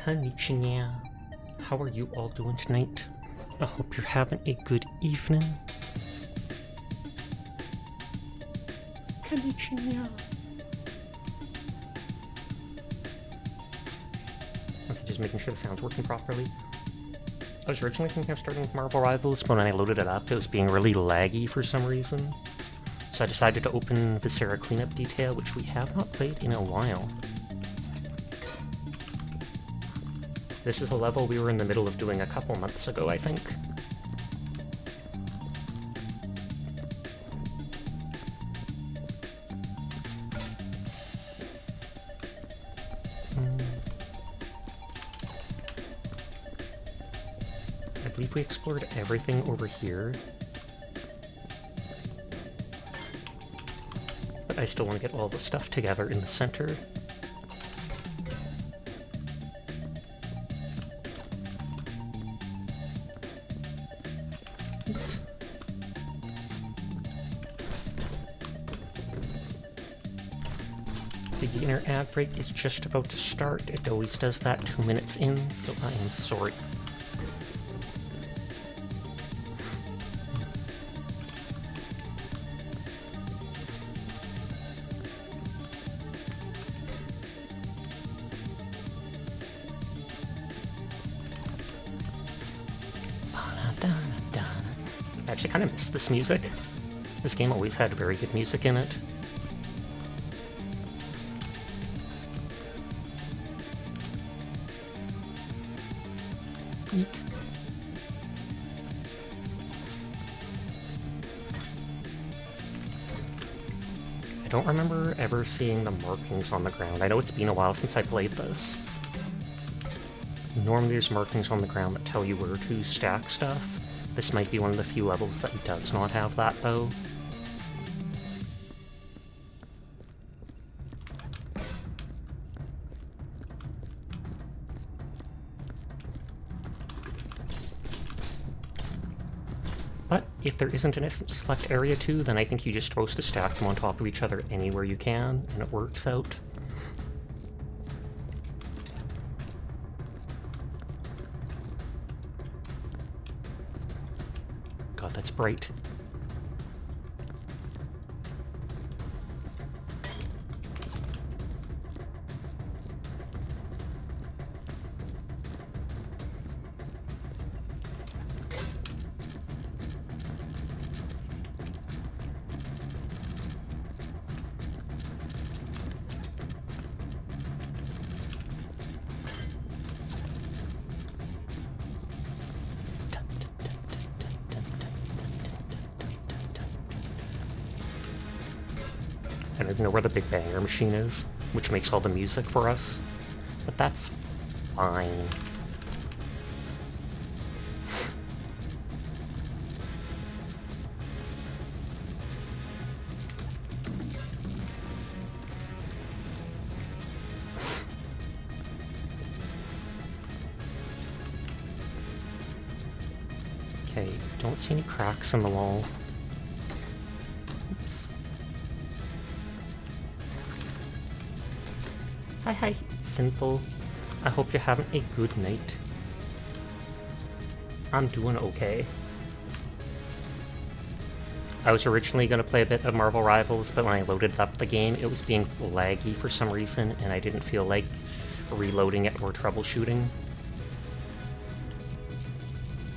Konnichiwa. How are you all doing tonight? I hope you're having a good evening. Konnichiwa. Okay, just making sure the sound's working properly. I was originally thinking of starting with Marvel Rivals, but when I loaded it up, it was being really laggy for some reason. So I decided to open Viscera Cleanup Detail, which we have not played in a while. This is a level we were in the middle of doing a couple months ago, I think. I believe we explored everything over here. But I still want to get all the stuff together in the center. The beginner ad break is just about to start. It always does that 2 minutes in, so I am sorry. I actually kind of miss this music. This game always had very good music in it. Neat. I don't remember ever seeing the markings on the ground. I know it's been a while since I played this. Normally there's markings on the ground that tell you where to stack stuff. This might be one of the few levels that does not have that, though. But if there isn't a select area to, then I think you just supposed to stack them on top of each other anywhere you can, and it works out. God, that's bright. I don't even know where the Big Banger machine is, which makes all the music for us, but that's fine. Okay, don't see any cracks in the wall. Oops. Hi, Sinful. I hope you're having a good night. I'm doing okay. I was originally going to play a bit of Marvel Rivals, but when I loaded up the game, it was being laggy for some reason, and I didn't feel like reloading it or troubleshooting.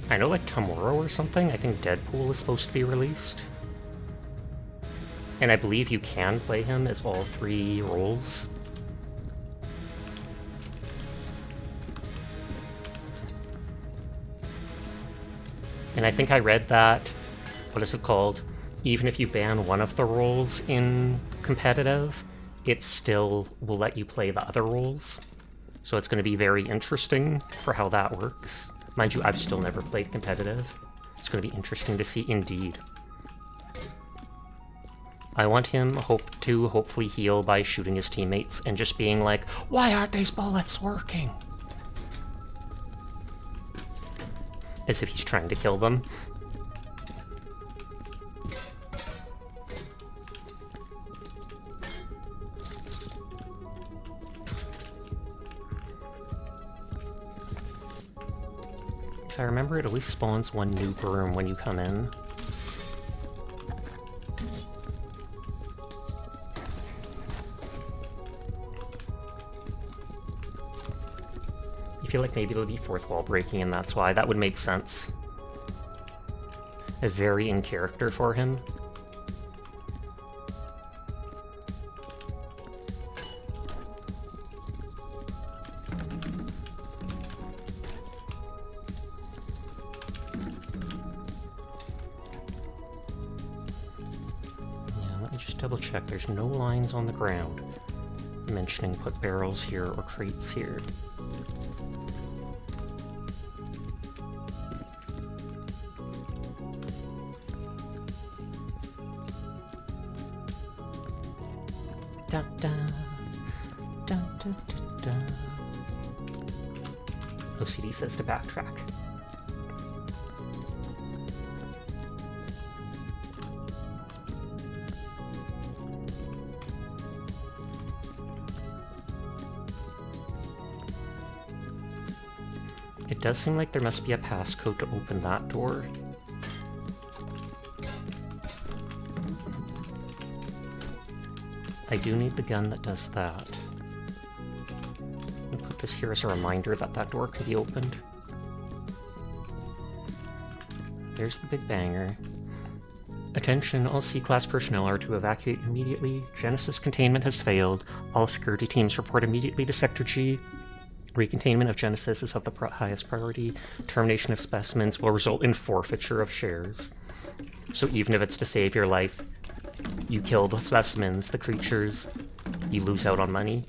I know, like, tomorrow or something, I think Deadpool is supposed to be released. And I believe you can play him as all 3 roles. And I think I read that, what is it called? Even if you ban one of the roles in competitive, it still will let you play the other roles. So it's going to be very interesting for how that works. Mind you, I've still never played competitive. It's going to be interesting to see indeed. I want him to hopefully heal by shooting his teammates and just being like, why aren't these bullets working? As if he's trying to kill them. If I remember, it always spawns one new broom when you come in. I feel like maybe it'll be fourth wall breaking, and that's why. That would make sense. Very in character for him. Yeah, let me just double check. There's no lines on the ground mentioning put barrels here or crates here. Da, da, da, da, da, da. OCD says to backtrack. It does seem like there must be a passcode to open that door. I do need the gun that does that. I'll put this here as a reminder that that door can be opened. There's the big banger. Attention, all C-Class personnel are to evacuate immediately. Genesis containment has failed. All security teams report immediately to Sector G. Recontainment of Genesis is of the highest priority. Termination of specimens will result in forfeiture of shares. So even if it's to save your life, you kill the specimens, the creatures, you lose out on money.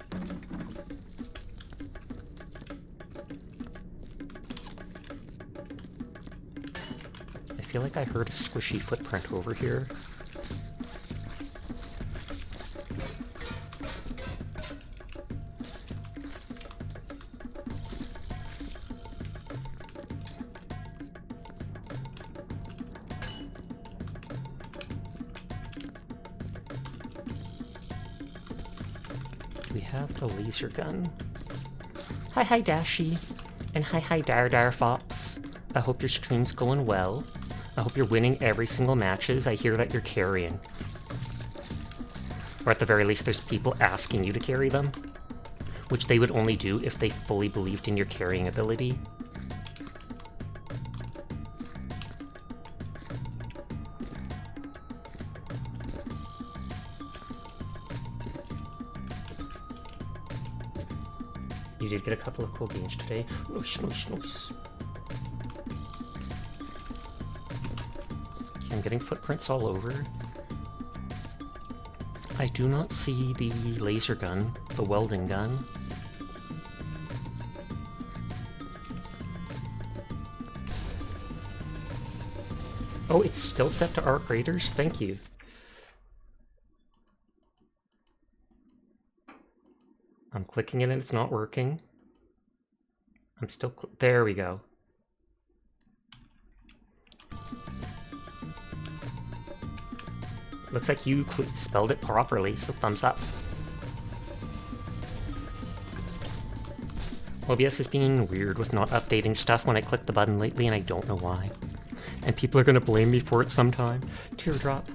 I feel like I heard a squishy footprint over here. We have the laser gun. Hi Dashi, and hi Dar Fops. I hope your stream's going well. I hope you're winning every single matches. I hear that you're carrying. Or at the very least, there's people asking you to carry them, which they would only do if they fully believed in your carrying ability. You did get a couple of cool games today. Nice. Okay, I'm getting footprints all over. I do not see the laser gun, the welding gun. Oh, it's still set to arc raiders? Thank you. I'm clicking it and it's not working. I'm still there we go. Looks like you spelled it properly, so thumbs up. OBS is being weird with not updating stuff when I click the button lately, and I don't know why. And people are gonna blame me for it sometime. Teardrop.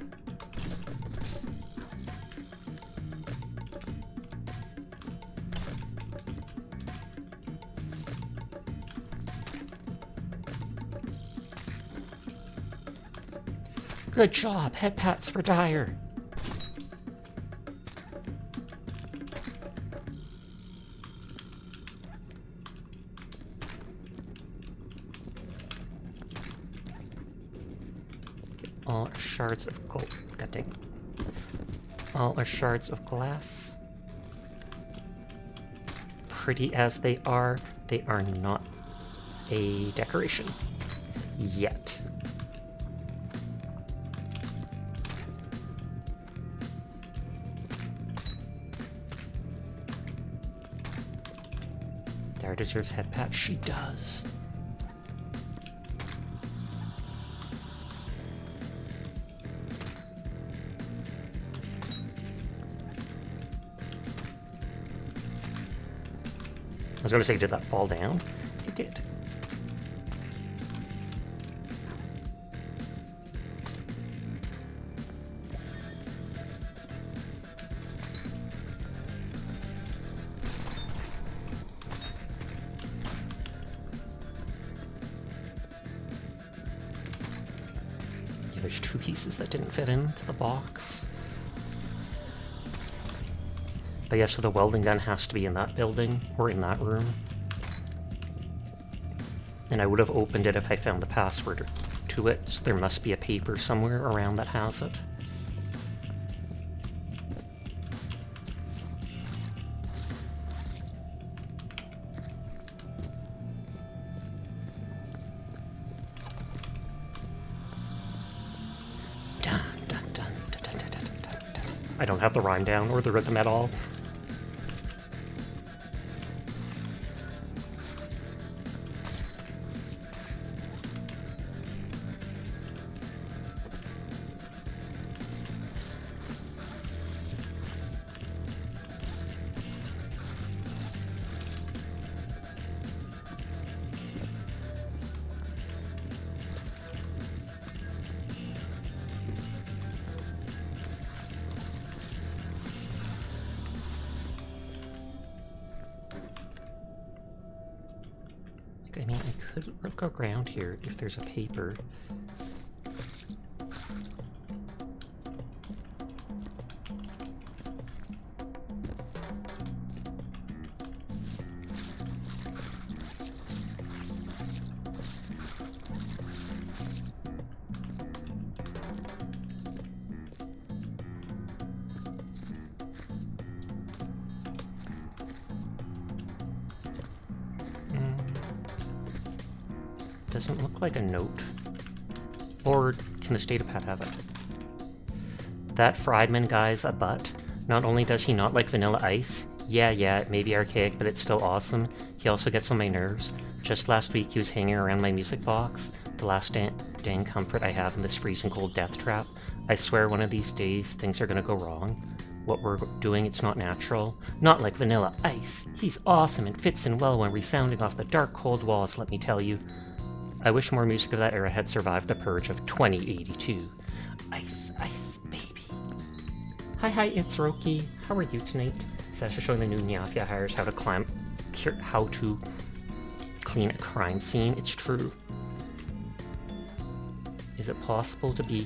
Good job, head pats for Dyer. All are shards of gold. God dang. All are shards of glass. Pretty as they are not a decoration. Yet. Dara deserves head pat. She does. I was going to say, did that fall down? It did. there's 2 pieces that didn't fit into the box. But yeah, so the welding gun has to be in that building, or in that room. And I would have opened it if I found the password to it, so there must be a paper somewhere around that has it. I don't have the rhyme down or the rhythm at all. I mean, I could look around here if there's a paper. Doesn't look like a note. Or can the Statapad have it? That Friedman guy's a butt. Not only does he not like Vanilla Ice, yeah, it may be archaic, but it's still awesome, he also gets on my nerves. Just last week he was hanging around my music box, the last dang comfort I have in this freezing cold death trap. I swear one of these days things are gonna go wrong. What we're doing, it's not natural. Not like Vanilla Ice. He's awesome and fits in well when resounding off the dark cold walls, let me tell you. I wish more music of that era had survived the purge of 2082. Ice, baby. Hi, it's Roki. How are you tonight? Sasha showing the new Nyafia hires how to clean a crime scene. It's true. Is it possible to be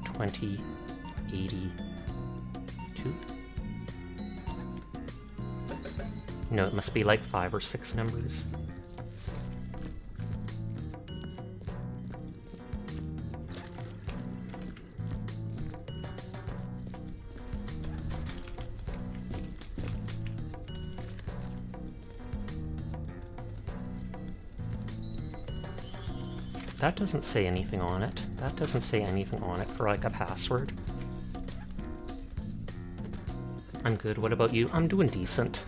2082? No, it must be like 5 or 6 numbers. That doesn't say anything on it. That doesn't say anything on it for like a password. I'm good. What about you? I'm doing decent.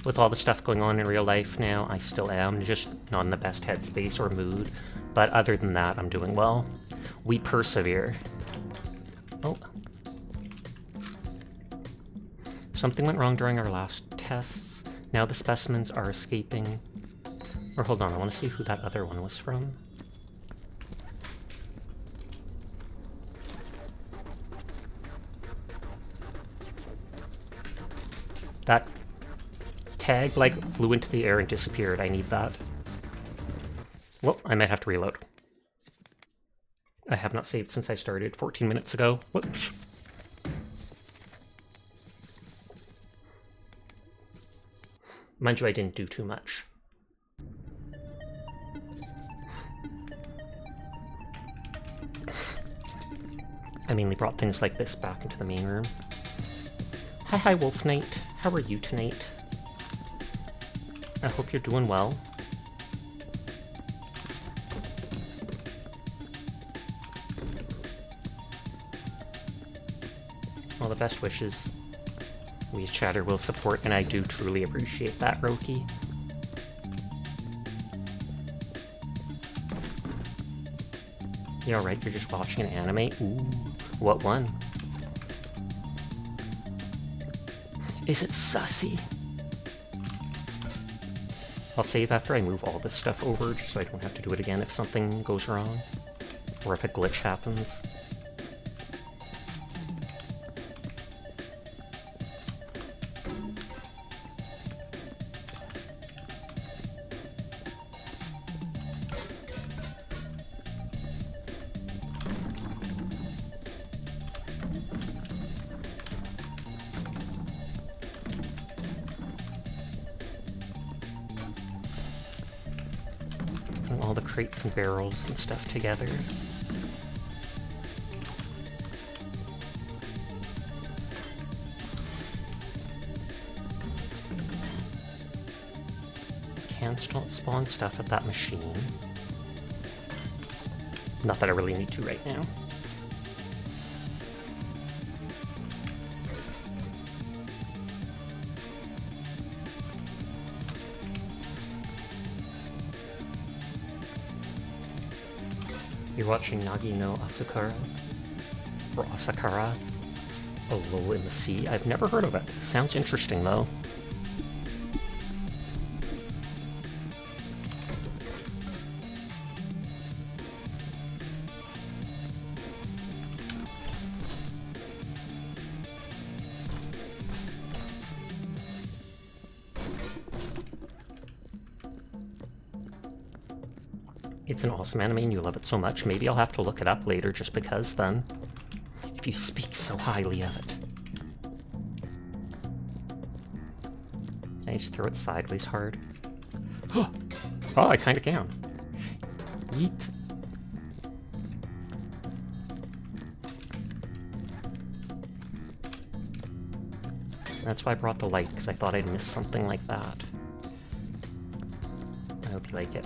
With all the stuff going on in real life now, I still am, just not in the best headspace or mood. But other than that, I'm doing well. We persevere. Oh. Something went wrong during our last tests. Now the specimens are escaping. Or hold on, I want to see who that other one was from. That tag, like, flew into the air and disappeared. I need that. Well, I might have to reload. I have not saved since I started 14 minutes ago. Whoops. Mind you, I didn't do too much. I mainly brought things like this back into the main room. Hi, Wolf Knight. How are you tonight? I hope you're doing well. All the best wishes. We as chatter will support, and I do truly appreciate that, Roki. You alright? You're just watching an anime? Ooh, what one? Is it sussy? I'll save after I move all this stuff over, just so I don't have to do it again if something goes wrong. Or if a glitch happens. the crates and barrels and stuff together. Can spawn stuff at that machine. Not that I really need to right now. You're watching Nagi no Asakura? Or Asakara? A Lull in the Sea? I've never heard of it. Sounds interesting though. It's an awesome anime and you love it so much. Maybe I'll have to look it up later just because then. If you speak so highly of it. Can I just throw it sideways hard? Oh, I kinda can. Yeet. That's why I brought the light, because I thought I'd miss something like that. I hope you like it.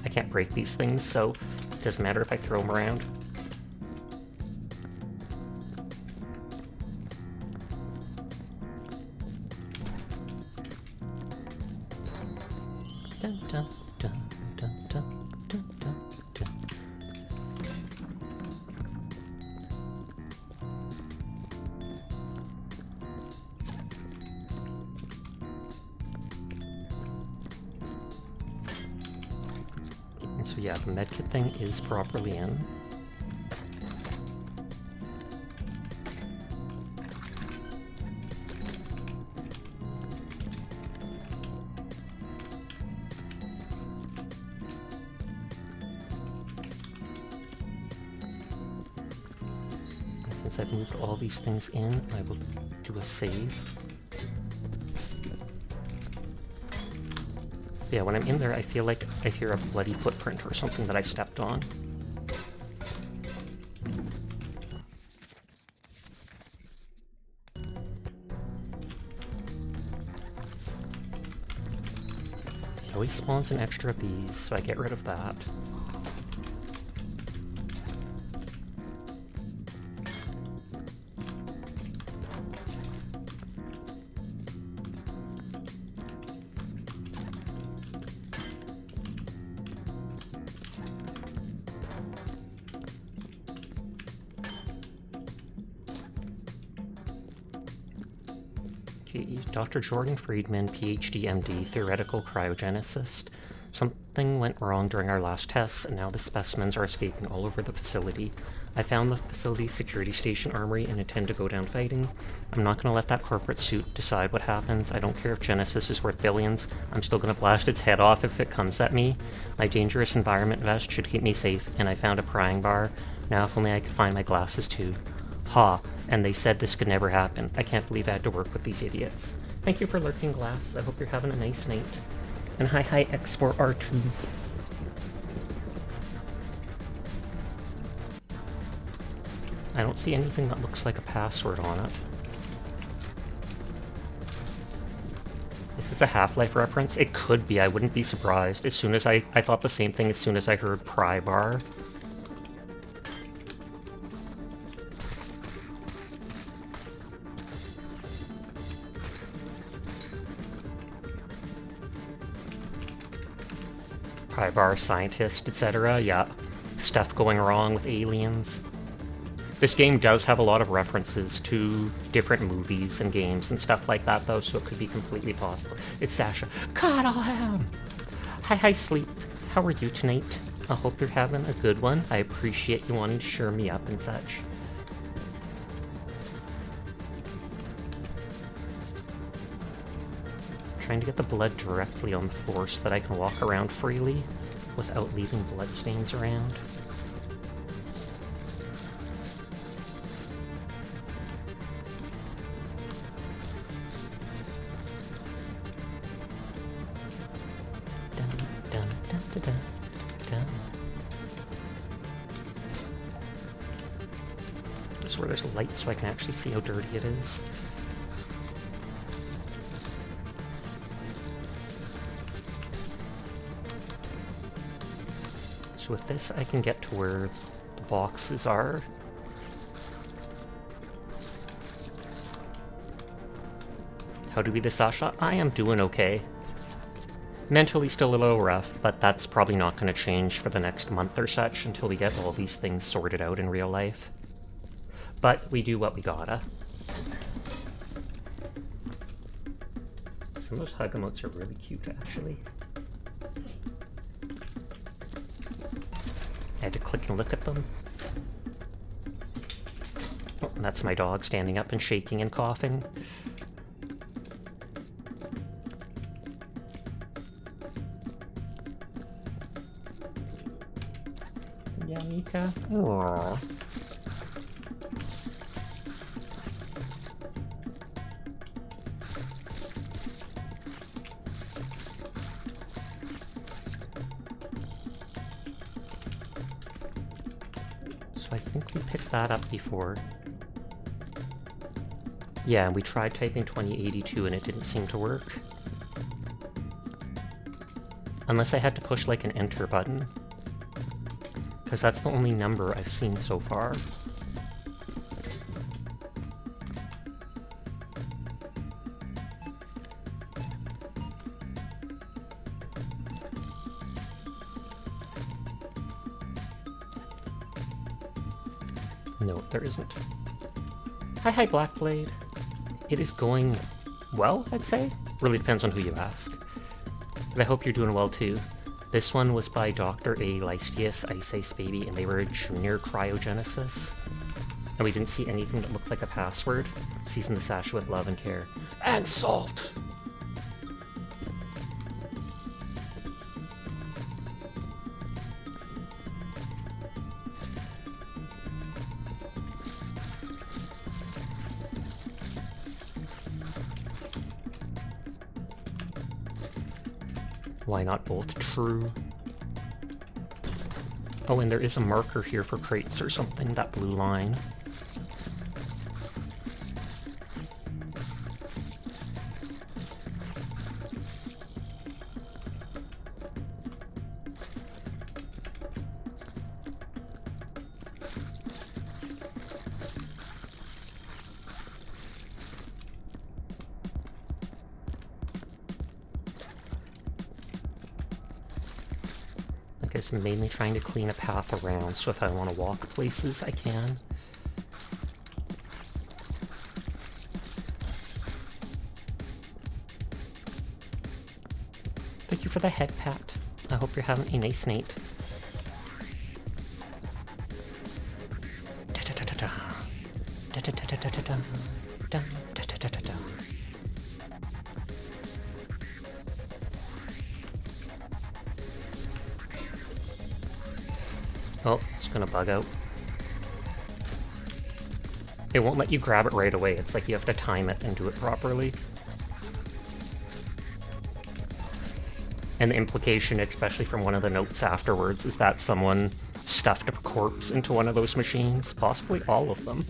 I can't break these things, so it doesn't matter if I throw them around. Dun, dun, dun, dun, dun, dun, dun, dun. So yeah, the medkit thing is properly in. And since I've moved all these things in, I will do a save. Yeah, when I'm in there, I feel like I hear a bloody footprint or something that I stepped on. It always spawns an extra of these, so I get rid of that. Dr. Jordan Friedman, PhD, MD, theoretical cryogenicist. Something went wrong during our last tests, and now the specimens are escaping all over the facility. I found the facility's security station armory and intend to go down fighting. I'm not going to let that corporate suit decide what happens. I don't care if Genesis is worth billions. I'm still going to blast its head off if it comes at me. My dangerous environment vest should keep me safe, and I found a prying bar. Now if only I could find my glasses too. Ha, and they said this could never happen. I can't believe I had to work with these idiots. Thank you for lurking, Glass. I hope you're having a nice night. And hi Export R2. I don't see anything that looks like a password on it. Is this a Half-Life reference? It could be, I wouldn't be surprised. As soon as I thought the same thing as soon as I heard pry bar. Pry bar scientist, etc. Yeah, stuff going wrong with aliens. This game does have a lot of references to different movies and games and stuff like that, though, so it could be completely possible. It's Sasha. God, I am! Hi, Sleep. How are you tonight? I hope you're having a good one. I appreciate you wanting to cheer me up and such. Trying to get the blood directly on the floor so that I can walk around freely without leaving bloodstains around. corners where there's light so I can actually see how dirty it is. So with this, I can get to where the boxes are. How do we do, Sasha? I am doing okay. Mentally still a little rough, but that's probably not going to change for the next month or such until we get all these things sorted out in real life. But we do what we gotta. Some of those hug emotes are really cute, actually. I had to click and look at them. Oh, and that's my dog standing up and shaking and coughing. Yamika. Aww. So I think we picked that up before. Yeah, we tried typing 2082 and it didn't seem to work. Unless I had to push like an enter button. Because that's the only number I've seen so far. No, there isn't. Hi, Blackblade. It is going well, I'd say. Really depends on who you ask. But I hope you're doing well too. This one was by Dr. A. Lystius, Ice Ace Baby, and they were a junior cryogenesis. And we didn't see anything that looked like a password. Season the Sasha with love and care. And salt! Why not both true? Oh, and there is a marker here for crates or something, that blue line. I guess I'm mainly trying to clean a path around, so if I want to walk places, I can. Thank you for the head pat. I hope you're having a nice night. Oh, it's gonna bug out. It won't let you grab it right away. It's like you have to time it and do it properly. And the implication, especially from one of the notes afterwards, is that someone stuffed a corpse into one of those machines, possibly all of them.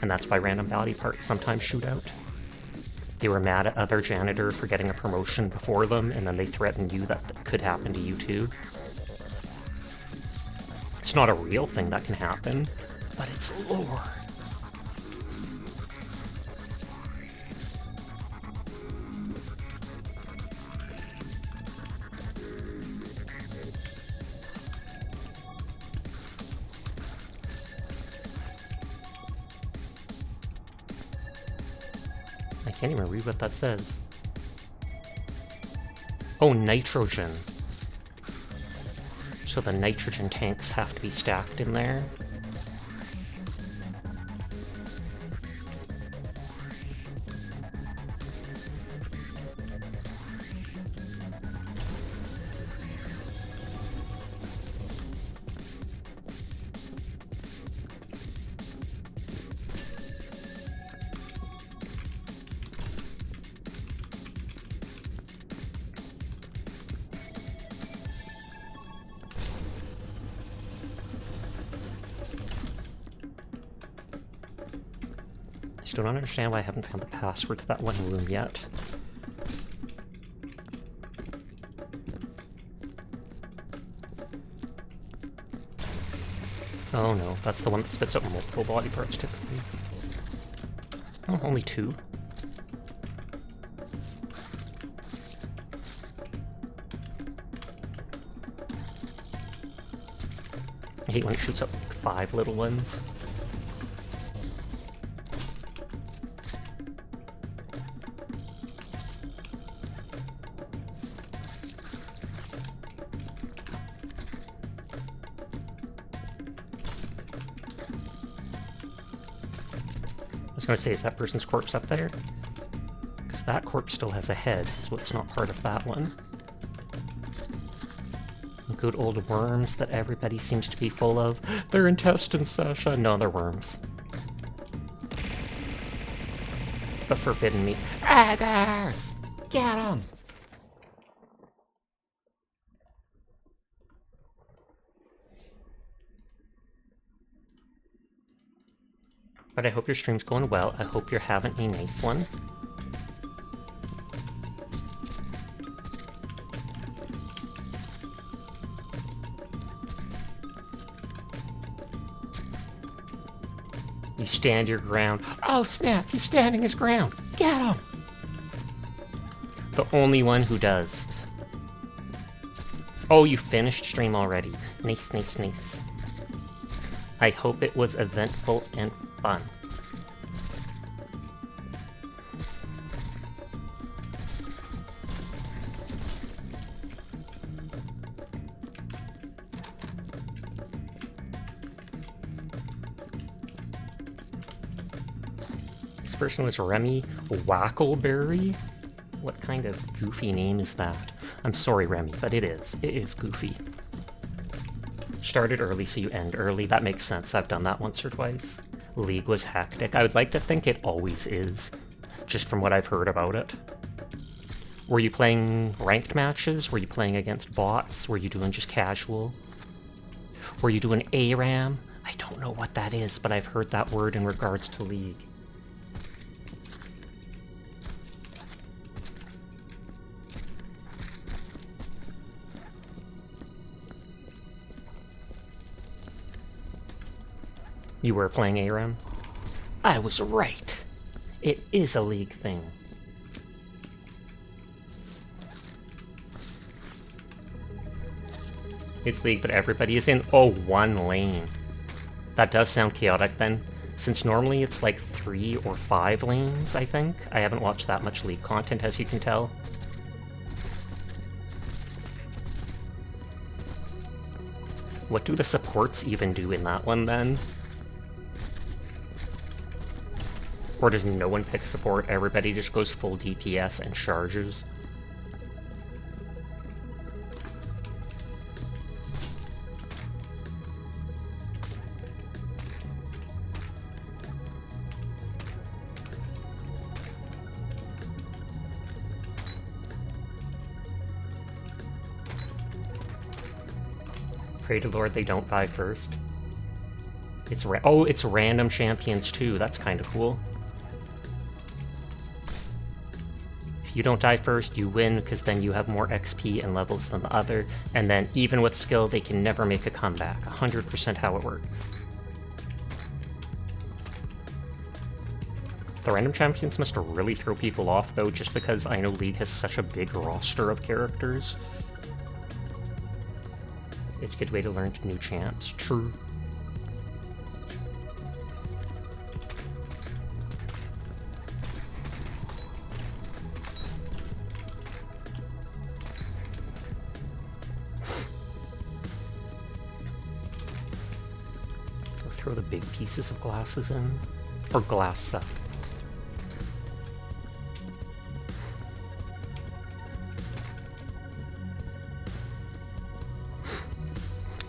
And that's why random body parts sometimes shoot out. They were mad at other janitor for getting a promotion before them, and then they threatened you that could happen to you too. It's not a real thing that can happen, but it's lore. I can't even read what that says. Oh, nitrogen. So the nitrogen tanks have to be stacked in there. Still don't understand why I haven't found the password to that one room yet. Oh no, that's the one that spits out multiple body parts typically. Oh, only 2. I hate when it shoots up 5 little ones. I was gonna say, is that person's corpse up there? Because that corpse still has a head, so it's not part of that one. Good old worms that everybody seems to be full of. They're intestines, Sasha. No, they're worms. The forbidden meat. Aggers! Get 'em! But I hope your stream's going well. I hope you're having a nice one. You stand your ground. Oh snap, he's standing his ground. Get him! The only one who does. Oh, you finished stream already. Nice, nice, nice. I hope it was eventful and fun. This person was Remy Wackleberry? What kind of goofy name is that? I'm sorry, Remy, but it is. It is goofy. Started early, so you end early. That makes sense. I've done that once or twice. League was hectic. I would like to think it always is, just from what I've heard about it. Were you playing ranked matches? Were you playing against bots? Were you doing just casual? Were you doing ARAM? I don't know what that is, but I've heard that word in regards to League. You were playing ARAM? I was right! It is a League thing. It's League, but everybody is in, one lane. That does sound chaotic then, since normally it's like 3 or 5 lanes, I think. I haven't watched that much League content, as you can tell. What do the supports even do in that one, then? Or does no one pick support? Everybody just goes full DPS and charges? Pray to Lord they don't die first. It's it's random champions too. That's kind of cool. If you don't die first, you win, because then you have more XP and levels than the other, and then even with skill, they can never make a comeback. 100% how it works. The random champions must really throw people off, though, just because I know League has such a big roster of characters. It's a good way to learn new champs. True. Throw the big pieces of glasses in. Or glass.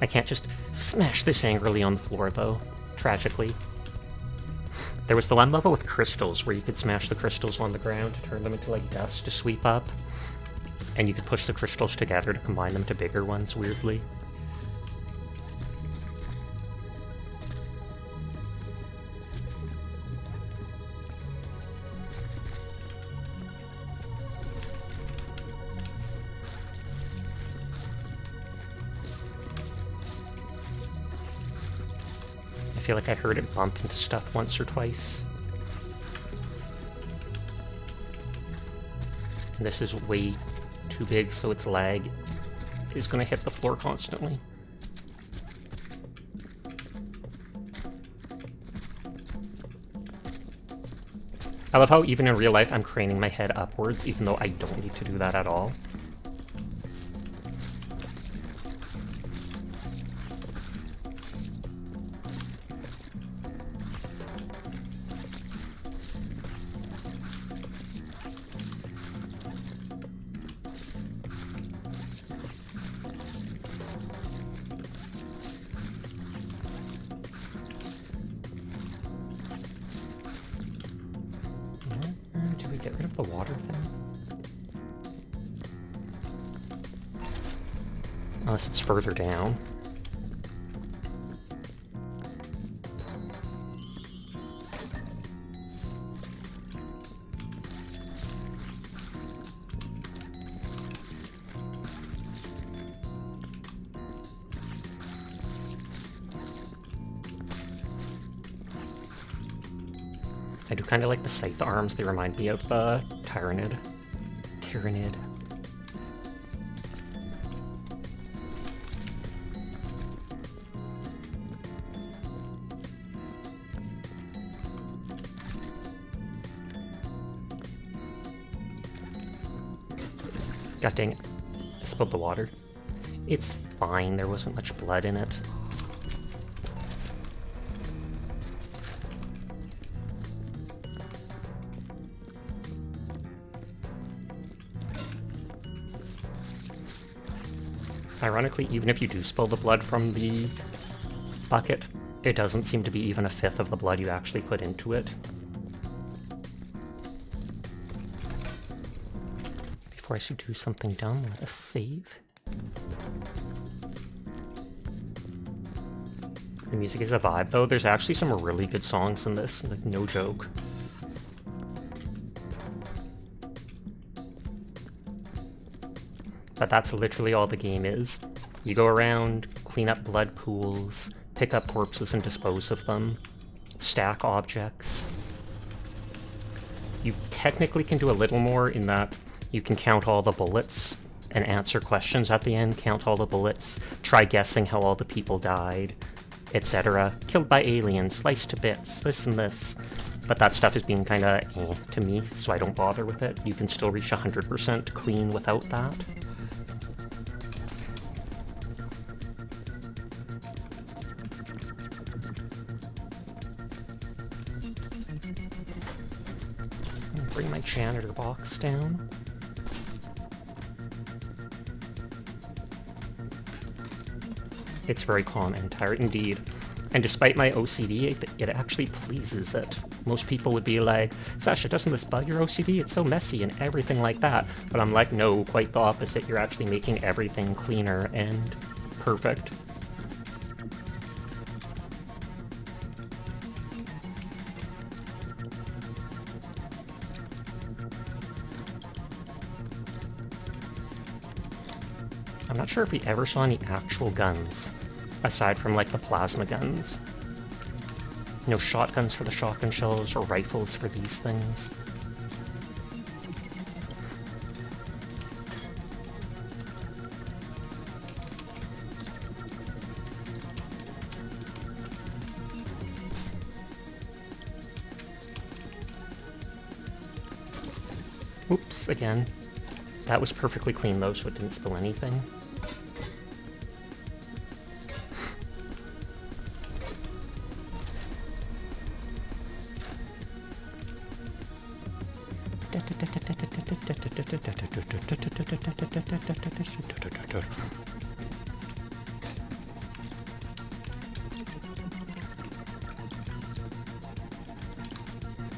I can't just smash this angrily on the floor, though. Tragically. There was the one level with crystals, where you could smash the crystals on the ground to turn them into, like, dust to sweep up. And you could push the crystals together to combine them to bigger ones, weirdly. feel like I heard it bump into stuff once or twice. And this is way too big, so its lag is going to hit the floor constantly. I love how even in real life I'm craning my head upwards, even though I don't need to do that at all. Get rid of the water thing? Unless it's further down. I do kind of like the scythe arms. They remind me of the Tyrannid. God dang it. I spilled the water. It's fine. There wasn't much blood in it. Ironically, even if you do spill the blood from the bucket, it doesn't seem to be even a fifth of the blood you actually put into it. Before I should do something dumb, let us save. The music is a vibe, though. There's actually some really good songs in this, like, no joke. But that's literally all the game is. You go around, clean up blood pools, pick up corpses and dispose of them, stack objects. You technically can do a little more in that you can count all the bullets and answer questions at the end, count all the bullets, try guessing how all the people died, etc. Killed by aliens, sliced to bits, this and this. But that stuff is being kinda to me, so I don't bother with it. You can still reach 100% clean without that. Bring my janitor box down. It's very calm and tired indeed. And despite my OCD, it actually pleases it. Most people would be like, Sasha, doesn't this bug your OCD? It's so messy and everything like that. But I'm like, no, quite the opposite. You're actually making everything cleaner and perfect. I'm not sure if we ever saw any actual guns, aside from, like, the plasma guns. You know, shotguns for the shotgun shells, or rifles for these things. Oops, again. That was perfectly clean, though, so it didn't spill anything.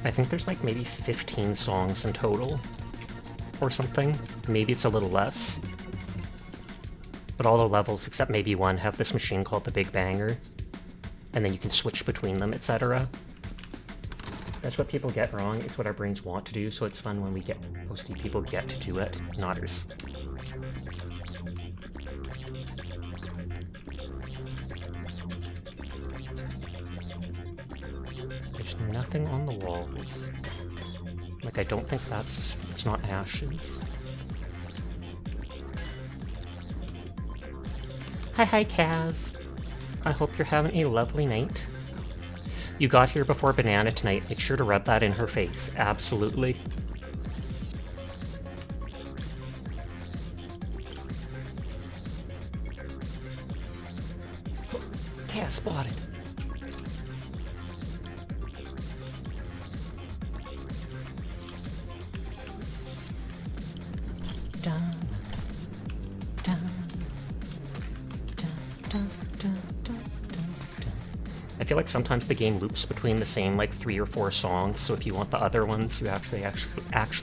I think there's like maybe 15 songs in total, or something. Maybe it's a little less. But all the levels, except maybe one, have this machine called the Big Banger, and then you can switch between them, etc. That's what people get wrong. It's what our brains want to do, so it's fun when we get mostly people get to do it, not us. There's nothing on the walls. Like, I don't think it's not ashes. Hi, Kaz. I hope you're having a lovely night. You got here before Banana tonight. Make sure to rub that in her face. Absolutely. Kaz spotted. I feel like sometimes the game loops between the same like 3 or 4 songs, so if you want the other ones, you actually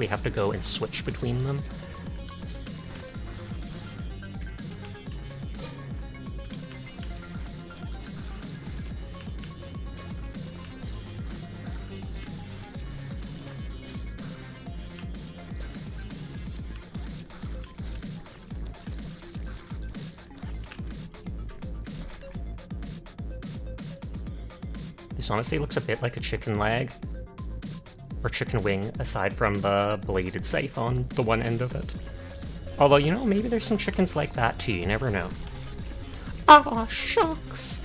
have to go and switch between them. This honestly looks a bit like a chicken leg. Or chicken wing, aside from the bladed scythe on the one end of it. Although, you know, maybe there's some chickens like that too, you never know. Aw, shucks!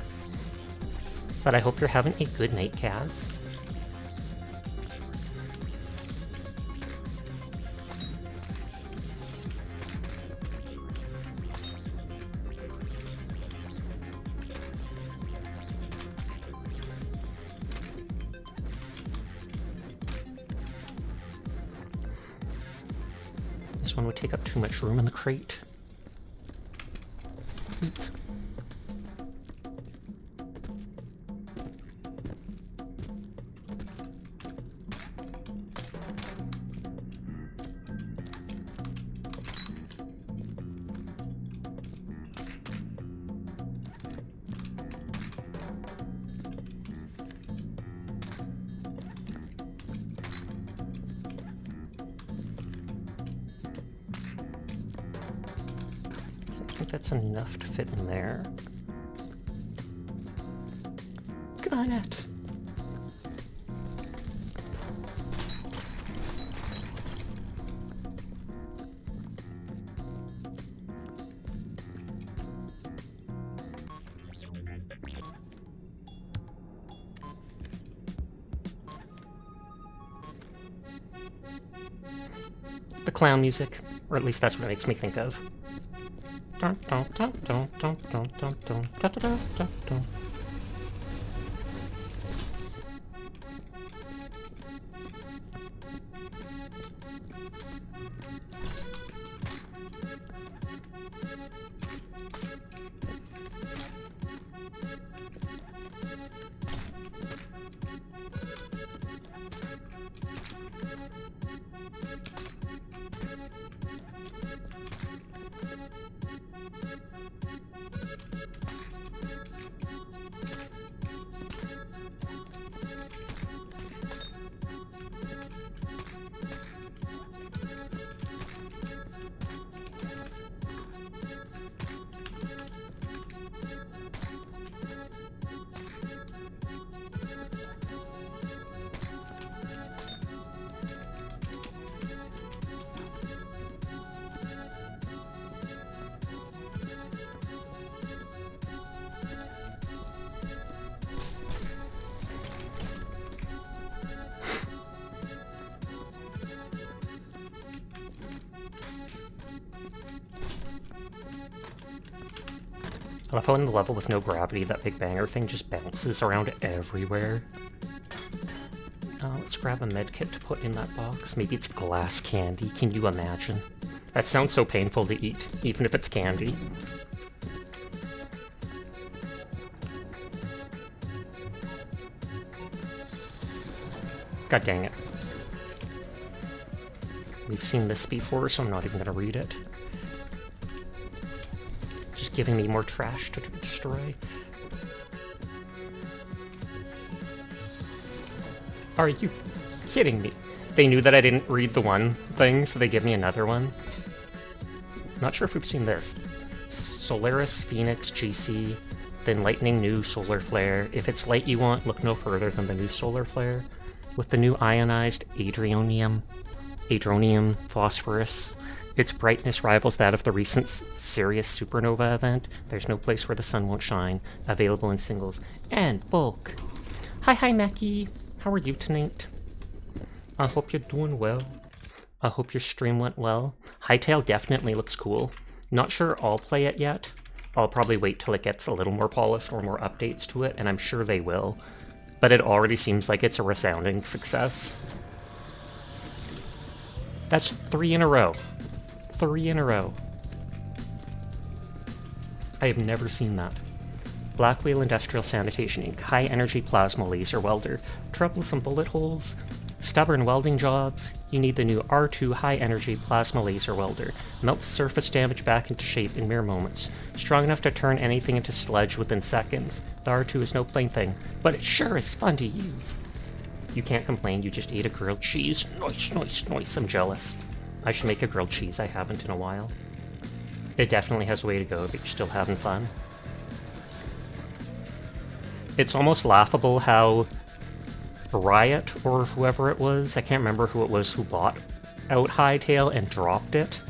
But I hope you're having a good night, Kaz. This one would take up too much room in the crate. Sweet. I think that's enough to fit in there. Got it. The clown music, or at least that's what it makes me think of. Dun, dun, dun, dun, dun, dun, dun, dun, dun, dun, dun, dun. I love how in the level with no gravity, that big banger thing just bounces around everywhere. Let's grab a medkit to put in that box. Maybe it's glass candy, can you imagine? That sounds so painful to eat, even if it's candy. God dang it. We've seen this before, so I'm not even gonna read it. Just giving me more trash to destroy. Are you kidding me? They knew that I didn't read the one thing, so they give me another one. Not sure if we've seen this. Solaris, Phoenix, GC, The enlightening new solar flare. If it's light you want, look no further than the new solar flare. With the new ionized adronium phosphorus. Its brightness rivals that of the recent Sirius supernova event. There's no place where the sun won't shine. Available in singles and bulk. Hi, Meki. How are you tonight? I hope you're doing well. I hope your stream went well. Hightail definitely looks cool. Not sure I'll play it yet. I'll probably wait till it gets a little more polished or more updates to it, and I'm sure they will. But it already seems like it's a resounding success. That's 3 in a row. 3 in a row. I have never seen that. Black Whale Industrial Sanitation Inc. High Energy Plasma Laser Welder. Troublesome bullet holes. Stubborn welding jobs. You need the new R2 High Energy Plasma Laser Welder. Melts surface damage back into shape in mere moments. Strong enough to turn anything into sludge within seconds. The R2 is no plaything, but it sure is fun to use. You can't complain, you just ate a grilled cheese. Nice, I'm jealous. I should make a grilled cheese, I haven't in a while. It definitely has a way to go, but you're still having fun. It's almost laughable how Riot, or whoever it was, I can't remember who it was who bought out Hightail and dropped it.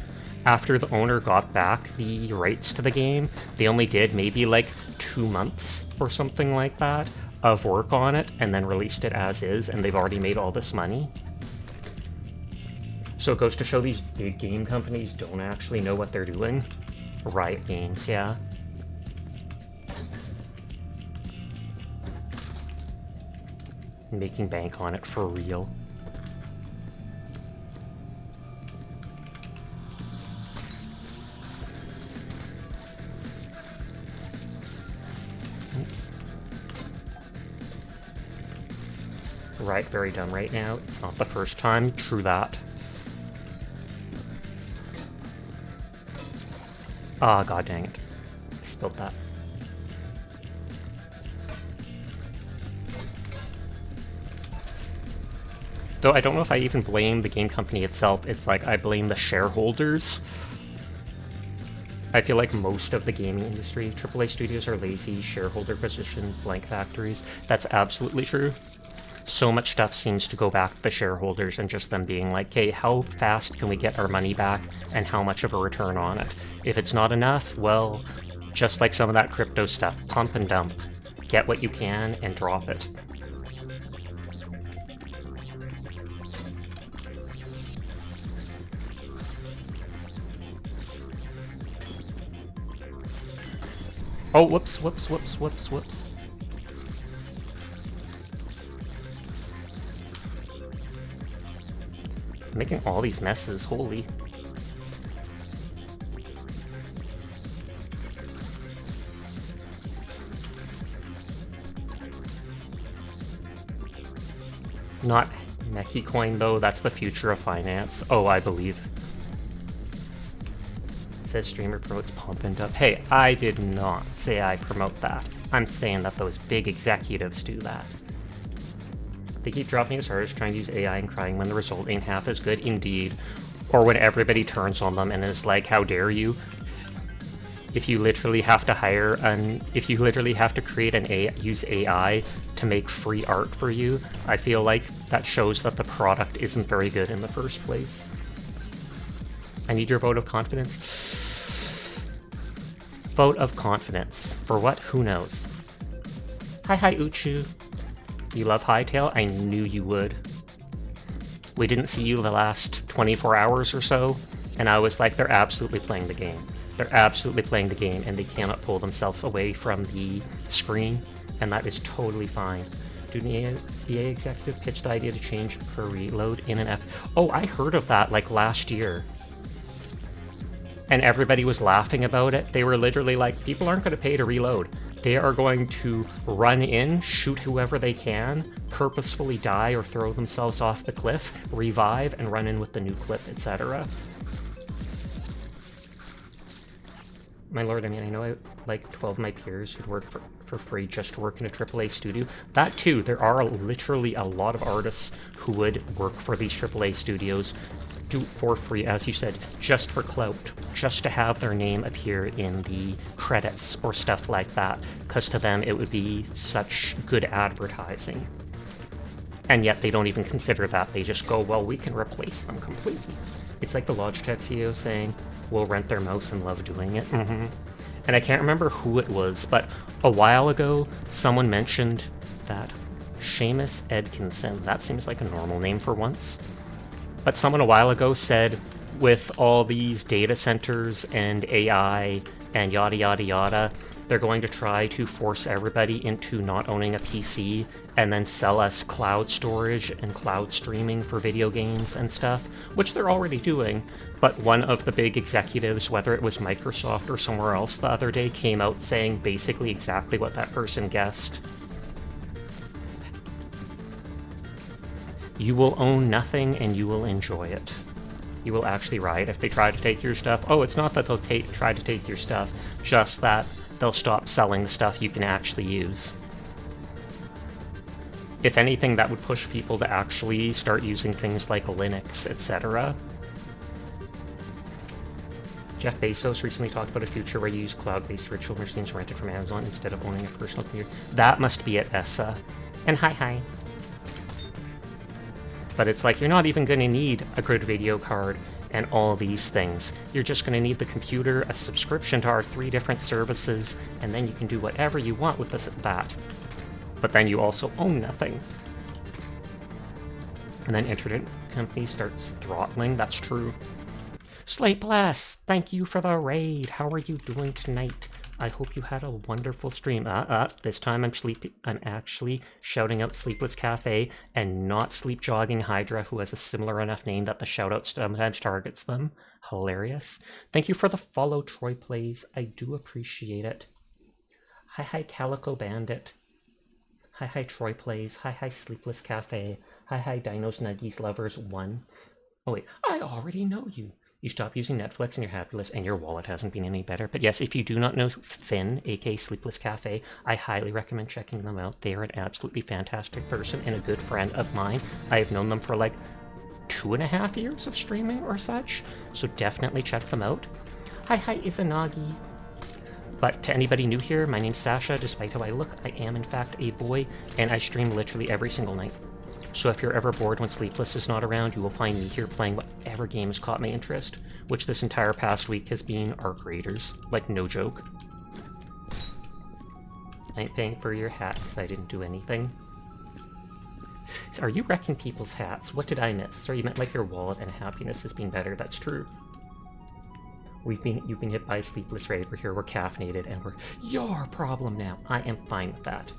After the owner got back the rights to the game, they only did maybe like 2 months or something like that of work on it, and then released it as is, and they've already made all this money. So it goes to show these big game companies don't actually know what they're doing. Riot Games, yeah. Making bank on it for real. Oops. Right, very dumb right now. It's not the first time. True that. Ah, god dang it. I spilled that. Though I don't know if I even blame the game company itself. It's like I blame the shareholders. I feel like most of the gaming industry, AAA studios are lazy, shareholder position, blank factories. That's absolutely true. So much stuff seems to go back to the shareholders and just them being like, hey, how fast can we get our money back and how much of a return on it? If it's not enough, well, just like some of that crypto stuff, pump and dump. Get what you can and drop it. Oh, whoops. Making all these messes, holy. Not Meki coin though, that's the future of finance. Oh, I believe. Says streamer promotes pump and dump. Hey, I did not say I promote that. I'm saying that those big executives do that. They keep dropping as hard, trying to use AI and crying when the result ain't half as good, indeed. Or when everybody turns on them and is like, how dare you? If you literally have to hire if you literally have to create use AI to make free art for you, I feel like that shows that the product isn't very good in the first place. I need your vote of confidence. Vote of confidence. For what? Who knows? Hi, Uchu. You love Hightail? I knew you would. We didn't see you the last 24 hours or so, and I was like, they're absolutely playing the game. They're absolutely playing the game, and they cannot pull themselves away from the screen, and that is totally fine. Did an EA executive pitch the idea to change per reload in an F? Oh, I heard of that like last year. And everybody was laughing about it. They were literally like, people aren't going to pay to reload. They are going to run in, shoot whoever they can, purposefully die or throw themselves off the cliff, revive, and run in with the new clip, etc. My lord, I mean, I know like 12 of my peers who'd work for free just to work in a AAA studio. That too, there are literally a lot of artists who would work for these AAA studios do it for free, as you said, just for clout, just to have their name appear in the credits or stuff like that, because to them it would be such good advertising. And yet they don't even consider that. They just go, well, we can replace them completely. It's like the Logitech CEO saying, we'll rent their mouse and love doing it. And I can't remember who it was, but a while ago, someone mentioned that Seamus Edkinson, that seems like a normal name for once, but someone a while ago said, with all these data centers and AI and yada yada yada, they're going to try to force everybody into not owning a PC and then sell us cloud storage and cloud streaming for video games and stuff, which they're already doing. But one of the big executives, whether it was Microsoft or somewhere else the other day, came out saying basically exactly what that person guessed. You will own nothing and you will enjoy it. You will actually riot if they try to take your stuff. Oh, it's not that they'll try to take your stuff, just that they'll stop selling the stuff you can actually use. If anything, that would push people to actually start using things like Linux, etc. Jeff Bezos recently talked about a future where you use cloud-based virtual machines rented from Amazon instead of owning a personal computer. That must be at ESSA. And hi. But it's like, you're not even going to need a good video card and all these things. You're just going to need the computer, a subscription to our 3 different services, and then you can do whatever you want with that. But then you also own nothing. And then internet company starts throttling. That's true. Slate Bless, thank you for the raid. How are you doing tonight? I hope you had a wonderful stream. This time I'm actually shouting out Sleepless Cafe and not Sleep Jogging Hydra, who has a similar enough name that the shoutout sometimes targets them. Hilarious. Thank you for the follow, Troy Plays. I do appreciate it. Hi, Calico Bandit. Hi, Troy Plays. Hi, Sleepless Cafe. Hi, Dinos Nuggies Lovers 1. Oh wait, I already know you. You stop using Netflix and you're happyless, and your wallet hasn't been any better. But yes, if you do not know Finn, aka Sleepless Cafe, I highly recommend checking them out. They are an absolutely fantastic person and a good friend of mine. I have known them for like 2.5 years of streaming or such, so definitely check them out. Hi, Izanagi. But to anybody new here, my name's Sasha. Despite how I look, I am in fact a boy, and I stream literally every single night. So if you're ever bored when Sleepless is not around, you will find me here playing whatever games caught my interest, which this entire past week has been Arc Raiders. Like, no joke. I ain't paying for your hat because I didn't do anything. Are you wrecking people's hats? What did I miss? Sorry, you meant like your wallet and happiness has been better. That's true. You've been hit by a Sleepless raid. We're here, we're caffeinated, and we're your problem now. I am fine with that.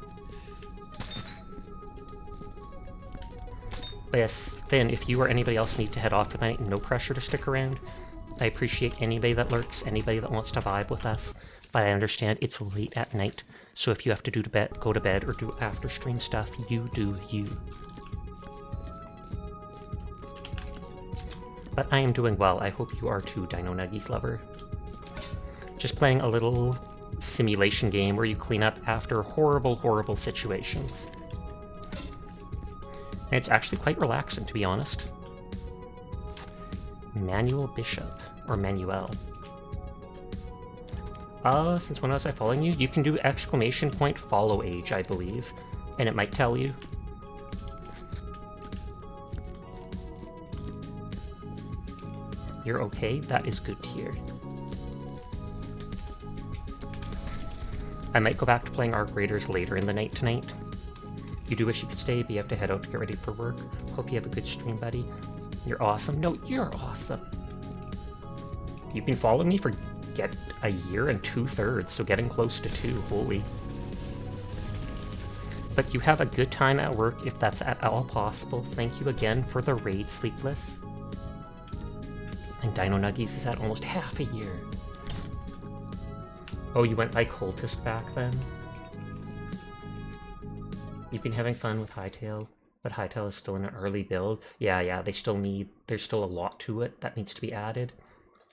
But yes, Finn, if you or anybody else need to head off for the night, no pressure to stick around. I appreciate anybody that lurks, anybody that wants to vibe with us, but I understand it's late at night, so if you have to go to bed or do after stream stuff, you do you. But I am doing well. I hope you are too, Dino Nuggies lover. Just playing a little simulation game where you clean up after horrible situations. And it's actually quite relaxing, to be honest. Manuel Bishop, or Manuel. Since when was I following you? You can do ! follow age, I believe. And it might tell you. You're okay? That is good to hear. I might go back to playing Arc Raiders later in the night tonight. You do wish you could stay, but you have to head out to get ready for work. Hope you have a good stream, buddy. You're awesome. No, you're awesome. You've been following me for a year and 2/3, so getting close to 2, holy. But you have a good time at work if that's at all possible. Thank you again for the raid, Sleepless. And Dino Nuggies is at almost half a year. Oh, you went by Cultist back then? You've been having fun with Hytale, but Hytale is still in an early build. Yeah, there's still a lot to it that needs to be added.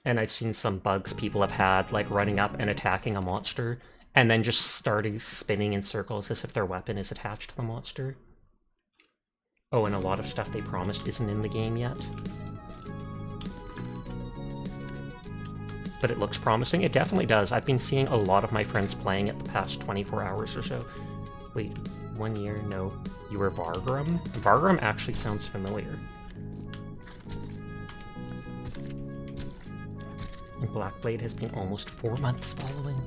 And I've seen some bugs people have had, like running up and attacking a monster, and then just starting spinning in circles as if their weapon is attached to the monster. Oh, and a lot of stuff they promised isn't in the game yet. but it looks promising. It definitely does. I've been seeing a lot of my friends playing it the past 24 hours or so. Wait, 1 year? No. You were Vargrim? Vargrim actually sounds familiar. And Blackblade has been almost 4 months following.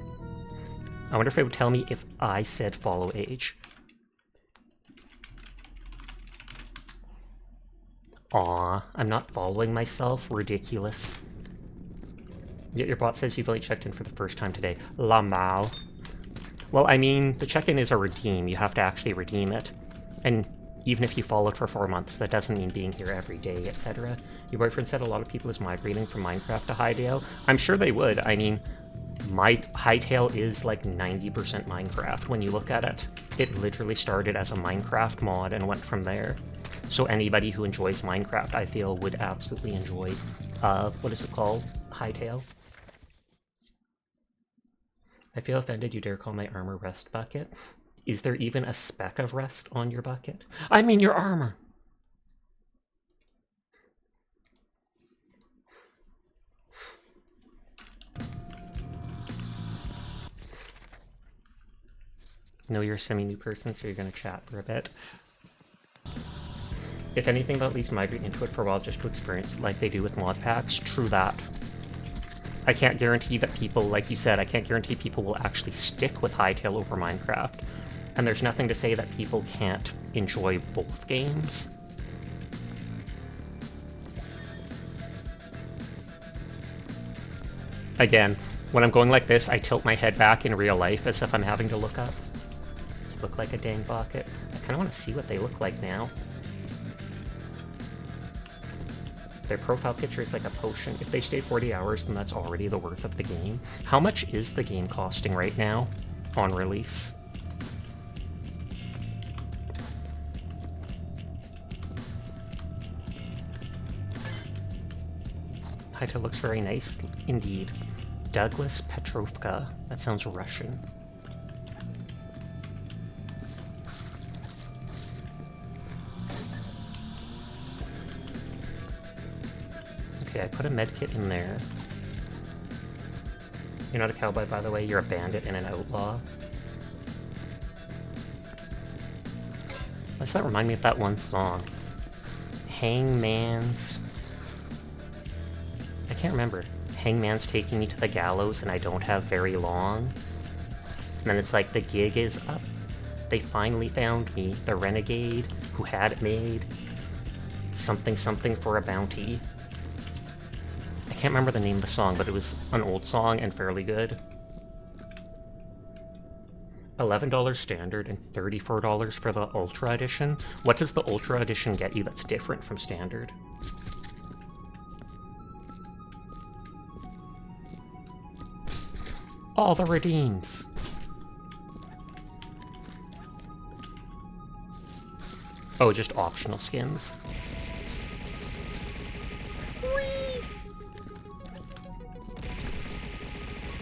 I wonder if it would tell me if I said follow age. Aw, I'm not following myself. Ridiculous. Yet your bot says you've only checked in for the first time today. La Mao. Well, I mean, the check-in is a redeem. You have to actually redeem it. And even if you followed for 4 months, that doesn't mean being here every day, etc. Your boyfriend said a lot of people is migrating from Minecraft to Hytale. I'm sure they would. I mean, my Hytale is like 90% Minecraft when you look at it. It literally started as a Minecraft mod and went from there. So anybody who enjoys Minecraft, I feel, would absolutely enjoy, what is it called? Hytale. I feel offended you dare call my armor rest bucket. Is there even a speck of rest on your bucket? I mean your armor! No, you're a semi-new person, so you're gonna chat for a bit. If anything, they'll at least migrate into it for a while just to experience like they do with mod packs. True that. I can't guarantee that people, like you said, I can't guarantee people will actually stick with Hytale over Minecraft. And there's nothing to say that people can't enjoy both games. Again, when I'm going like this, I tilt my head back in real life as if I'm having to look up. Look like a dang bucket. I kind of want to see what they look like now. Their profile picture is like a potion. If they stay 40 hours, then that's already the worth of the game. How much is the game costing right now on release? Hytale looks very nice indeed. Douglas Petrovka. That sounds Russian. Okay, I put a medkit in there. You're not a cowboy, by the way. You're a bandit and an outlaw. Does that remind me of that one song? Hangman's... I can't remember. Hangman's taking me to the gallows and I don't have very long. And then it's like, the gig is up. They finally found me, the renegade who had it made. Something something for a bounty. I can't remember the name of the song, but it was an old song and fairly good. $11 standard and $34 for the Ultra Edition. What does the Ultra Edition get you that's different from standard? All the redeems. Oh, just optional skins. Whee!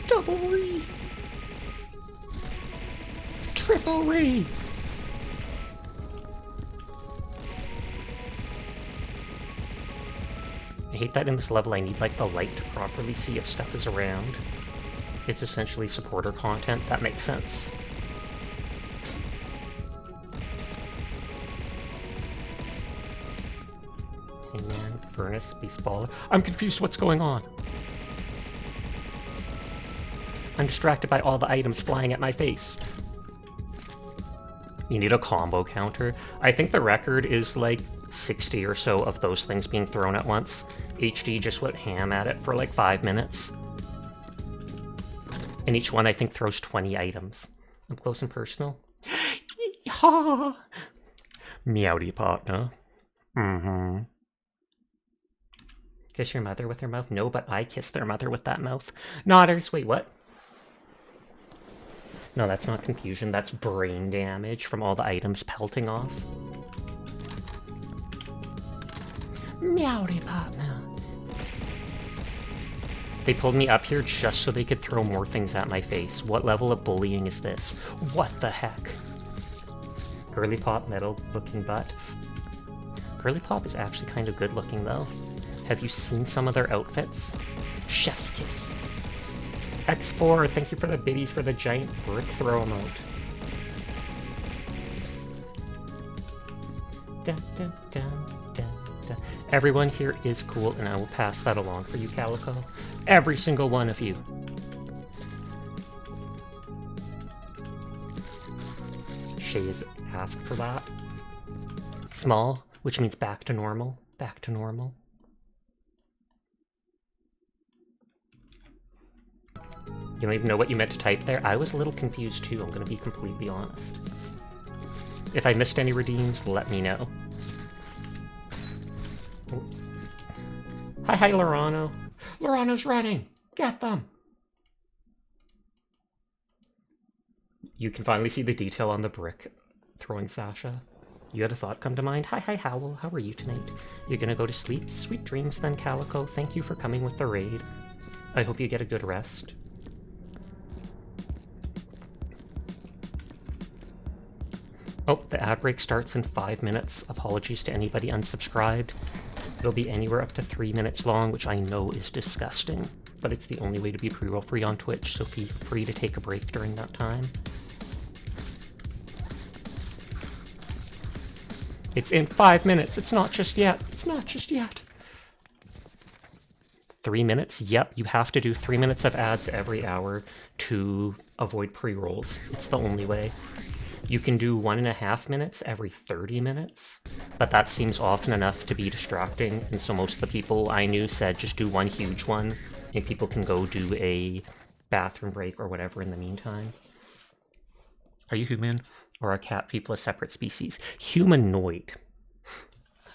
Double re! Triple re! I hate that in this level I need like the light to properly see if stuff is around. It's essentially supporter content. That makes sense. Hangman, Furnace, Beastballer. I'm confused what's going on. I'm distracted by all the items flying at my face. You need a combo counter. I think the record is like 60 or so of those things being thrown at once. HD just went ham at it for like 5 minutes. And each one, I think, throws 20 items. Up close and personal. Yeehaw! Meowdy partner. Mm-hmm. Kiss your mother with her mouth? No, but I kiss their mother with that mouth. Nodders. Wait, what? No, that's not confusion. That's brain damage from all the items pelting off. Meowdy partner. They pulled me up here just so they could throw more things at my face. What level of bullying is this? What the heck? Girly Pop metal looking butt. Girly Pop is actually kind of good looking though. Have you seen some of their outfits? Chef's kiss. X4, thank you for the biddies for the giant brick throw emote. Dun, dun, dun, dun, dun. Everyone here is cool, and I will pass that along for you, Calico. Every single one of you. Shay's asked for that. Small, which means back to normal. Back to normal. You don't even know what you meant to type there? I was a little confused too, I'm gonna be completely honest. If I missed any redeems, let me know. Oops. Hi, Lorano. Lorano's running! Get them! You can finally see the detail on the brick throwing Sasha. You had a thought come to mind? Hi, Howl. How are you tonight? You're gonna go to sleep? Sweet dreams then, Calico. Thank you for coming with the raid. I hope you get a good rest. Oh, the ad break starts in 5 minutes. Apologies to anybody unsubscribed. It'll be anywhere up to 3 minutes long, which I know is disgusting, but it's the only way to be pre-roll free on Twitch, so feel free to take a break during that time. It's in 5 minutes. It's not just yet. It's not just yet. 3 minutes? Yep, you have to do 3 minutes of ads every hour to avoid pre-rolls. It's the only way. You can do 1.5 minutes every 30 minutes, but that seems often enough to be distracting, and so most of the people I knew said just do one huge one, and people can go do a bathroom break or whatever in the meantime. Are you human, or are cat people a separate species? Humanoid.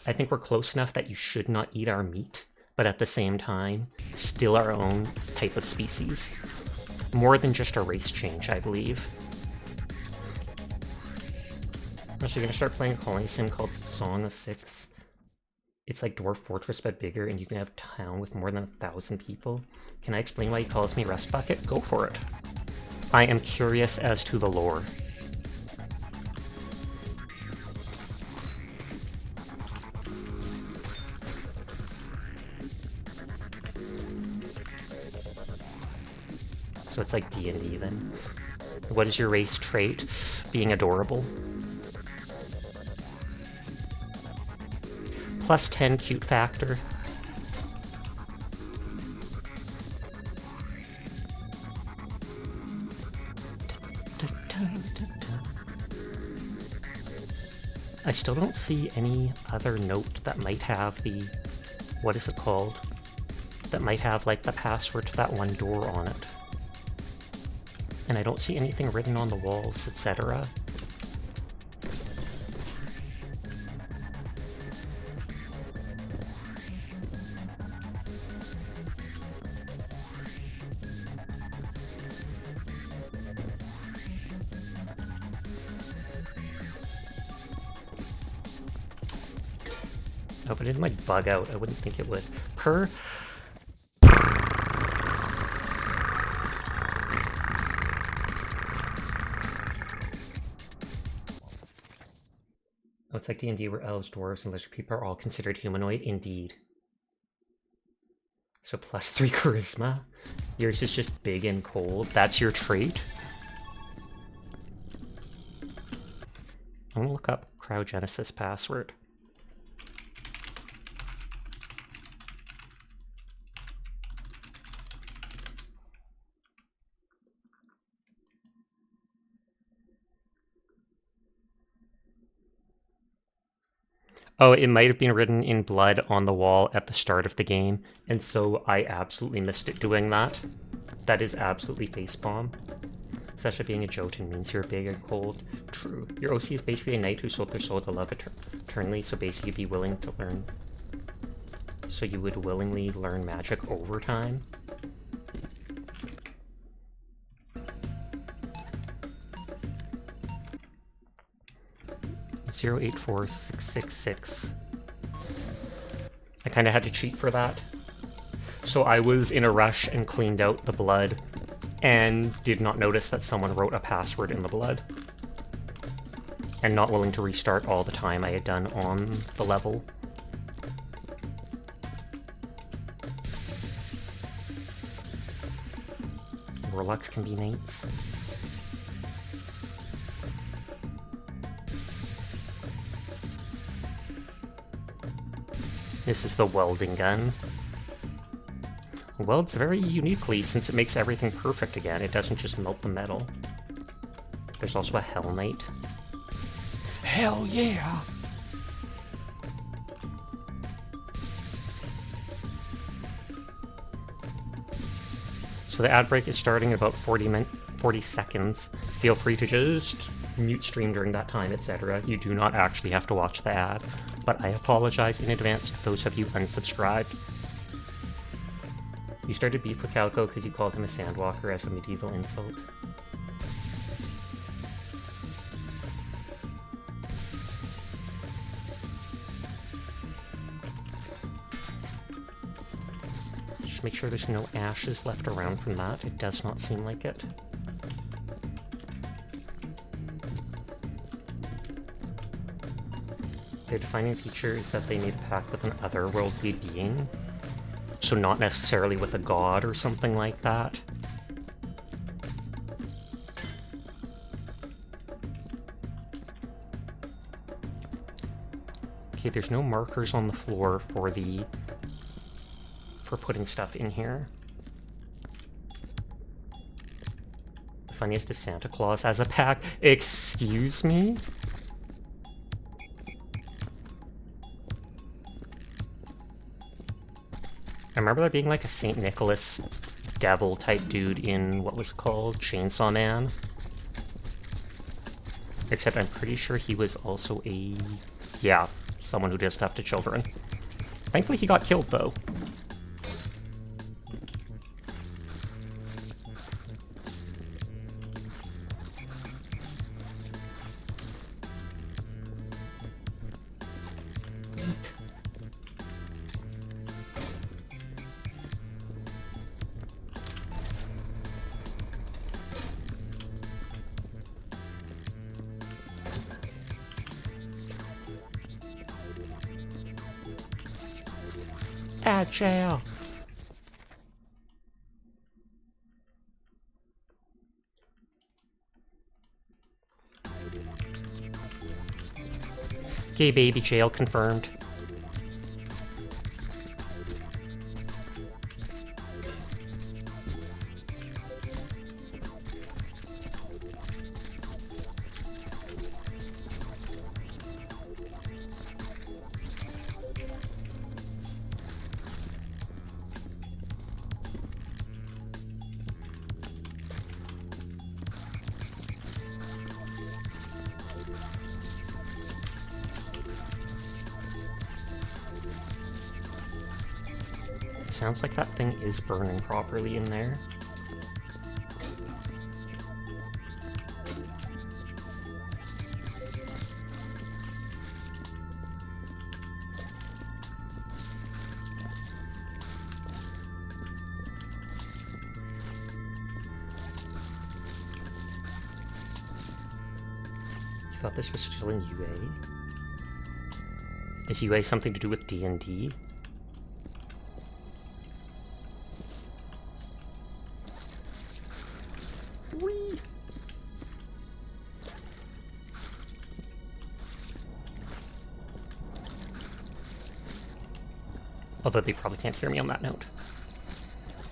I think we're close enough that you should not eat our meat, but at the same time, still our own type of species. More than just a race change, I believe. I'm actually going to start playing a colony sim called Song of Six. It's like Dwarf Fortress but bigger, and you can have a town with more than 1,000 people. Can I explain why he calls me Rest Bucket? Go for it. I am curious as to the lore. So it's like D&D then. What is your race trait? Being adorable. Plus 10 cute factor. I still don't see any other note that might have the... what is it called? That might have like the password to that one door on it. And I don't see anything written on the walls, etc. Oh, but it didn't like bug out. I wouldn't think it would. Per. Oh, it's like D&D where elves, dwarves, and lizard people are all considered humanoid. Indeed. So plus 3 charisma. Yours is just big and cold. That's your trait? I'm gonna look up cryogenesis password. Oh, it might have been written in blood on the wall at the start of the game, and so I absolutely missed it doing that. That is absolutely facepalm. Sasha being a Jotun means you're big and cold. True. Your OC is basically a knight who sold their soul to love eternally, so basically you'd be willing to learn... So you would willingly learn magic over time? 084666. I kind of had to cheat for that. So I was in a rush and cleaned out the blood and did not notice that someone wrote a password in the blood. And not willing to restart all the time I had done on the level. Warlocks can be knights. This is the welding gun. It welds very uniquely since it makes everything perfect again. It doesn't just melt the metal. There's also a Hell Knight. Hell yeah! So the ad break is starting in about 40 seconds. Feel free to just mute stream during that time, etc. You do not actually have to watch the ad, but I apologize in advance to those of you unsubscribed. You started beef with Calco because you called him a sandwalker as a medieval insult. Just make sure there's no ashes left around from that. It does not seem like it. Their defining feature is that they need to pact with an otherworldly being. So not necessarily with a god or something like that. Okay, there's no markers on the floor for putting stuff in here. The funniest is Santa Claus as a pack. Excuse me? I remember there being like a St. Nicholas devil type dude in what was called Chainsaw Man. Except I'm pretty sure he was also someone who does stuff to children. Thankfully he got killed though. Agile. Gay baby jail confirmed. Sounds like that thing is burning properly in there. You thought this was still in UA? Is UA something to do with D&D? Although they probably can't hear me on that note.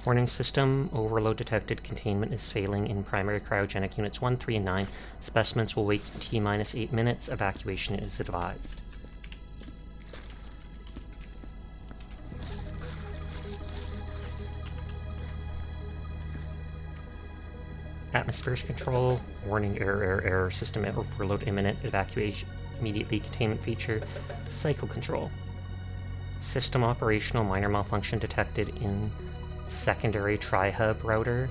Warning system, overload detected, containment is failing in primary cryogenic units 1, 3, and 9. Specimens will wait T-minus 8 minutes, evacuation is advised. Atmospheric control, warning error, system overload imminent, evacuation immediately, containment feature, cycle control. System operational, minor malfunction detected in secondary tri-hub router.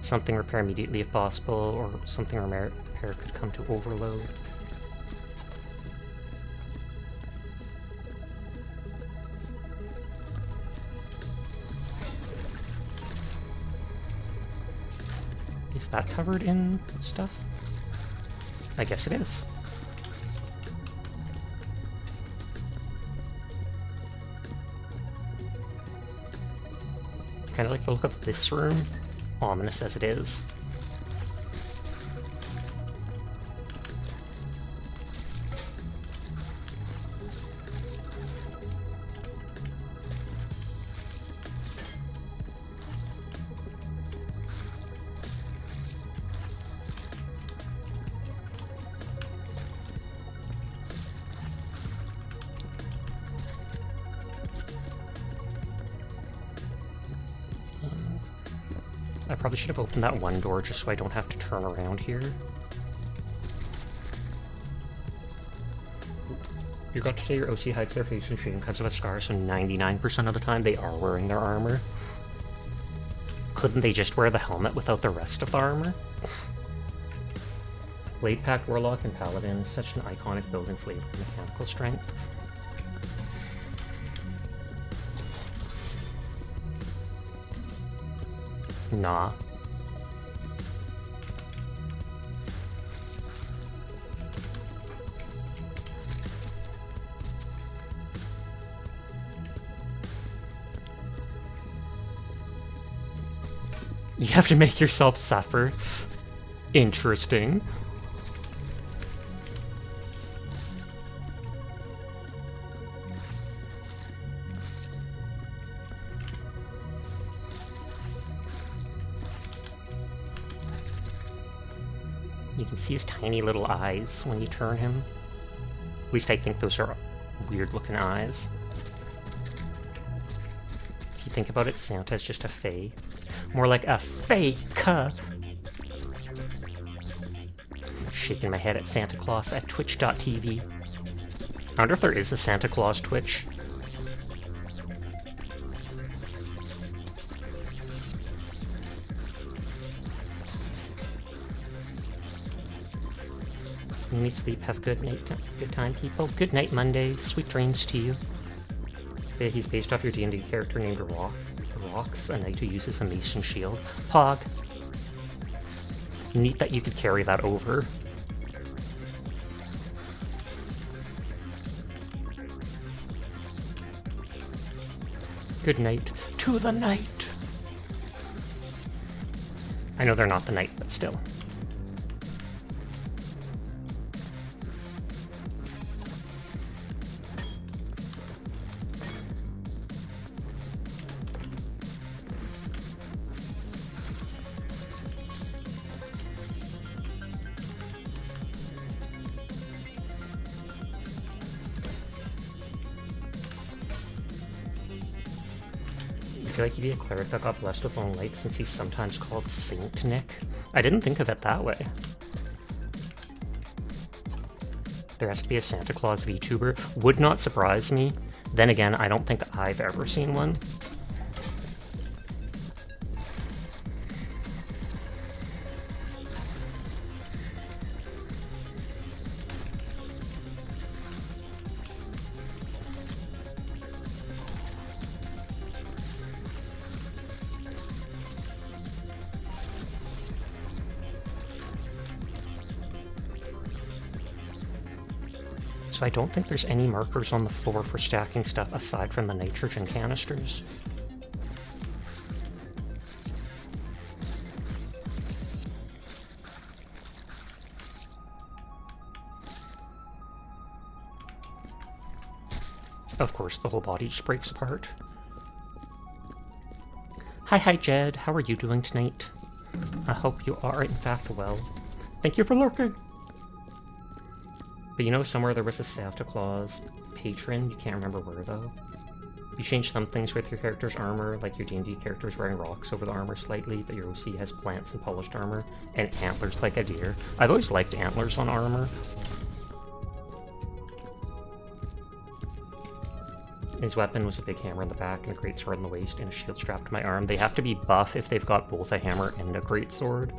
Something repair immediately if possible, or something repair could come to overload. Is that covered in stuff? I guess it is. I kind of like the look of this room. ominous as it is. I probably should have opened that one door just so I don't have to turn around here. You got to say your OC hides their face and shame because of a scar, so 99% of the time they are wearing their armor. Couldn't they just wear the helmet without the rest of the armor? Blade Pact Warlock and Paladin, such an iconic building flavor of mechanical strength. Nah. You have to make yourself suffer. Interesting. You can see his tiny little eyes when you turn him. At least I think those are weird looking eyes. If you think about it, Santa's just a fae. More like a fake. Shaking my head at Santa Claus at twitch.tv. I wonder if there is a Santa Claus Twitch. You need sleep, have a good night, good time, people. Good night, Monday. Sweet dreams to you. Yeah, he's based off your D&D character named Rox, a knight who uses a mace and shield. Pog. Neat that you could carry that over. Good night to the knight. I know they're not the knight, but still. I feel like he'd be a cleric that got blessed with long life since he's sometimes called Saint Nick. I didn't think of it that way. There has to be a Santa Claus VTuber. Would not surprise me. Then again, I don't think I've ever seen one. So I don't think there's any markers on the floor for stacking stuff aside from the nitrogen canisters. Of course, the whole body just breaks apart. Hi, Jed. How are you doing tonight? I hope you are, in fact, well. Thank you for lurking. But you know, somewhere there was a Santa Claus patron. You can't remember where, though. You change some things with your character's armor, like your D&D character's wearing rocks over the armor slightly, but your OC has plants and polished armor, and antlers like a deer. I've always liked antlers on armor. His weapon was a big hammer in the back and a great sword in the waist and a shield strapped to my arm. They have to be buff if they've got both a hammer and a great sword.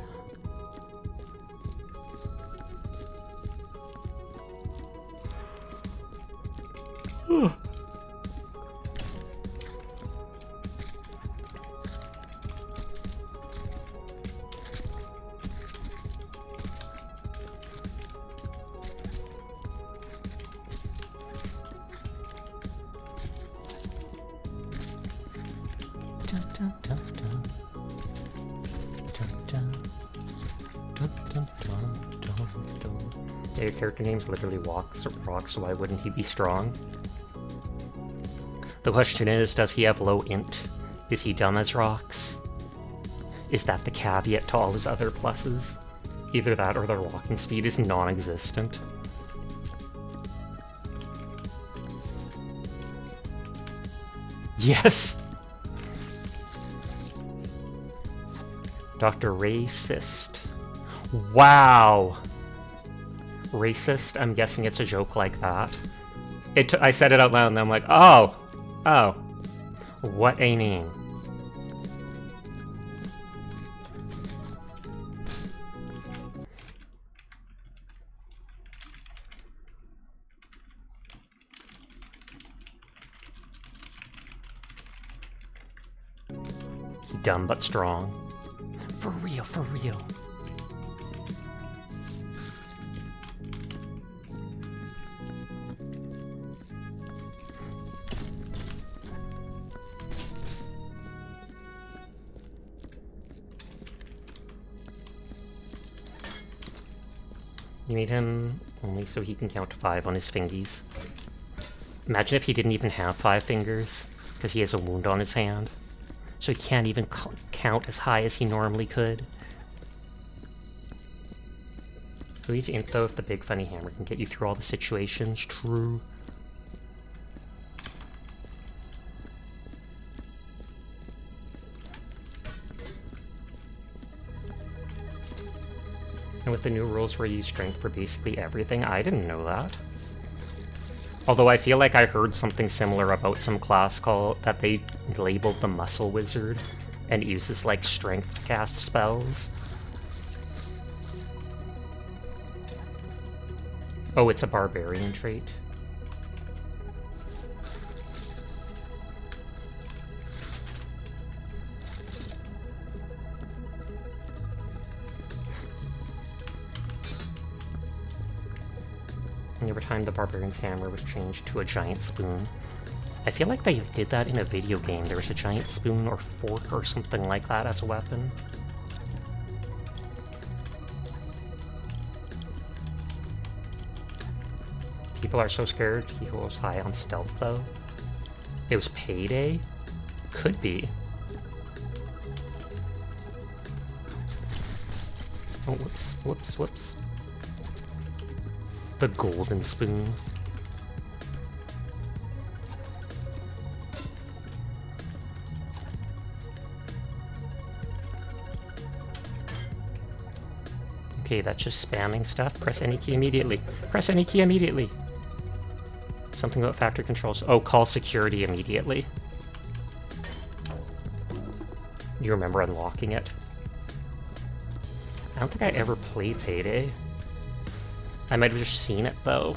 Yeah, your character name's literally Walks or Rock, so why wouldn't he be strong? The question is, does he have low int? Is he dumb as rocks? Is that the caveat to all his other pluses? Either that or their walking speed is non-existent. Yes! Dr. Racist. Wow! Racist? I'm guessing it's a joke like that. I said it out loud and I'm like, oh! Oh. What a name. Dumb but strong. For real, for real. You need him only so he can count to 5 on his fingies. Imagine if he didn't even have 5 fingers, because he has a wound on his hand. So he can't even count as high as he normally could. Who's int though if the big funny hammer can get you through all the situations? True. And with the new rules where you use strength for basically everything, I didn't know that. Although I feel like I heard something similar about some class that they labeled the Muscle Wizard, and it uses like strength to cast spells. Oh, it's a barbarian trait. And every time the barbarian's hammer was changed to a giant spoon. I feel like they did that in a video game. There was a giant spoon or fork or something like that as a weapon. People are so scared he goes high on stealth though. It was Payday? Could be. Oh, whoops, whoops, whoops. The golden spoon. Okay, that's just spamming stuff. Press any key immediately. Press any key immediately. Something about factory controls. Oh, call security immediately. You remember unlocking it? I don't think I ever played Payday. I might have just seen it, though.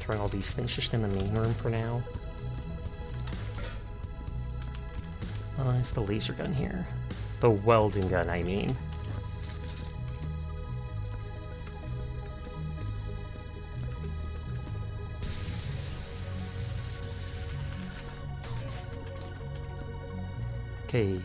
Throwing all these things just in the main room for now. Oh, it's the laser gun here. The welding gun, I mean. Okay,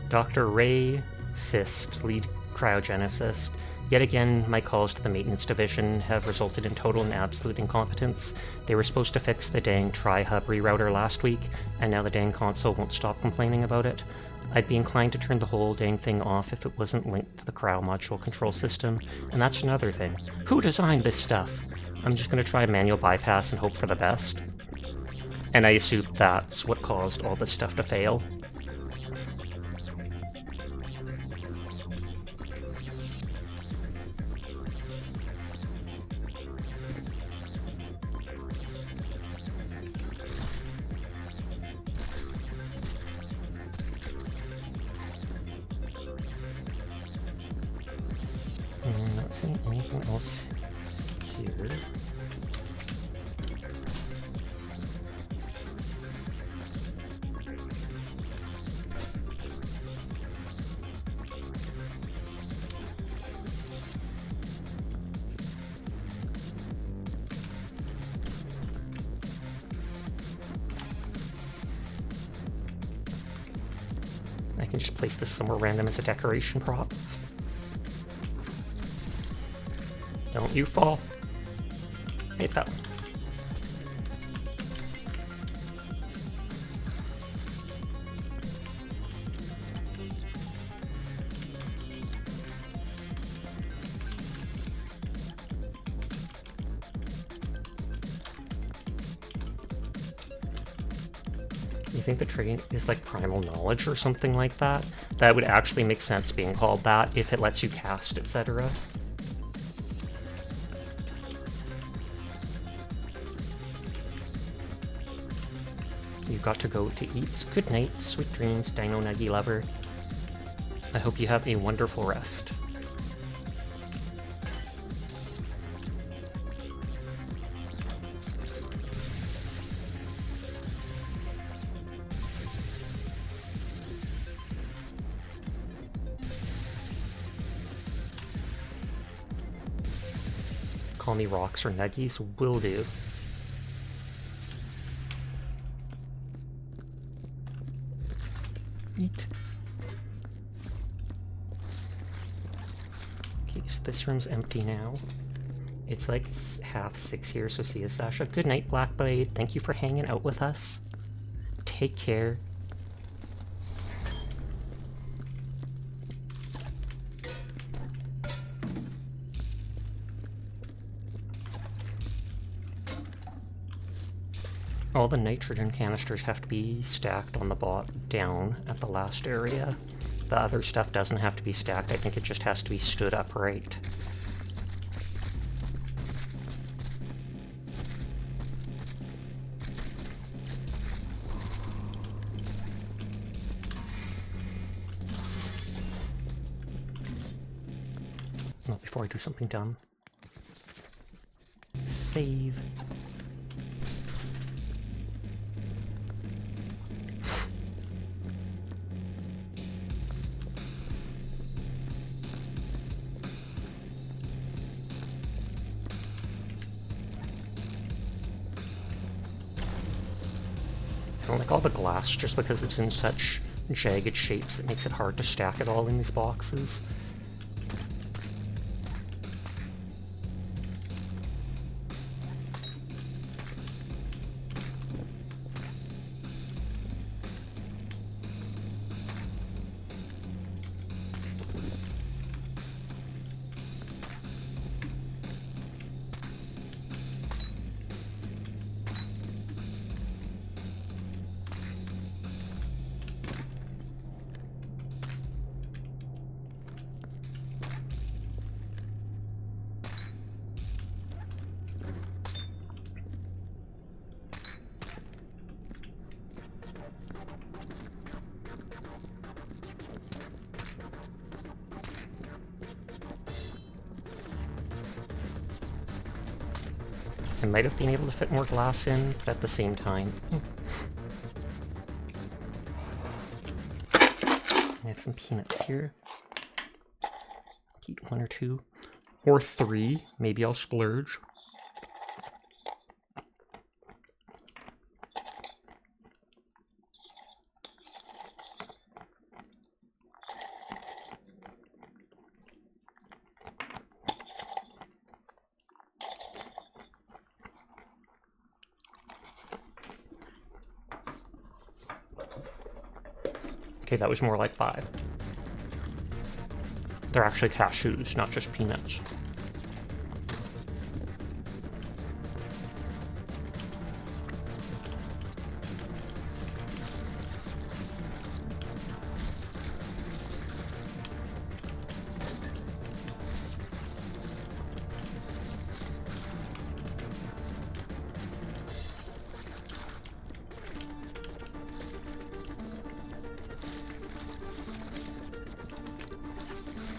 Dr. Racist, lead cryogenicist. Yet again, my calls to the maintenance division have resulted in total and absolute incompetence. They were supposed to fix the dang tri-hub rerouter last week, and now the dang console won't stop complaining about it. I'd be inclined to turn the whole dang thing off if it wasn't linked to the cryo module control system, and that's another thing. Who designed this stuff? I'm just gonna try a manual bypass and hope for the best. And I assume that's what caused all this stuff to fail. Not seeing anything else here. can just place this somewhere random as a decoration prop. Don't you fall. It fell. You think the trait is like primal knowledge or something like that? That would actually make sense being called that if it lets you cast, etc. You've got to go to eat. Good night, sweet dreams, Dino Nuggy lover. I hope you have a wonderful rest. Call me rocks or nuggies, will do. Eat. Okay, so this room's empty now. It's like 5:30 here, so see you, Sasha. Good night, Blackblade. Thank you for hanging out with us. Take care. All the nitrogen canisters have to be stacked on the down at the last area. The other stuff doesn't have to be stacked, I think it just has to be stood upright. Not before I do something dumb. Save. I don't like all the glass just because it's in such jagged shapes. It makes it hard to stack it all in these boxes. I might have been able to fit more glass in, but at the same time. I have some peanuts here. Eat 1 or 2. Or 3. Maybe I'll splurge. Okay, that was more like 5. They're actually cashews, not just peanuts.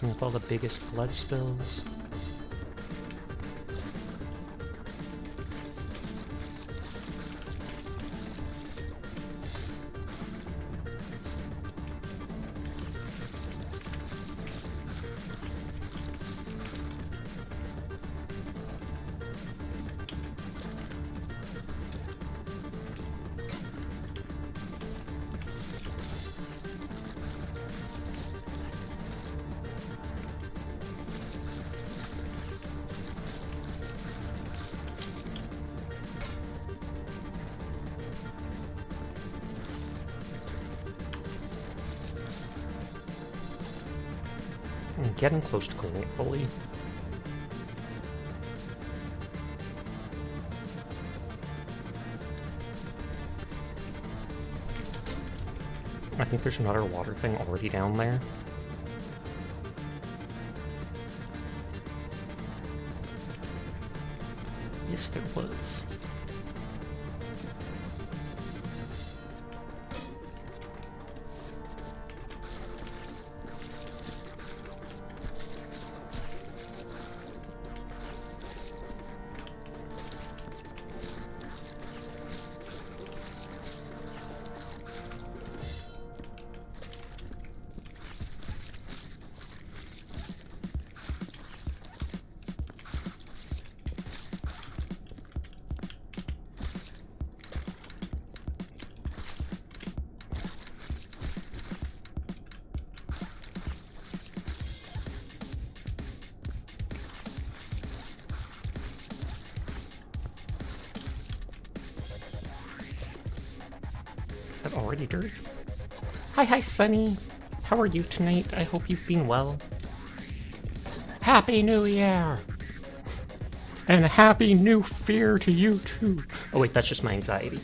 With all the biggest blood spills. getting close to cleaning it fully. I think there's another water thing already down there. Yes, there was. Is that already dirt? Hi, Sunny. How are you tonight? I hope you've been well. Happy New Year! And a Happy New Fear to you, too. Oh wait, that's just my anxiety.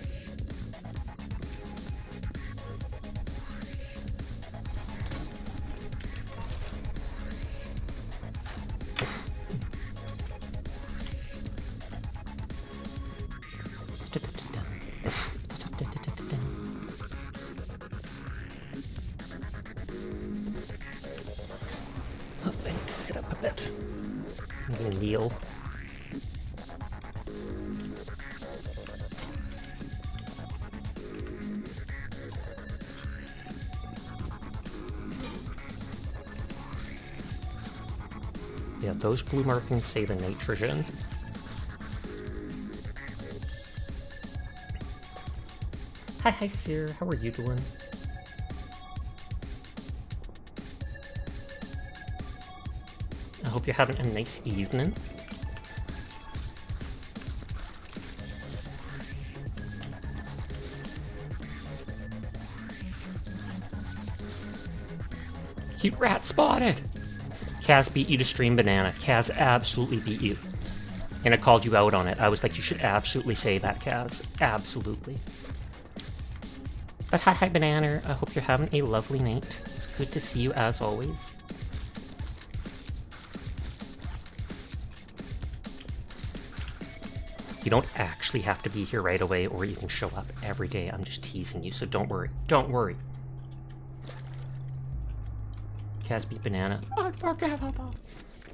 Sit up a bit. Maybe kneel. Yeah, those blue markings say the nitrogen. Hi, Sir. How are you doing? I hope you're having a nice evening. Cute rat spotted! Kaz beat you to stream Banana. Kaz absolutely beat you. And I called you out on it. I was like, you should absolutely say that, Kaz. Absolutely. But hi, Banana. I hope you're having a lovely night. It's good to see you as always. You don't actually have to be here right away, or you can show up every day. I'm just teasing you, so don't worry. Don't worry. Kaz beat Banana. Unforgivable.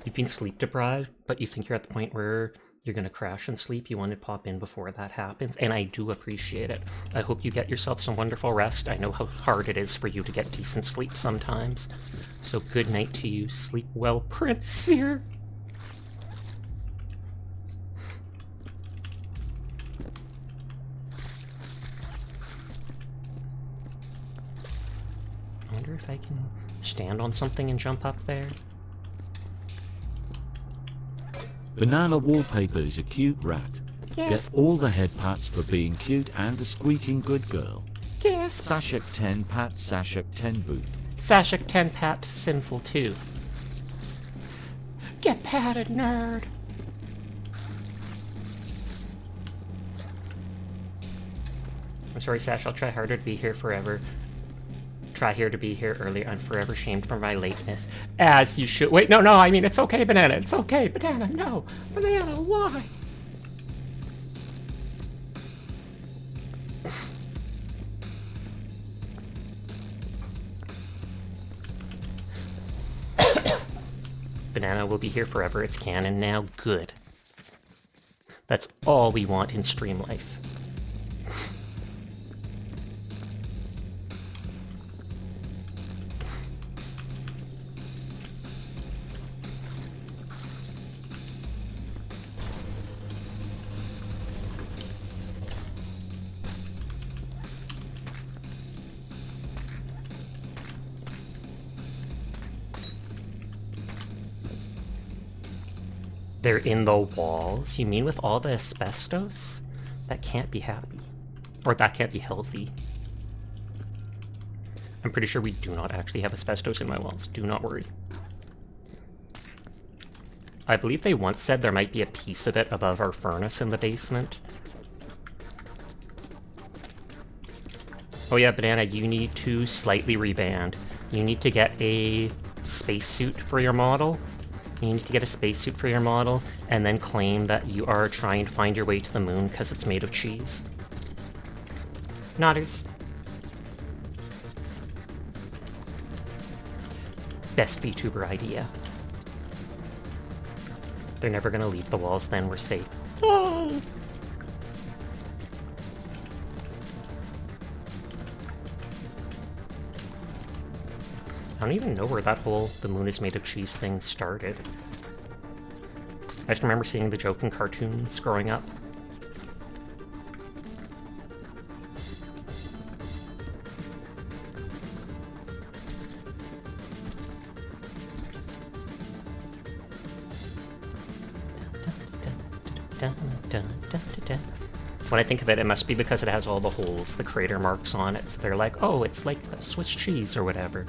You've been sleep deprived, but you think you're at the point where you're going to crash and sleep. You want to pop in before that happens, and I do appreciate it. I hope you get yourself some wonderful rest. I know how hard it is for you to get decent sleep sometimes. So good night to you. Sleep well, Prince Seer. I wonder if I can stand on something and jump up there. Banana Wallpaper is a cute rat. Yes. Get all the head pats for being cute and a squeaking good girl. Yes. Sashak 10 pat, Sashak 10 boot. Sashak 10 pat, sinful too. Get patted, nerd. I'm sorry, Sash, I'll try harder to be here forever. Try here to be here early. I'm forever shamed for my lateness. As you should. Wait, no, I mean, it's okay, Banana. It's okay, Banana, no. Banana, why? Banana will be here forever. It's canon now. Good. That's all we want in stream life. They're in the walls? You mean with all the asbestos? That can't be happy. Or that can't be healthy. I'm pretty sure we do not actually have asbestos in my walls. Do not worry. I believe they once said there might be a piece of it above our furnace in the basement. Oh yeah, Banana, you need to slightly reband. You need to get a spacesuit for your model. You need to get a spacesuit for your model, and then claim that you are trying to find your way to the moon because it's made of cheese. Nodders. Best VTuber idea. They're never gonna leave the walls, then we're safe. Oh. I don't even know where that whole "the moon is made of cheese" thing started. I just remember seeing the joke in cartoons growing up. When I think of it, it must be because it has all the holes, the crater marks on it, so they're like, oh, it's like Swiss cheese or whatever.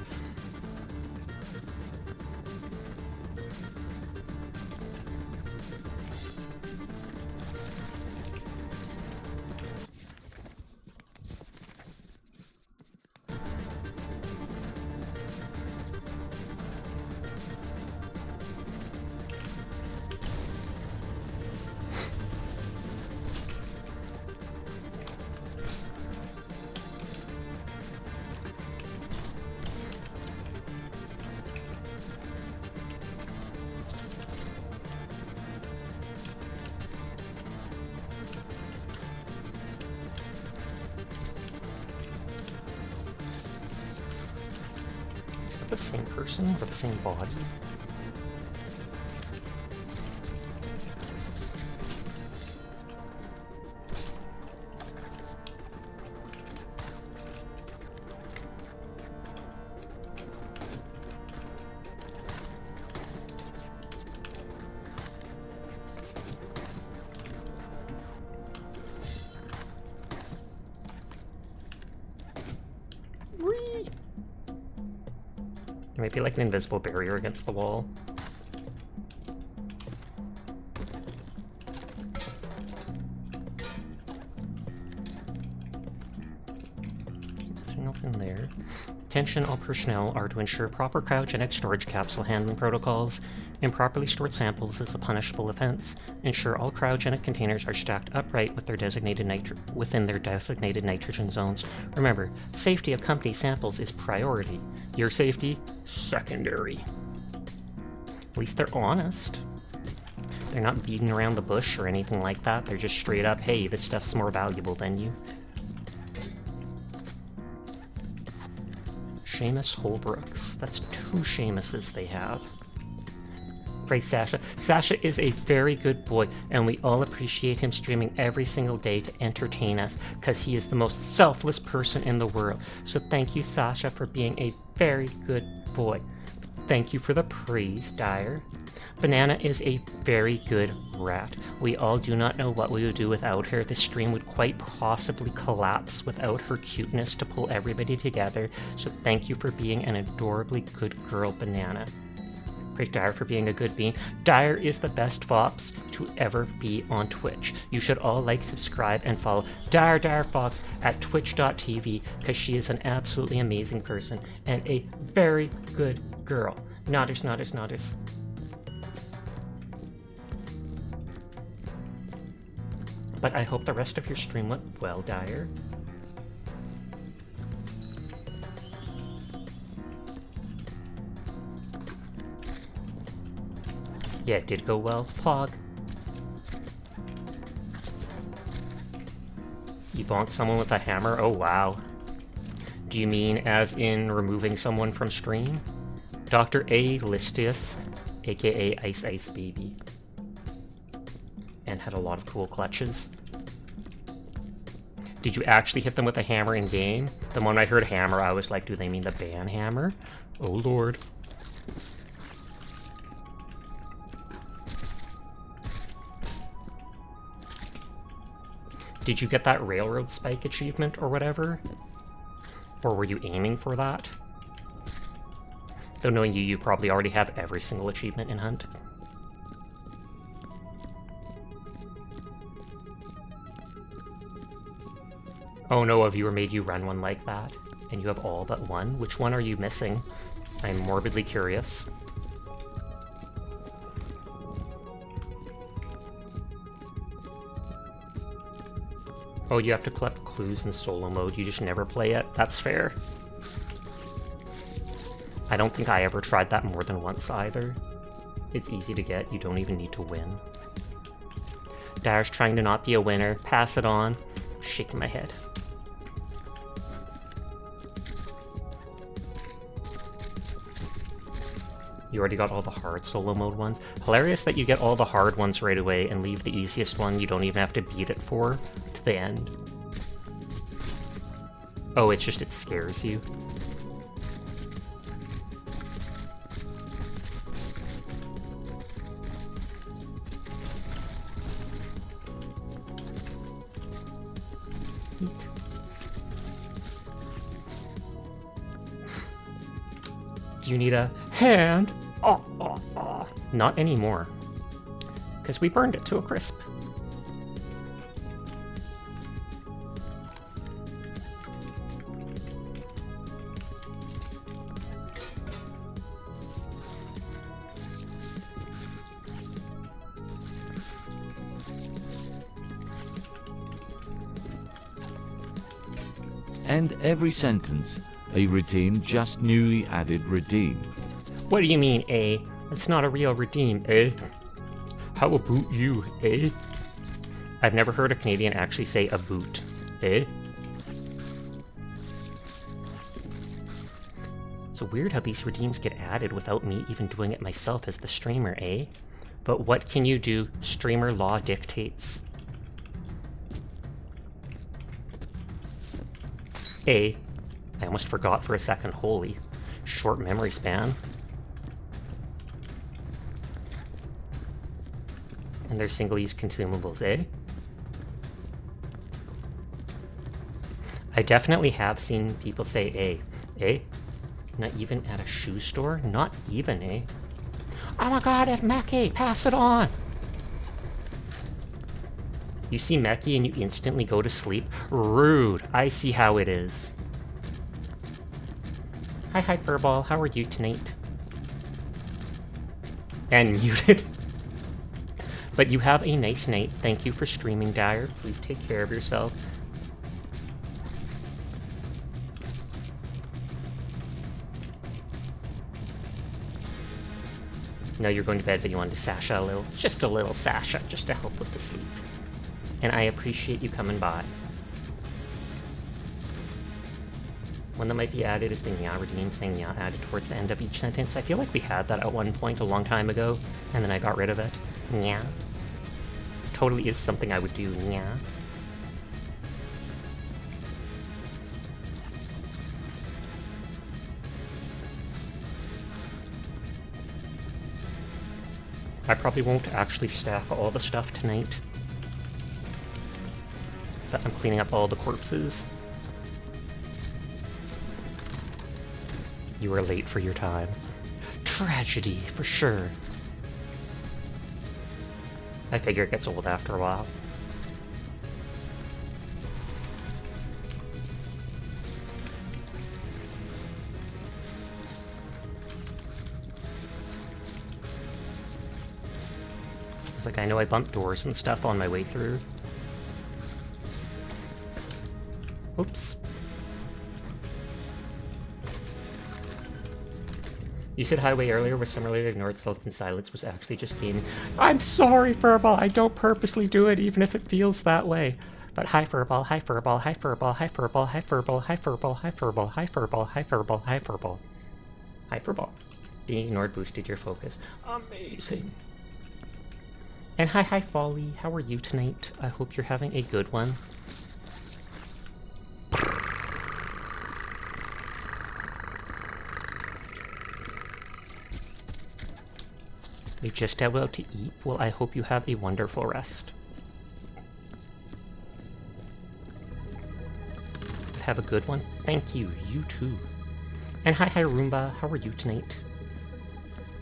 Is that the same person or the same body? There might be like an invisible barrier against the wall. Nothing else in there. Attention, all personnel are to ensure proper cryogenic storage capsule handling protocols. Improperly stored samples is a punishable offense. Ensure all cryogenic containers are stacked upright with within their designated nitrogen zones. Remember, safety of company samples is priority. Your safety, secondary. At least they're honest. They're not beating around the bush or anything like that. They're just straight up, hey, this stuff's more valuable than you. Seamus Holbrooks. That's 2 Seamuses they have. Praise Sasha. Sasha is a very good boy, and we all appreciate him streaming every single day to entertain us, because he is the most selfless person in the world. So thank you, Sasha, for being a very good boy. Thank you for the praise, Dyer. Banana is a very good rat. We all do not know what we would do without her. This stream would quite possibly collapse without her cuteness to pull everybody together. So thank you for being an adorably good girl, Banana. Praise Dyer for being a good bean. Dyer is the best Fox to ever be on Twitch. You should all like, subscribe, and follow Dyer Fox at twitch.tv, because she is an absolutely amazing person and a very good girl. Nodders, nodders, nodders. But I hope the rest of your stream went well, Dyer. Yeah, it did go well. Plog. You bonked someone with a hammer? Oh, wow. Do you mean as in removing someone from stream? Dr. A. Listius, aka Ice Ice Baby. And had a lot of cool clutches. Did you actually hit them with a hammer in game? The moment I heard hammer, I was like, do they mean the ban hammer? Oh, Lord. Did you get that railroad spike achievement or whatever? Or were you aiming for that? Though knowing you, you probably already have every single achievement in Hunt. Oh no, a viewer made you run one like that, and you have all but one? Which one are you missing? I'm morbidly curious. Oh, you have to collect clues in solo mode, you just never play it? That's fair. I don't think I ever tried that more than once either. It's easy to get, you don't even need to win. Dash trying to not be a winner, pass it on. Shaking my head. You already got all the hard solo mode ones. Hilarious that you get all the hard ones right away and leave the easiest one you don't even have to beat it for to the end. Oh, it's just it scares you. Do you need a hand? Oh, oh, oh. Not anymore. Because we burned it to a crisp. End every sentence. A redeem just newly added redeem. What do you mean, eh? That's not a real redeem, eh? How about you, eh? I've never heard a Canadian actually say a boot, eh? It's weird how these redeems get added without me even doing it myself as the streamer, eh? But what can you do? Streamer law dictates. Eh? I almost forgot for a second, holy. Short memory span. And they're single-use consumables, eh? I definitely have seen people say, eh? Not even at a shoe store? Not even, eh? Oh my god, it's Meki! Pass it on! You see Meki and you instantly go to sleep? Rude! I see how it is. Hi, Hyperball. How are you tonight? And muted. But you have a nice night. Thank you for streaming, Dyer. Please take care of yourself. No, you're going to bed, but you wanted to Sasha a little. Just a little Sasha, just to help with the sleep. And I appreciate you coming by. One that might be added is the nya redeem, saying nya added towards the end of each sentence. I feel like we had that at one point a long time ago, and then I got rid of it. Nya. Totally is something I would do, nya. I probably won't actually stack all the stuff tonight. But I'm cleaning up all the corpses. You were late for your time. Tragedy, for sure. I figure it gets old after a while. It's like I know I bumped doors and stuff on my way through. Oops. You said highway earlier was similarly ignored self in silence was actually just gaming. I'm sorry, Furball, I don't purposely do it even if it feels that way. But hi Furball, hi Furball, hi Furball, hi Furball, hi Furball, hi Furball, hi Furball, hi Furball, hi Furball, hi Furball. Hi Furball. Being ignored boosted your focus. Amazing. And hi Folly, how are you tonight? I hope you're having a good one. You're just about to eat? Well, I hope you have a wonderful rest. Have a good one. Thank you. You too. And hi Roomba, how are you tonight?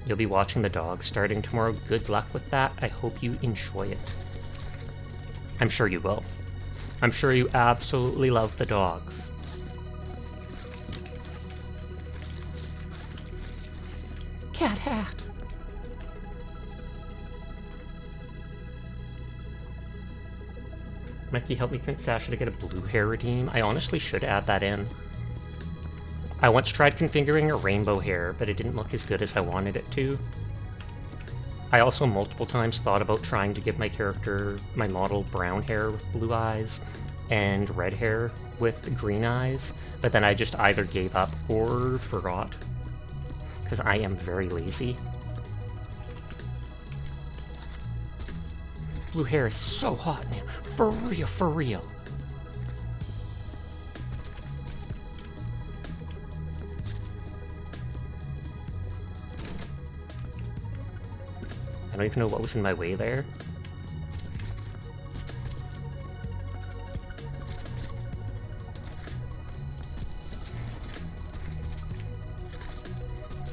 You'll be watching the dog starting tomorrow. Good luck with that. I hope you enjoy it. I'm sure you will. I'm sure you absolutely love the dogs. Cat hat. Mikey, help me convince Sasha to get a blue hair redeem. I honestly should add that in. I once tried configuring a rainbow hair, but it didn't look as good as I wanted it to. I also multiple times thought about trying to give my character, my model, brown hair with blue eyes and red hair with green eyes, but then I just either gave up or forgot, because I am very lazy. Blue hair is so hot now. For real, for real. I don't even know what was in my way there.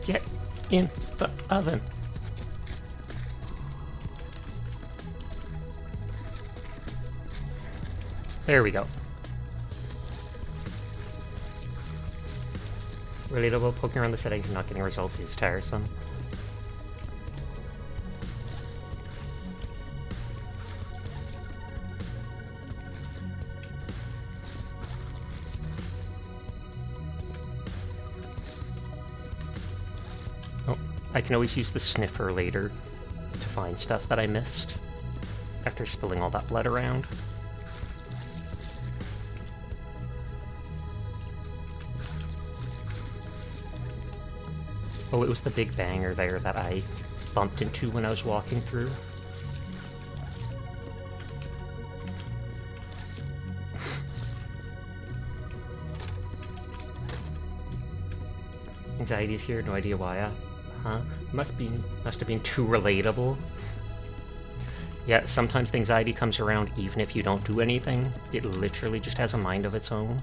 Get in the oven. There we go. Relatable, poking around the settings and not getting results is tiresome. Oh, I can always use the sniffer later to find stuff that I missed after spilling all that blood around. Oh, it was the big banger there that I bumped into when I was walking through. Anxiety's here, no idea why. Must have been too relatable. Yeah, sometimes the anxiety comes around even if you don't do anything. It literally just has a mind of its own.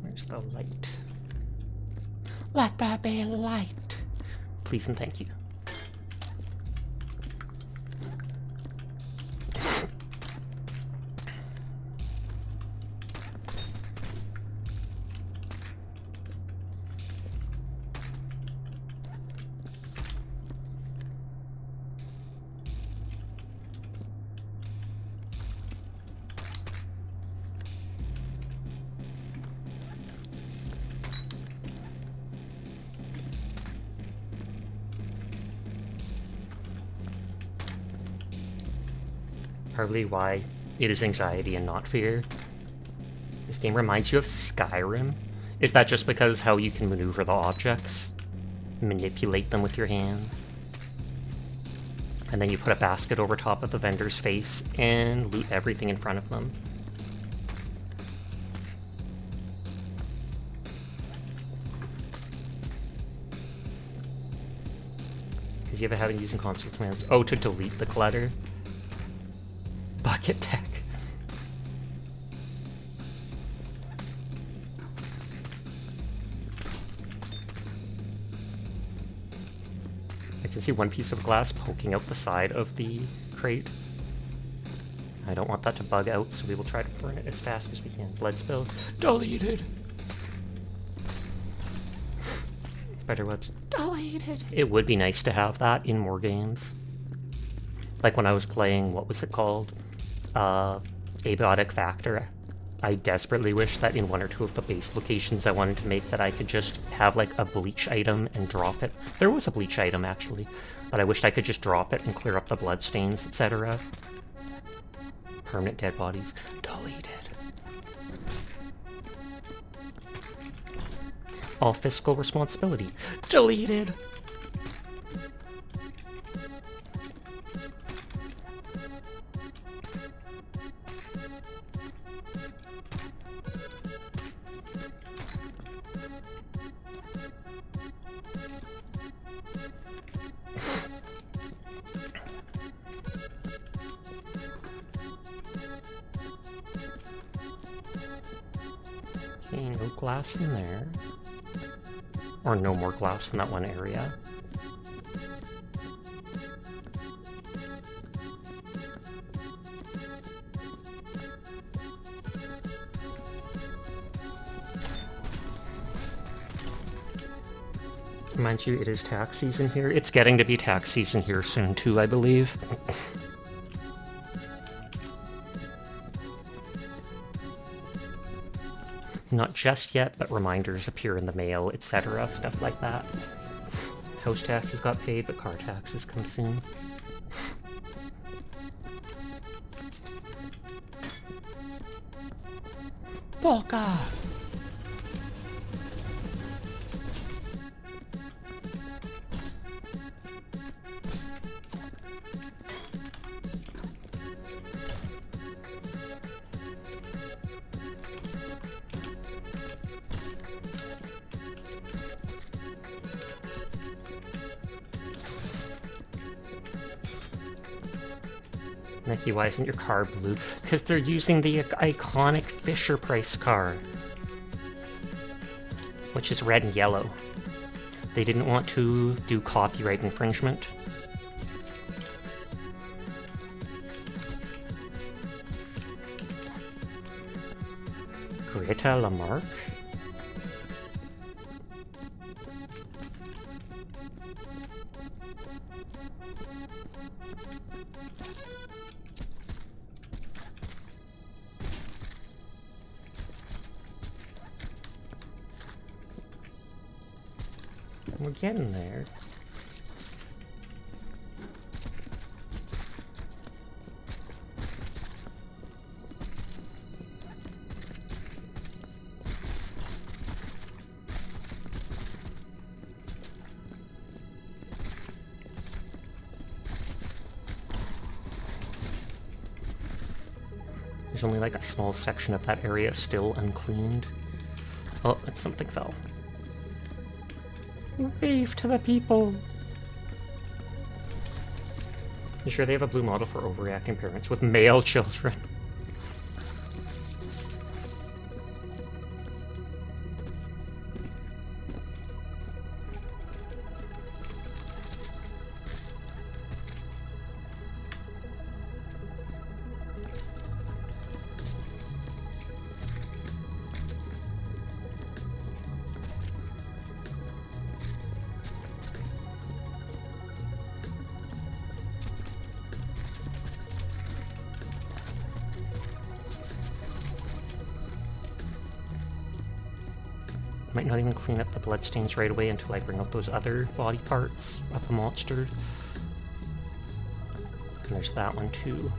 Where's the light? Let there be light. Please and thank you. Probably why it is anxiety and not fear. This game reminds you of Skyrim. Is that just because how you can maneuver the objects? Manipulate them with your hands? And then you put a basket over top of the vendor's face and loot everything in front of them. Because you ever having using console commands? Oh, to delete the clutter? Bucket tech. I can see one piece of glass poking out the side of the crate. I don't want that to bug out, so we will try to burn it as fast as we can. Blood spills. Deleted! Better webs. Deleted! It would be nice to have that in more games. Like when I was playing, what was it called? Abiotic Factor. I desperately wish that in one or two of the base locations I wanted to make that I could just have like a bleach item and drop it. There was a bleach item actually, but I wished I could just drop it and clear up the bloodstains, etc. Permanent dead bodies. Deleted. All fiscal responsibility. Deleted. See, no glass in there. Or no more glass in that one area. Mind you, it is tax season here. It's getting to be tax season here soon too, I believe. Not just yet, but reminders appear in the mail, etc., stuff like that. House taxes got paid, but car taxes come soon. Polka! Nikki, why isn't your car blue? Because they're using the iconic Fisher Price car, which is red and yellow. They didn't want to do copyright infringement. Greta Lamarck? We're getting there. There's only like a small section of that area still uncleaned. Oh, and something fell. Wave to the people! You sure they have a blue model for overreacting parents with male children? Might not even clean up the bloodstains right away until I bring out those other body parts of the monster. And there's that one too.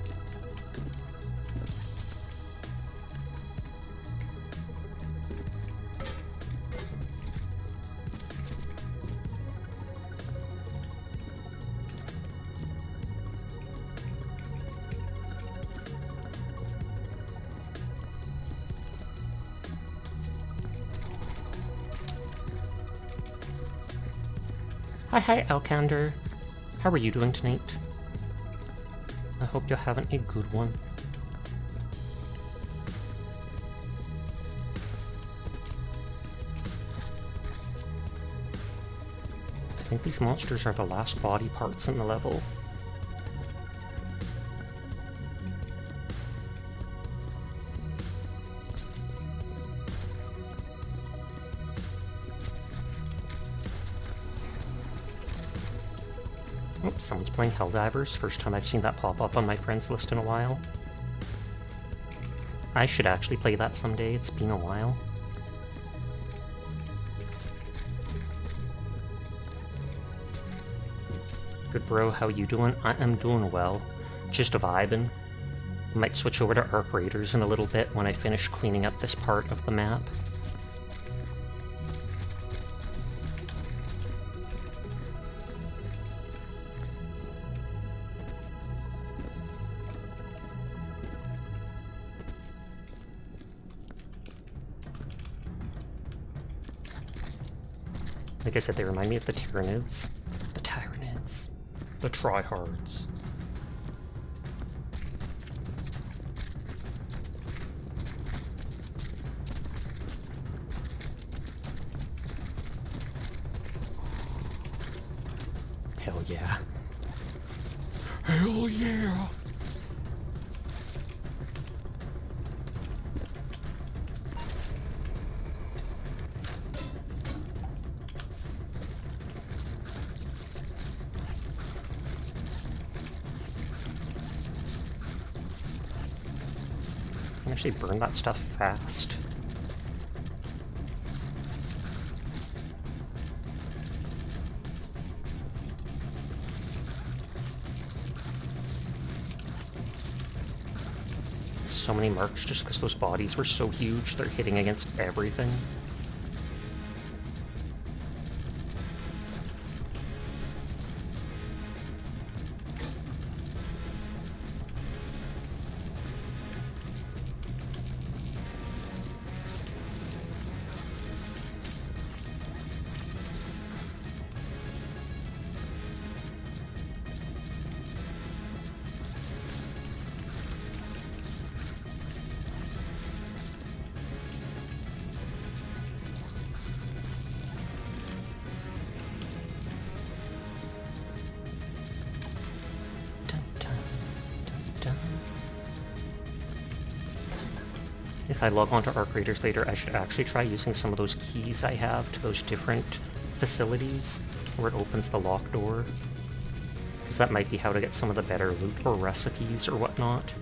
Hi, Alcander. How are you doing tonight? I hope you're having a good one. I think these monsters are the last body parts in the level. Oops, someone's playing Helldivers. First time I've seen that pop up on my friends list in a while. I should actually play that someday. It's been a while. Good bro, how you doing? I am doing well. Just vibing. Might switch over to Arc Raiders in a little bit when I finish cleaning up this part of the map. Like I said, they remind me of the Tyranids. The Tyranids. The Tryhards. Hell yeah. Hell yeah! I can actually burn that stuff fast. So many marks just because those bodies were so huge, they're hitting against everything. If I log on to Arc Raiders later, I should actually try using some of those keys I have to those different facilities where it opens the lock door. Because that might be how to get some of the better loot or recipes or whatnot.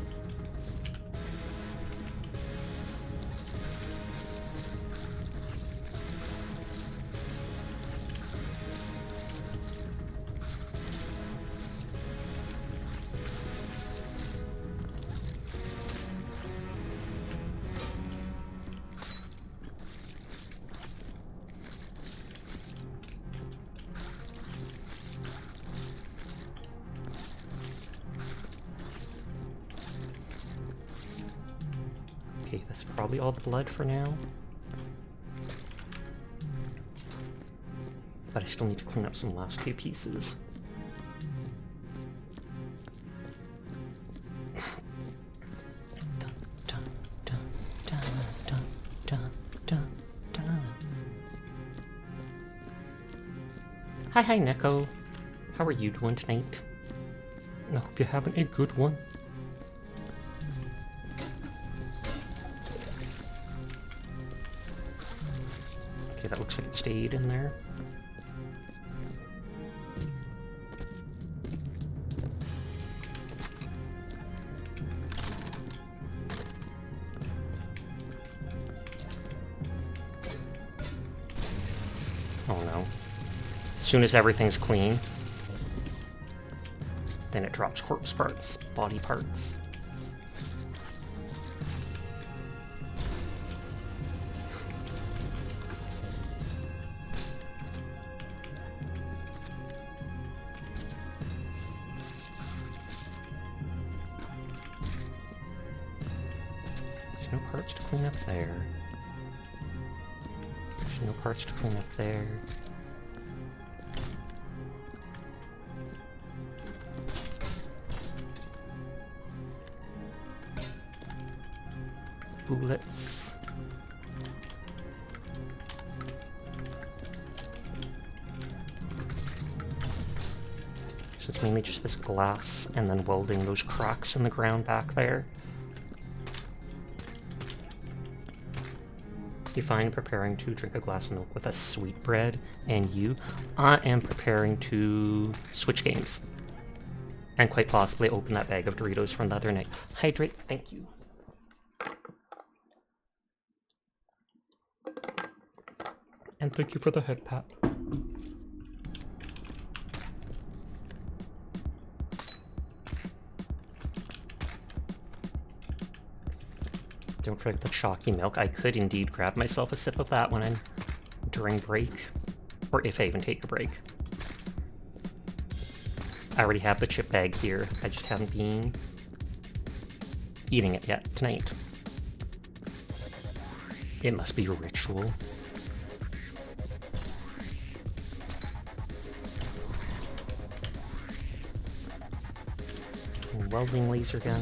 Okay, that's probably all the blood for now. But I still need to clean up some last few pieces. Hi, Neko. How are you doing tonight? I hope you're having a good one. Okay, that looks like it stayed in there. Oh no. As soon as everything's clean, then it drops corpse parts, body parts. There's no parts to clean up there. There's no parts to clean up there. Bullets. So it's mainly just this glass and then welding those cracks in the ground back there. You find preparing to drink a glass of milk with a sweetbread, and you, I am preparing to switch games. And quite possibly open that bag of Doritos from the other night. Hydrate, thank you. And thank you for the head pat. Don't forget the chalky milk. I could indeed grab myself a sip of that when I'm during break, or if I even take a break. I already have the chip bag here. I just haven't been eating it yet tonight. It must be a ritual. Welding laser gun.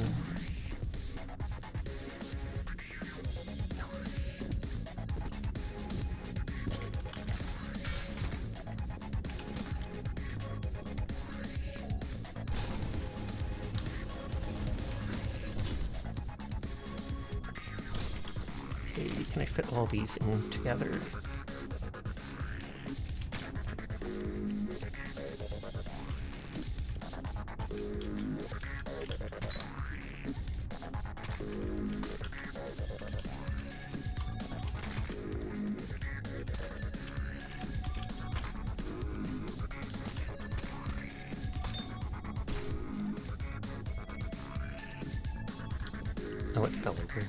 Okay, can I fit all these in together? Oh, it fell over.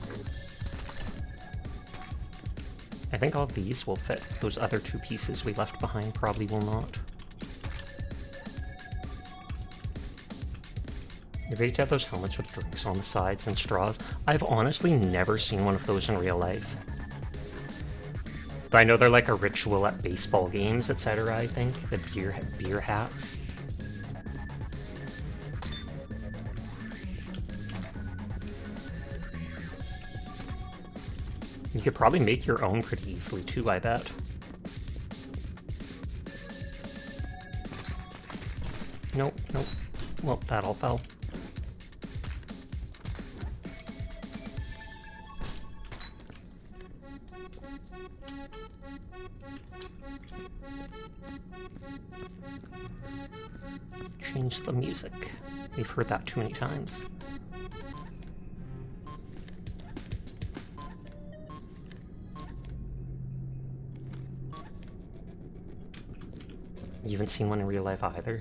I think all of these will fit. Those other two pieces we left behind probably will not. It'd be great to have those helmets with drinks on the sides and straws. I've honestly never seen one of those in real life. But I know they're like a ritual at baseball games, etc., I think. The beer hats. You could probably make your own pretty easily too, I bet. Nope, nope. Well, that all fell. Change the music. We've heard that too many times. You haven't seen one in real life either?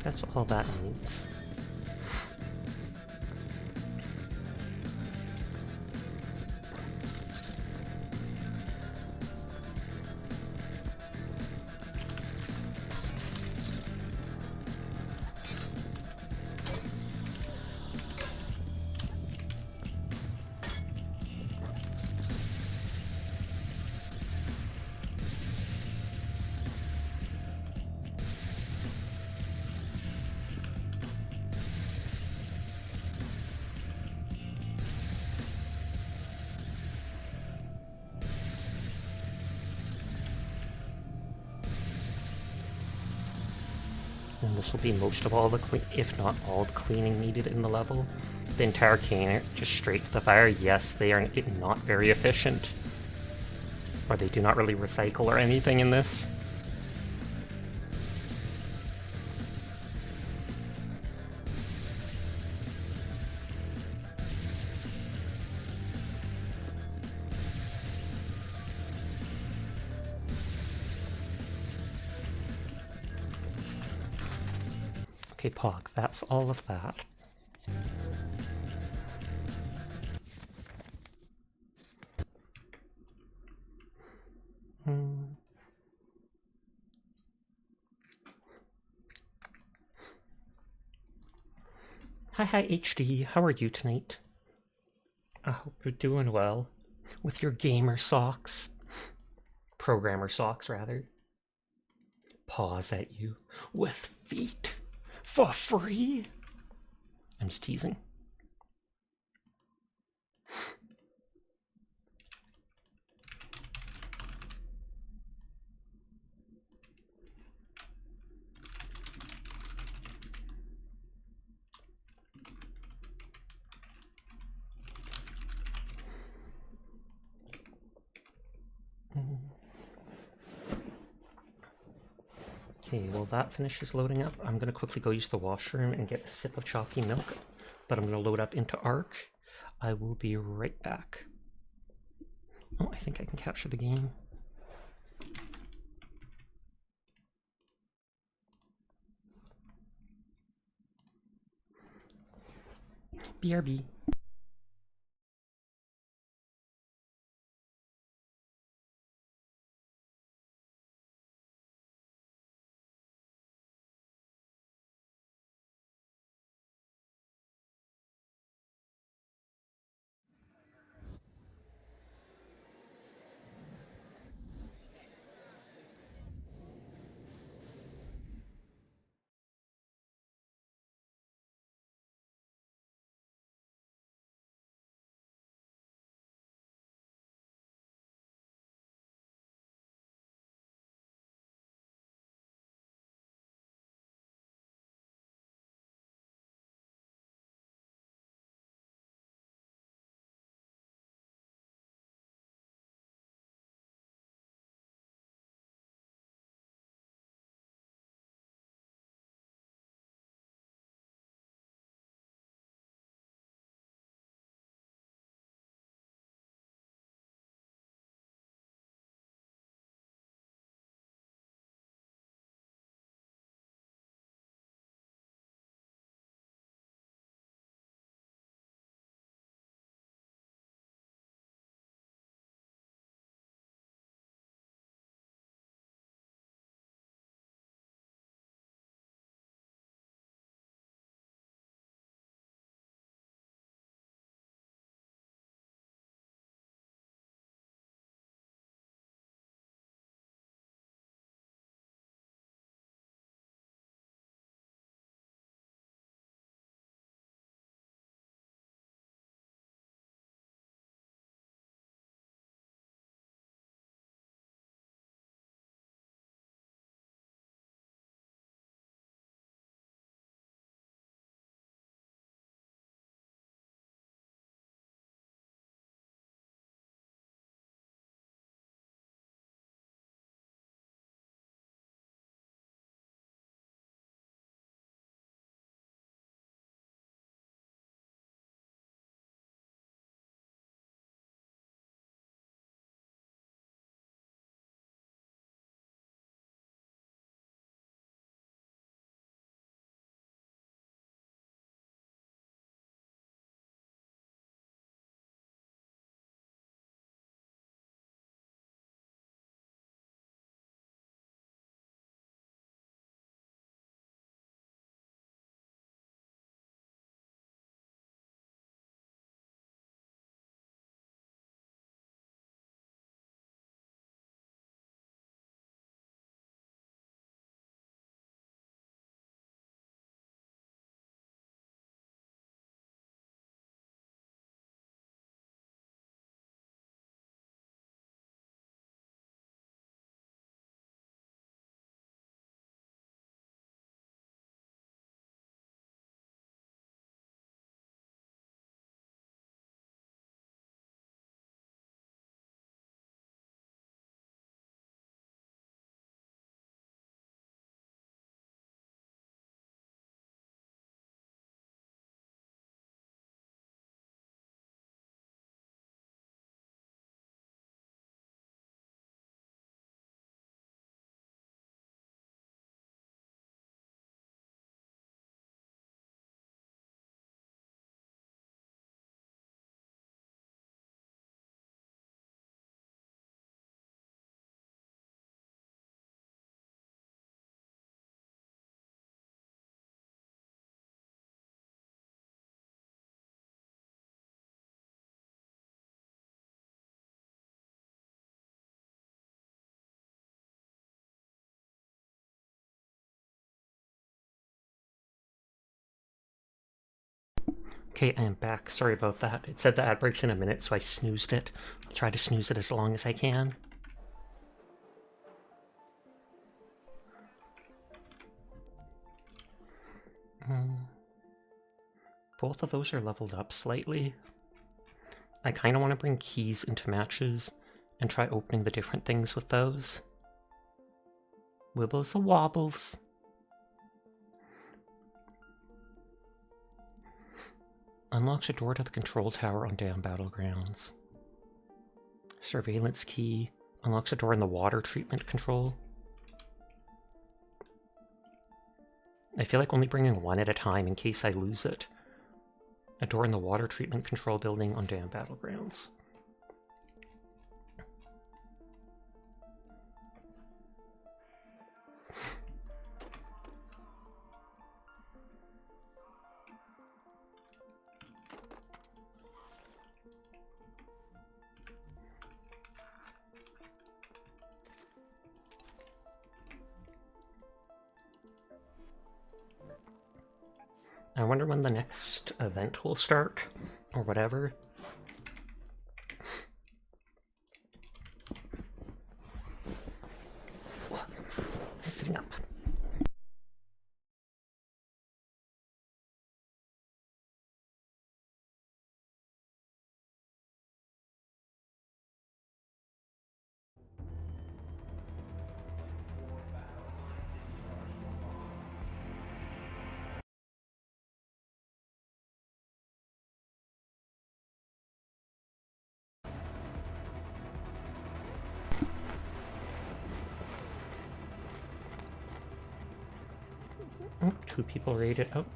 That's all that needs. And this will be most of all the if not all the cleaning needed in the level. The entire cane just straight to the fire. Yes, they are not very efficient. Or they do not really recycle or anything in this. Okay, Pog, that's all of that. Hi HD, how are you tonight? I hope you're doing well. With your gamer socks. Programmer socks, rather. Paws at you. With feet. For free? I'm just teasing. Okay, well that finishes loading up. I'm gonna quickly go use the washroom and get a sip of chalky milk, but I'm gonna load up into Arc. I will be right back. Oh, I think I can capture the game. BRB. Okay, I am back. Sorry about that. It said the ad breaks in a minute, so I snoozed it. I'll try to snooze it as long as I can. Both of those are leveled up slightly. I kind of want to bring keys into matches and try opening the different things with those. Wibbles a wobbles. Unlocks a door to the control tower on Dam Battlegrounds. Surveillance key. Unlocks a door in the water treatment control. I feel like only bringing one at a time in case I lose it. A door in the water treatment control building on Dam Battlegrounds. I wonder when the next event will start, or whatever. Sitting up. Oh, 2 people raided out.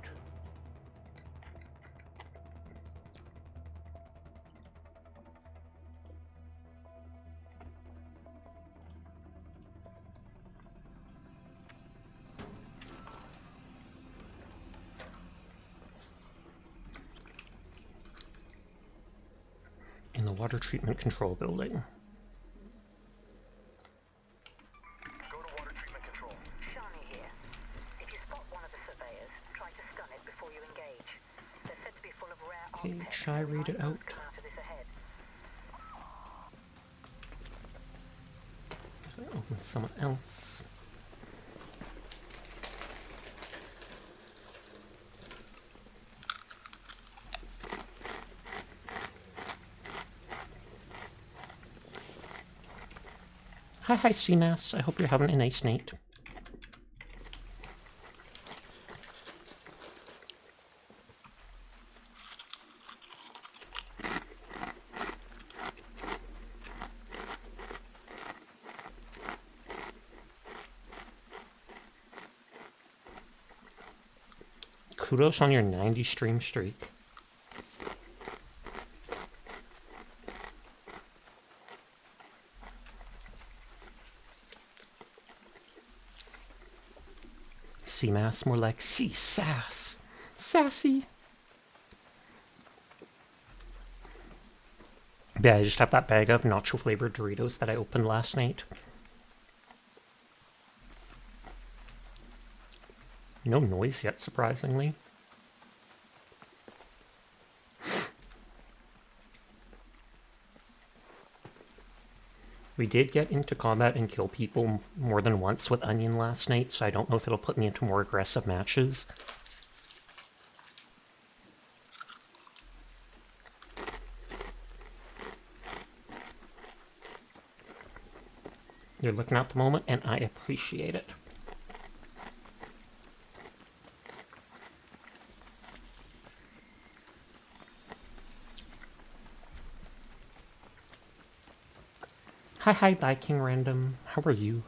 In the water treatment control building. Okay, should I read it out? So I open someone else. Hi, CMAS. I hope you're having a nice night. Kudos on your 90 stream streak. CMAS, more like C-sass. Sassy. Yeah, I just have that bag of nacho flavored Doritos that I opened last night. No noise yet, surprisingly. We did get into combat and kill people more than once with Onion last night, so I don't know if it'll put me into more aggressive matches. You're looking at the moment, and I appreciate it. Hi, Viking Random. How are you?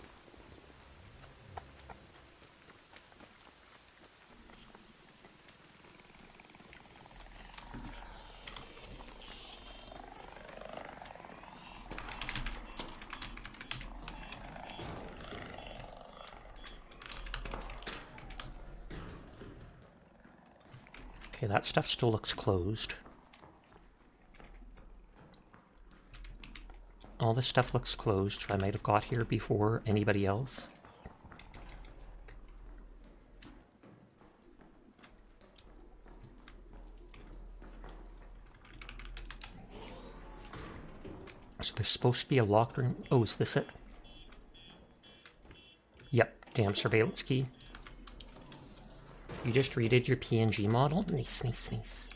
Okay, that stuff still looks closed. All this stuff looks closed, so I might have got here before anybody else. So there's supposed to be a locked room. Oh, is this it? Yep, damn surveillance key. You just redid your PNG model? Nice, nice, nice.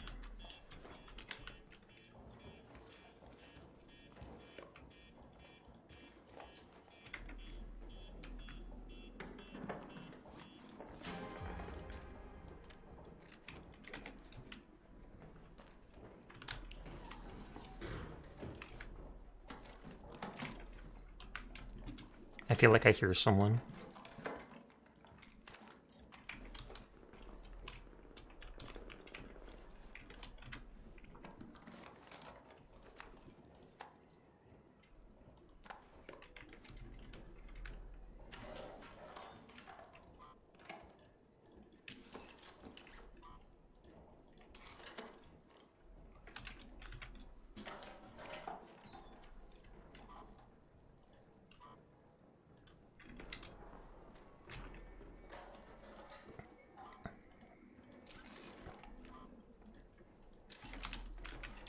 I feel like I hear someone.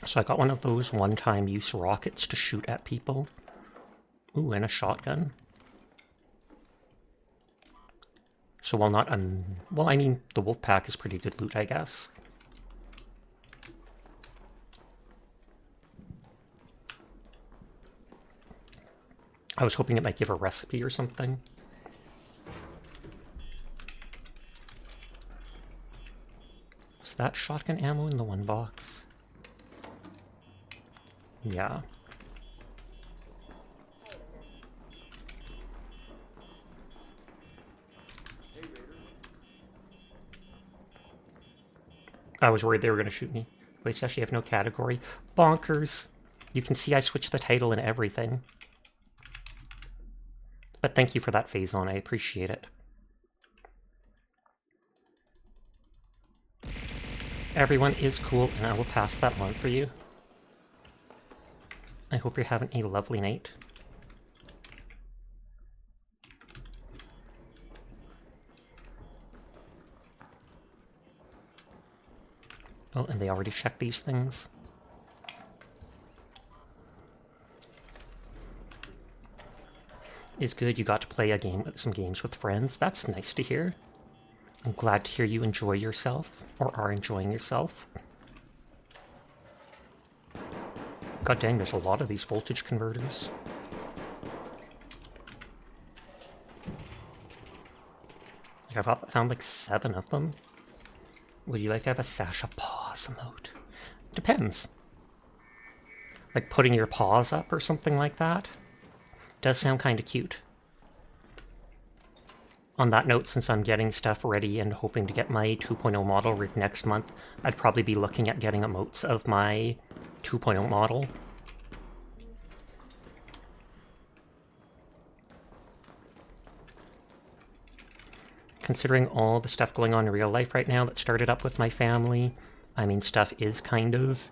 So I got one of those one-time use rockets to shoot at people. Ooh, and a shotgun. So while not well, I mean, the wolf pack is pretty good loot, I guess. I was hoping it might give a recipe or something. Was that shotgun ammo in the one box? Yeah. I was worried they were going to shoot me. Wait, actually have no category. Bonkers. You can see I switched the title and everything. But thank you for that, Phazon. I appreciate it. Everyone is cool, and I will pass that on for you. I hope you're having a lovely night. Oh, and they already checked these things. It's good you got to play a game, some games with friends. That's nice to hear. I'm glad to hear you enjoy yourself, or are enjoying yourself. God dang, there's a lot of these voltage converters. I've found like 7 of them. Would you like to have a Sasha pause emote? Depends. Like putting your paws up or something like that. Does sound kind of cute. On that note, since I'm getting stuff ready and hoping to get my 2.0 model rig next month, I'd probably be looking at getting emotes of my 2.0 model. Considering all the stuff going on in real life right now that started up with my family, I mean, stuff is kind of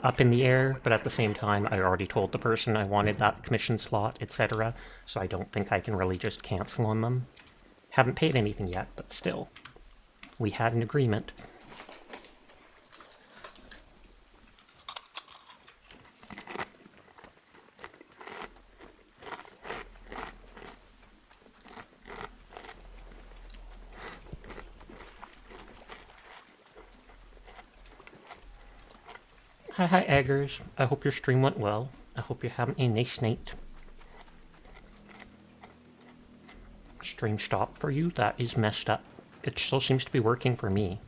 up in the air, but at the same time, I already told the person I wanted that commission slot, etc., so I don't think I can really just cancel on them. Haven't paid anything yet, but still. We had an agreement. Hi, Eggers. I hope your stream went well. I hope you're having a nice night. Stream stopped for you? That is messed up. It still seems to be working for me.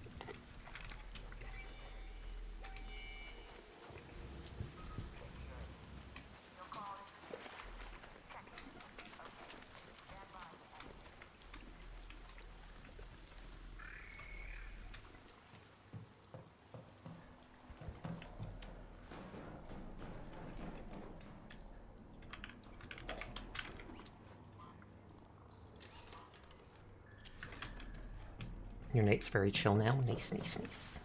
Your night's very chill now. Nice, nice, nice.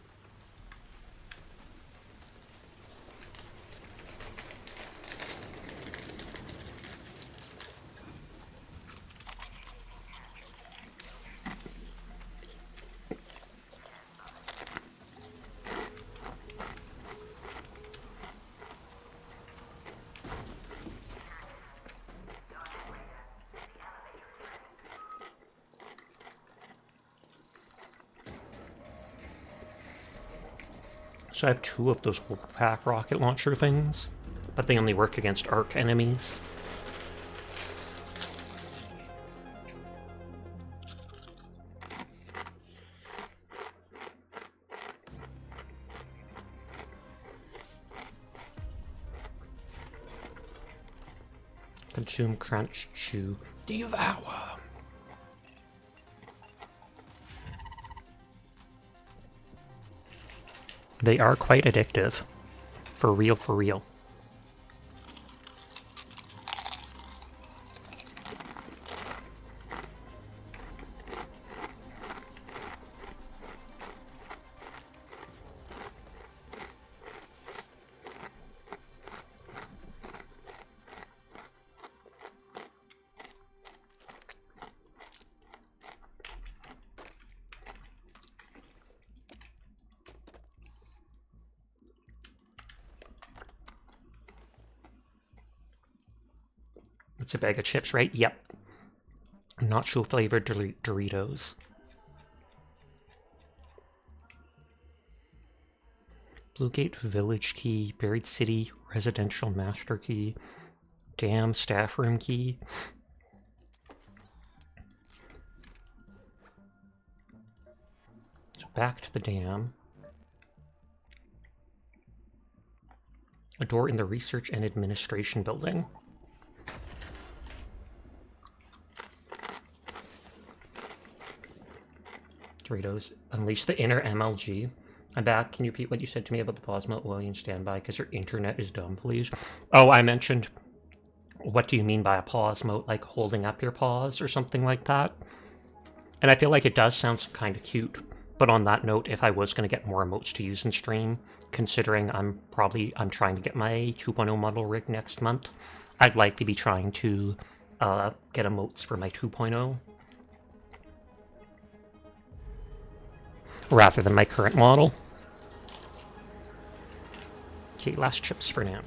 So I have 2 of those pack rocket launcher things, but they only work against arc enemies. Consume, crunch, chew, devour. They are quite addictive. For real, for real. It's a bag of chips, right? Yep. Nacho flavored Doritos. Bluegate Village Key, Buried City, Residential Master Key, Dam Staff Room Key. So back to the dam. A door in the Research and Administration Building. Doritos, unleash the inner MLG. I'm back. Can you repeat what you said to me about the plasma oil and standby? Because your internet is dumb, please. Oh, I mentioned, what do you mean by a pause mode? Like holding up your paws or something like that? And I feel like it does sound kind of cute. But on that note, if I was going to get more emotes to use in stream, considering I'm trying to get my 2.0 model rig next month, I'd likely be trying to get emotes for my 2.0. Rather than my current model. Okay, last chips for now.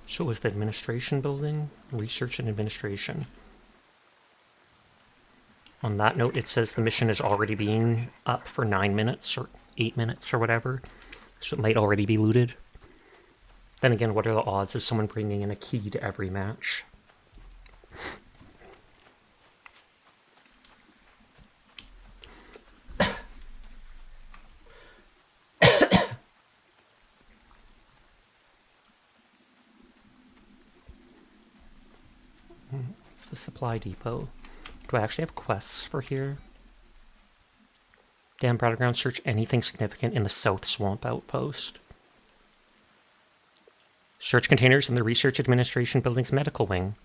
So is the administration building? Research and administration. On that note, it says the mission is already being up for 9 minutes or 8 minutes or whatever. So it might already be looted. Then again, what are the odds of someone bringing in a key to every match? It's the supply depot. Do I actually have quests for here? Damn Battleground, search anything significant in the South Swamp Outpost. Search containers in the Research Administration Building's medical wing.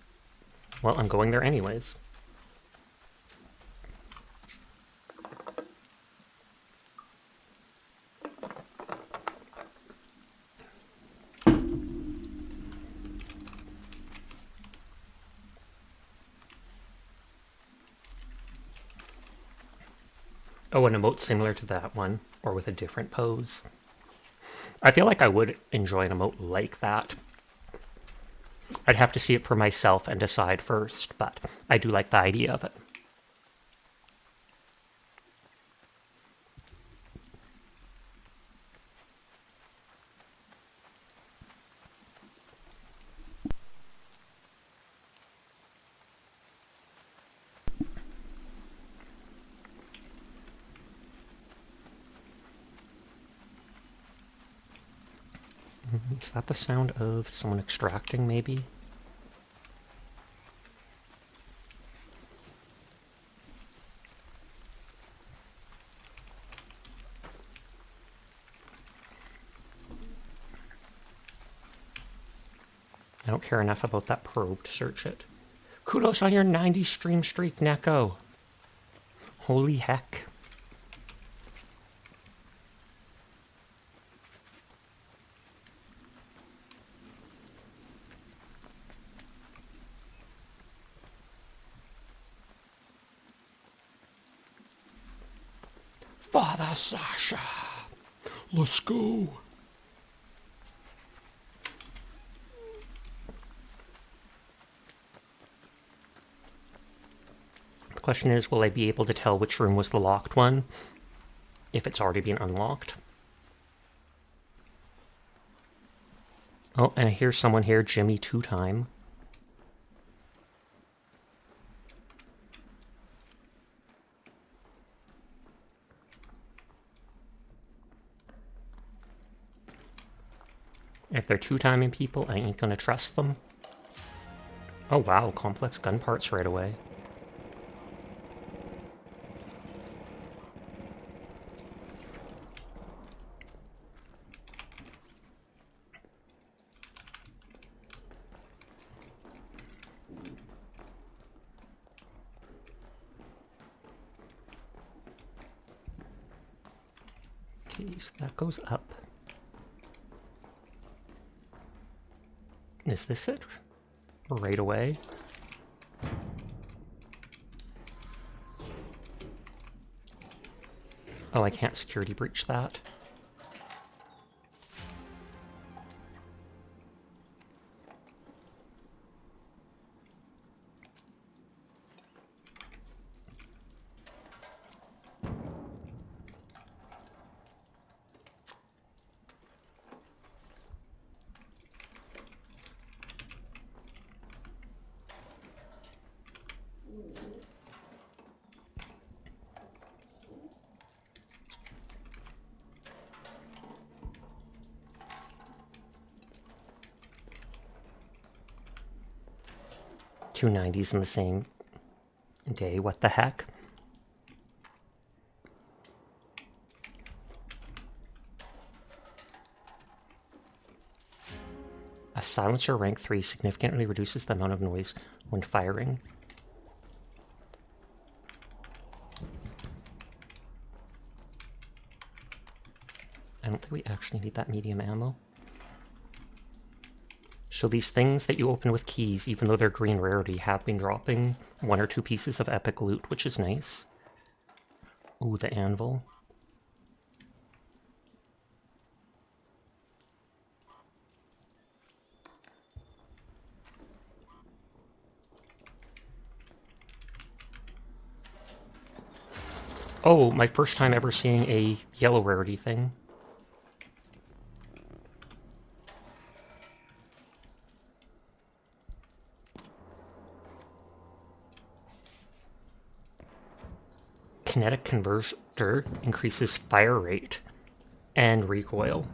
Well, I'm going there anyways. Oh, an emote similar to that one, or with a different pose. I feel like I would enjoy an emote like that. I'd have to see it for myself and decide first, but I do like the idea of it. Is that the sound of someone extracting, maybe? I don't care enough about that probe to search it. Kudos on your 90 stream streak, Neko. Holy heck. Father Sasha. Let's go. The question is, will I be able to tell which room was the locked one if it's already been unlocked? Oh, and I hear someone here, Jimmy 2-time. If they're 2-timing people, I ain't gonna trust them. Oh wow, complex gun parts right away. Okay, so that goes up. Is this it? Right away? Oh, I can't security breach that. Two 90s in the same day, what the heck? A silencer rank 3 significantly reduces the amount of noise when firing. I don't think we actually need that medium ammo. So these things that you open with keys, even though they're green rarity, have been dropping 1 or 2 pieces of epic loot, which is nice. Ooh, the anvil. Oh, my first time ever seeing a yellow rarity thing. Kinetic converter increases fire rate and recoil.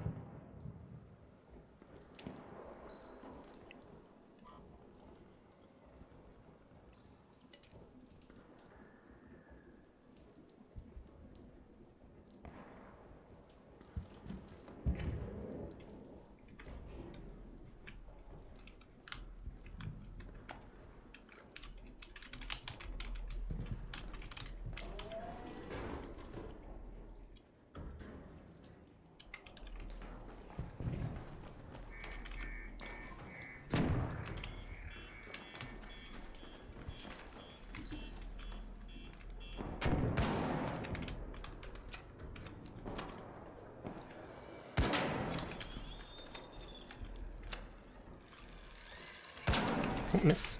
Don't miss.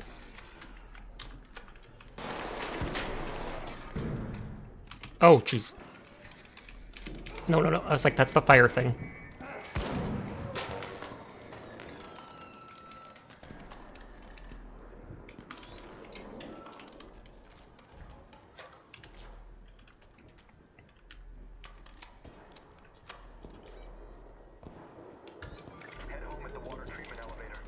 Oh, jeez. No, no, no. I was like, that's the fire thing. Head home at the water treatment elevator.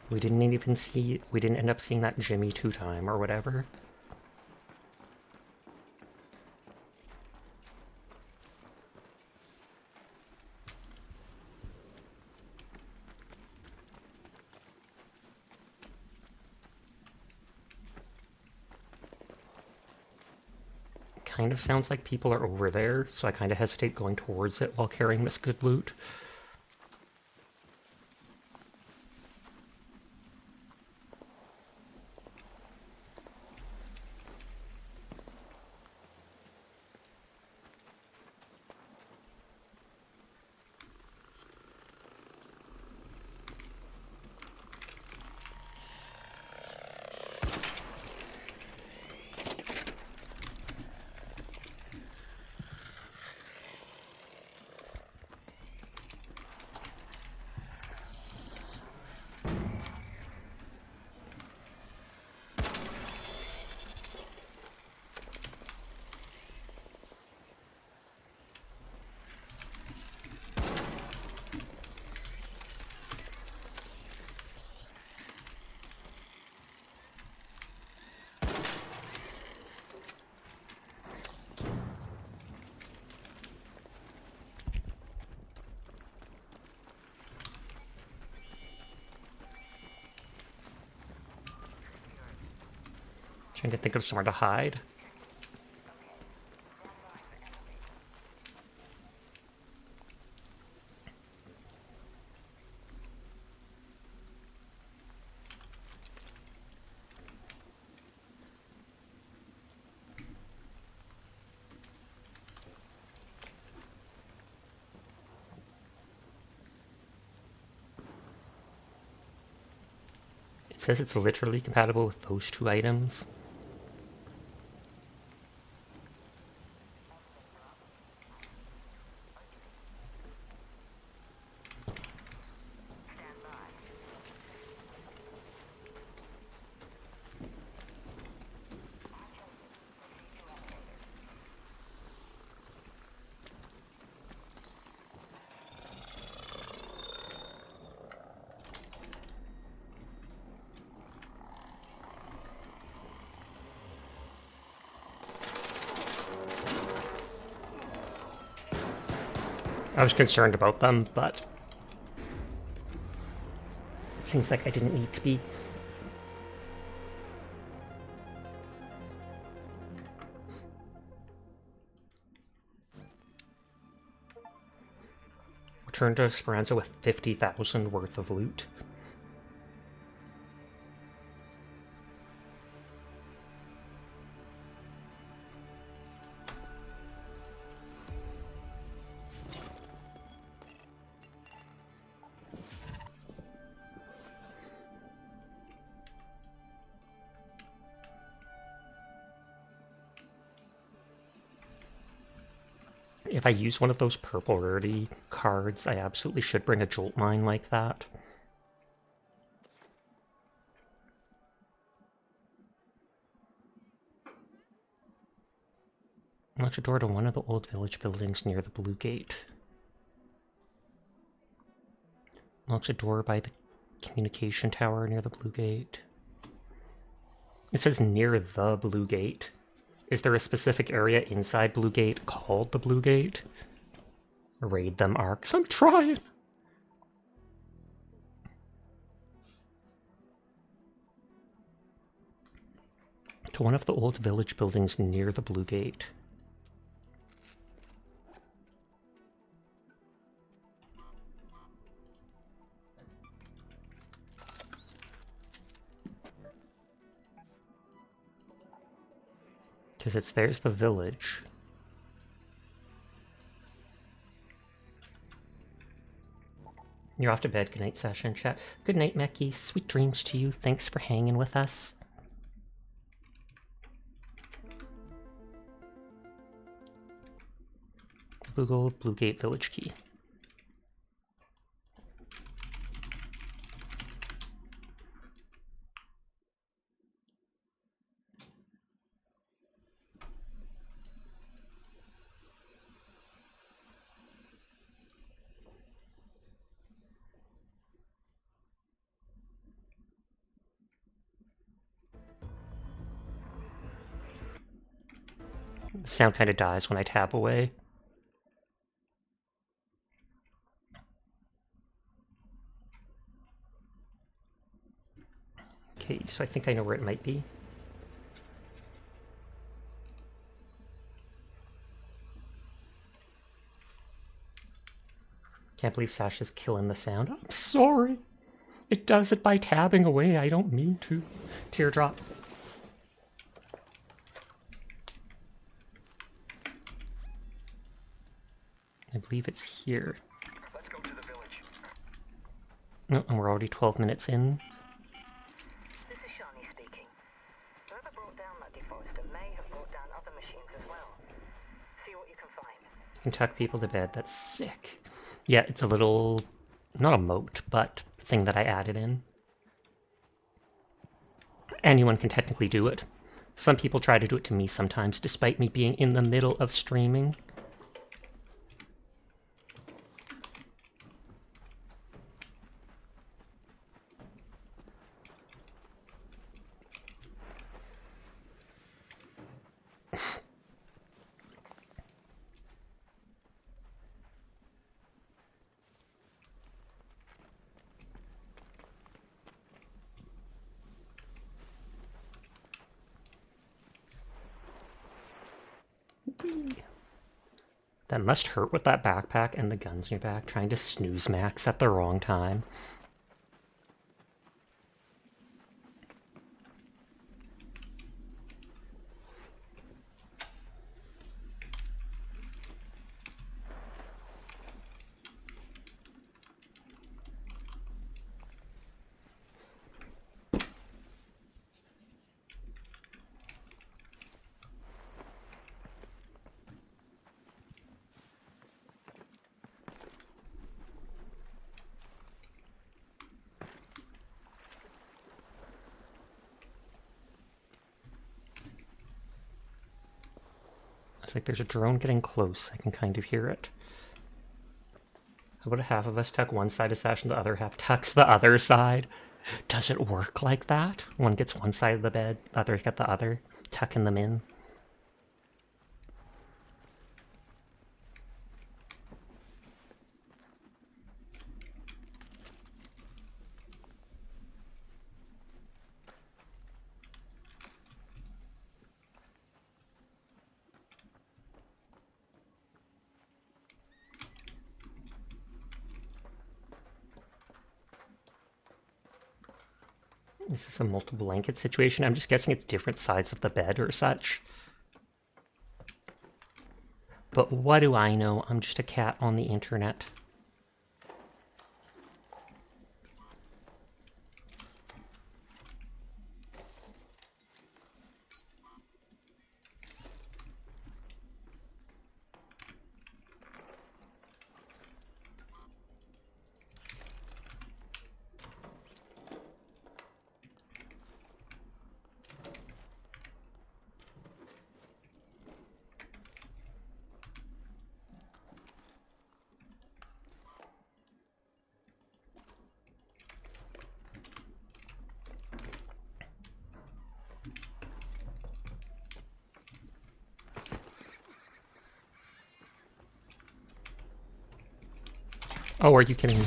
We didn't end up seeing that Jimmy 2-time or whatever. Kind of sounds like people are over there, so I kind of hesitate going towards it while carrying this good loot. Trying to think of somewhere to hide. It says it's literally compatible with those two items. I was concerned about them, but it seems like I didn't need to be. Return to Esperanza with 50,000 worth of loot. If I use one of those purple rarity cards, I absolutely should bring a jolt mine like that. Unlocks a door to one of the old village buildings near the Blue Gate. Unlocks a door by the communication tower near the Blue Gate. It says near the Blue Gate. Is there a specific area inside Blue Gate called the Blue Gate? Raid them, Arcs. I'm trying! To one of the old village buildings near the Blue Gate. Because there's the village. You're off to bed. Good night, Sasha and chat. Good night, Meki. Sweet dreams to you. Thanks for hanging with us. Google Blue Gate Village Key. The sound kind of dies when I tab away. Okay, so I think I know where it might be. Can't believe Sasha's killing the sound. I'm sorry. It does it by tabbing away. I don't mean to. Teardrop. I believe it's here. Let's go to the village. No, and we're already 12 minutes in. This is Shani speaking. Whoever brought down that deforester may have brought down other machines as well. See what you can find. You can tuck people to bed. That's sick. Yeah, it's a little, not a moat, but thing that I added in. Anyone can technically do it. Some people try to do it to me sometimes, despite me being in the middle of streaming. That must hurt with that backpack and the guns in your back, trying to snooze max at the wrong time. It's like there's a drone getting close. I can kind of hear it. How about half of us tuck one side of Sash and the other half tucks the other side? Does it work like that? One gets one side of the bed, the other's got the other, tucking them in. Is this a multiple blanket situation? I'm just guessing it's different sides of the bed or such. But what do I know? I'm just a cat on the internet. Oh, are you kidding me?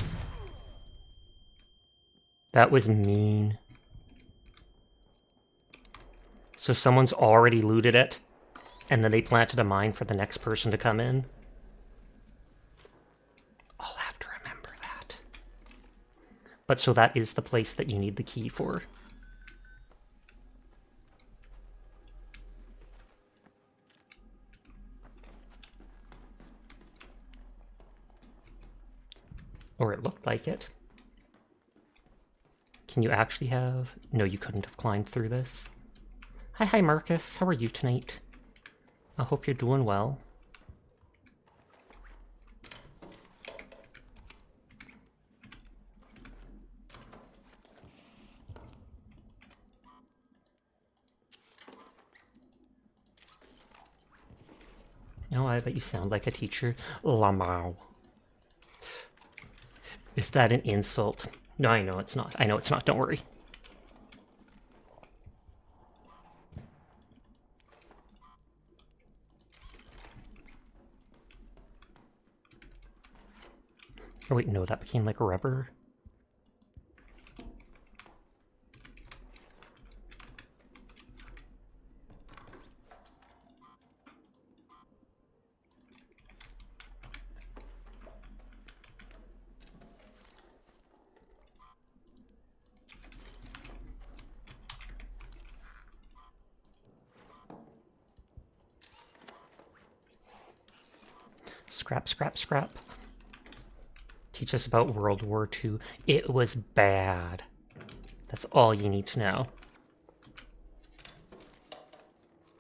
That was mean. So someone's already looted it, and then they planted a mine for the next person to come in? I'll have to remember that. But so that is the place that you need the key for. Or it looked like it. Can you actually have... No, you couldn't have climbed through this. Hi, Marcus. How are you tonight? I hope you're doing well. No, I bet you sound like a teacher. Lamau. Is that an insult? No, I know it's not. I know it's not. Don't worry. Oh wait, no, that became like rubber. Scrap, scrap, scrap. Teach us about World War II. It was bad. That's all you need to know.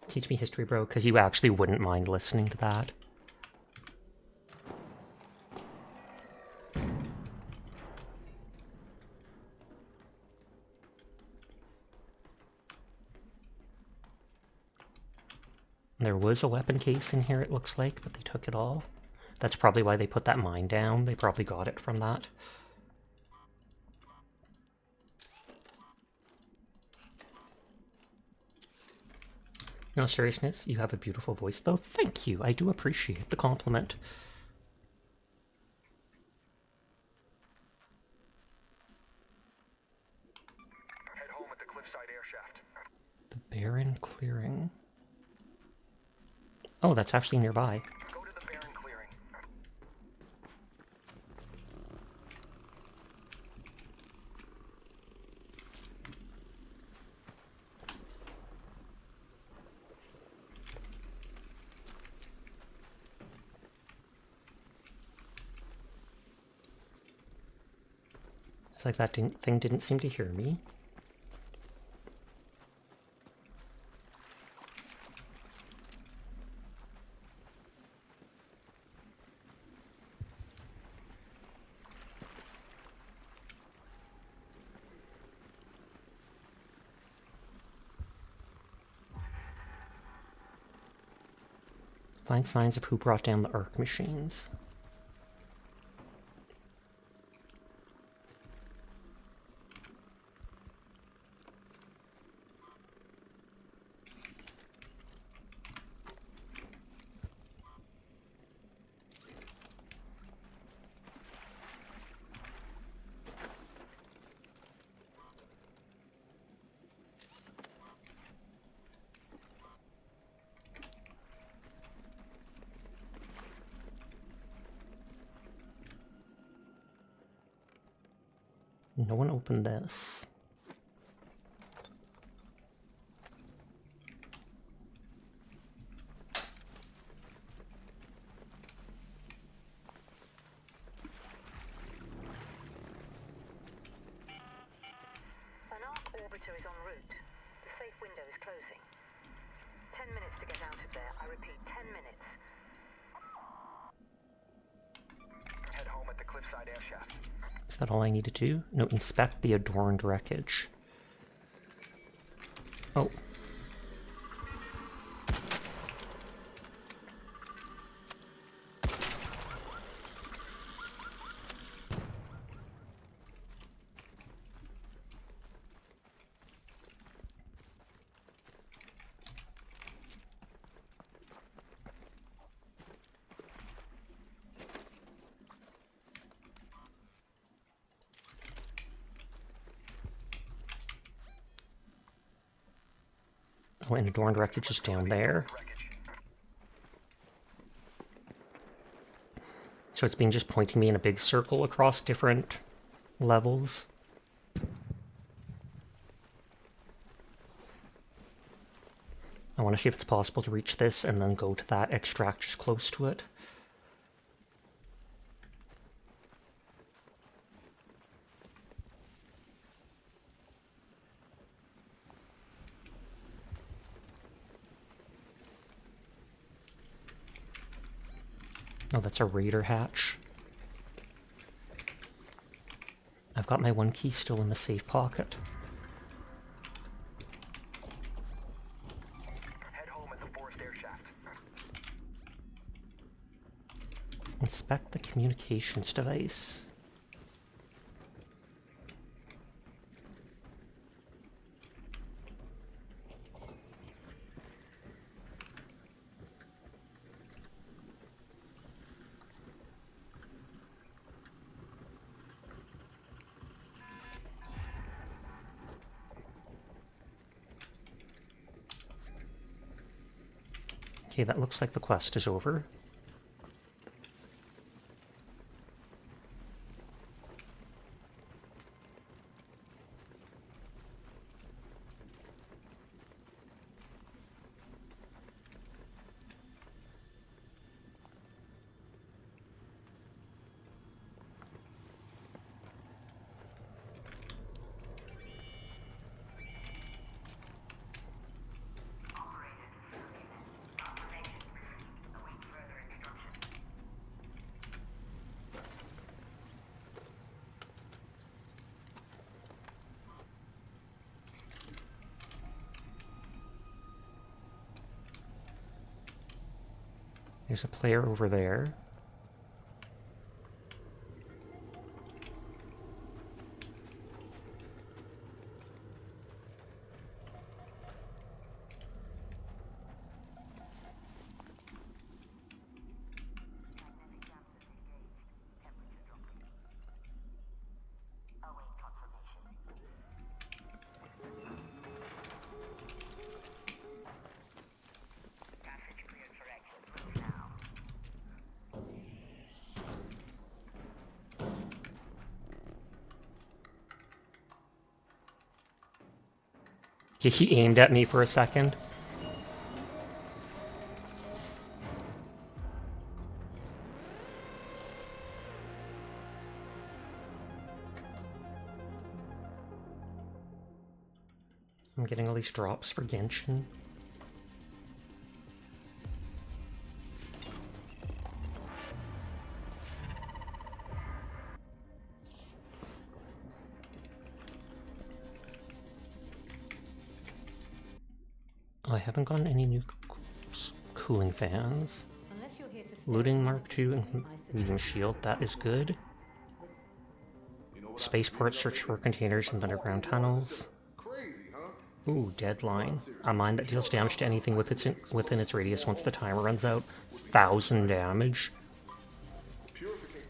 Teach me history, bro, because you actually wouldn't mind listening to that. There was a weapon case in here, it looks like, but they took it all. That's probably why they put that mine down. They probably got it from that. No seriousness, you have a beautiful voice, though. Thank you. I do appreciate the compliment. Head home at the cliffside air shaft. The barren clearing. Oh, that's actually nearby. Go to the barren clearing. Looks like that thing didn't seem to hear me. Find signs of who brought down the Arc machines. No one opened this. An arc orbiter is en route. The safe window is closing. 10 minutes to get out of there. I repeat, 10 minutes. Head home at the cliffside air shaft. Is that all I need to do? No, inspect the adorned wreckage. Oh. Oh, and adorned wreckage is down there. So it's been just pointing me in a big circle across different levels. I want to see if it's possible to reach this and then go to that extract just close to it. Oh, that's a raider hatch. I've got my one key still in the safe pocket. Head home at the forest air shaft. Inspect the communications device. Okay, that looks like the quest is over. There's a player over there. He aimed at me for a second. I'm getting all these drops for Genshin. Oh, I haven't gotten any new cooling fans. Unless you're here to stay, Looting Mark honestly, II and I suggest medium shield, that is good. Spaceport, search for containers and underground tunnels. Crazy, huh? Ooh, deadline. A mine that deals damage to anything within its radius once the timer runs out. 1,000 damage. Purification.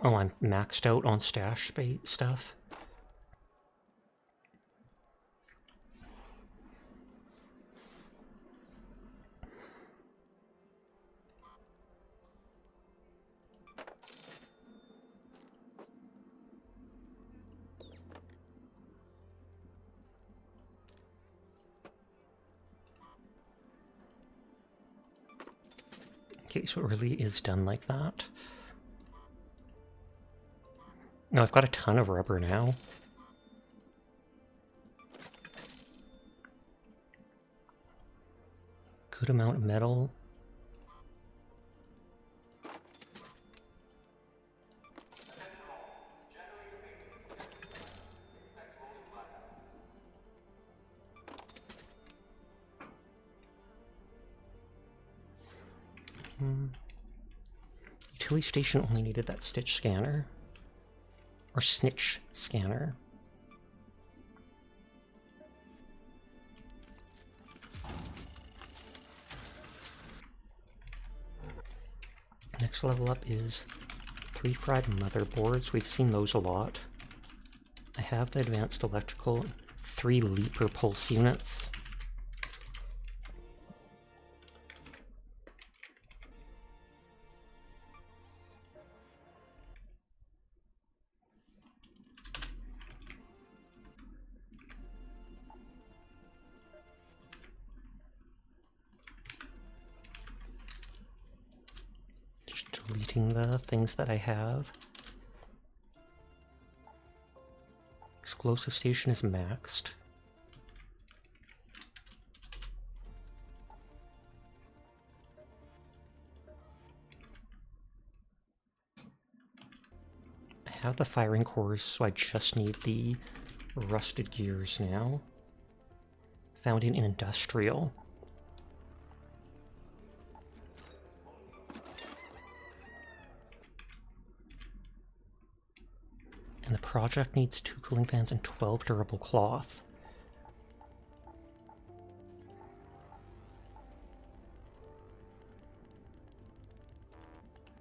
Oh, I'm maxed out on stash stuff. Okay, so it really is done like that. No, I've got a ton of rubber now. Good amount of metal. Utility station only needed that stitch scanner. Or snitch scanner. Next level up is 3 fried motherboards. We've seen those a lot. I have the advanced electrical 3 leaper pulse units. Deleting the things that I have. Explosive station is maxed. I have the firing cores, so I just need the rusted gears now. Found in industrial. And the project needs 2 cooling fans and 12 durable cloth.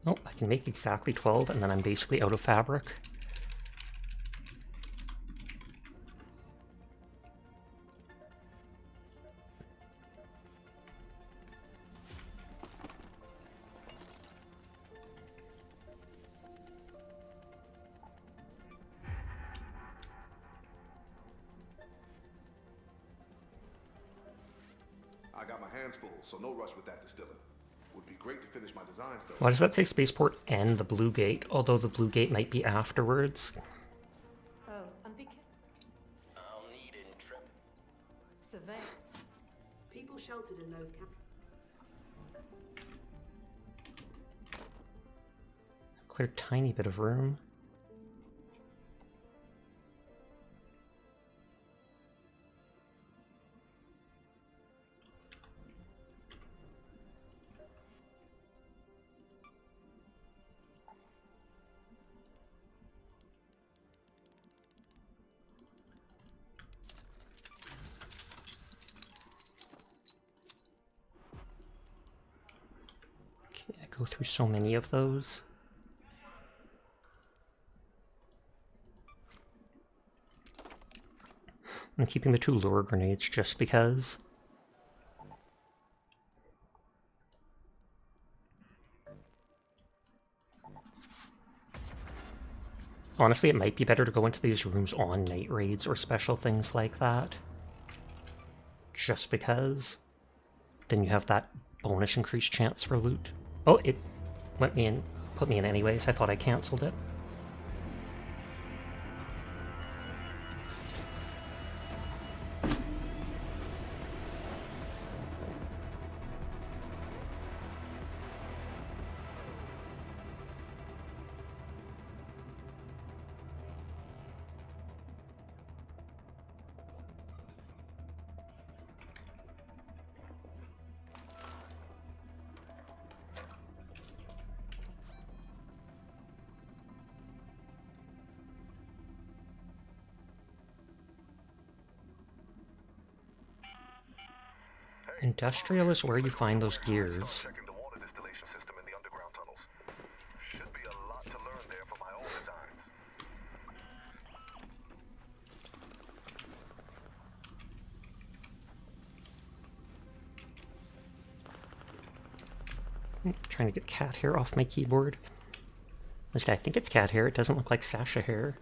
Oh, I can make exactly 12 and then I'm basically out of fabric. I got my hands full, so no rush with that distilling. Would be great to finish my designs though. Why does that say spaceport and the blue gate, although the blue gate might be afterwards? Oh, and be careful. I'll need intrepid. Survey. People sheltered in those camps. Clear a tiny bit of room. Okay, I go through so many of those. I'm keeping the 2 lure grenades just because. Honestly, it might be better to go into these rooms on night raids or special things like that. Just because. Then you have that bonus increased chance for loot. Oh, it put me in anyways. I thought I cancelled it. Industrial is where you find those gears. Checking the water distillation system in the underground tunnels. Should be a lot to learn there for my own designs. I'm trying to get cat hair off my keyboard. At least I think it's cat hair. It doesn't look like Sasha hair.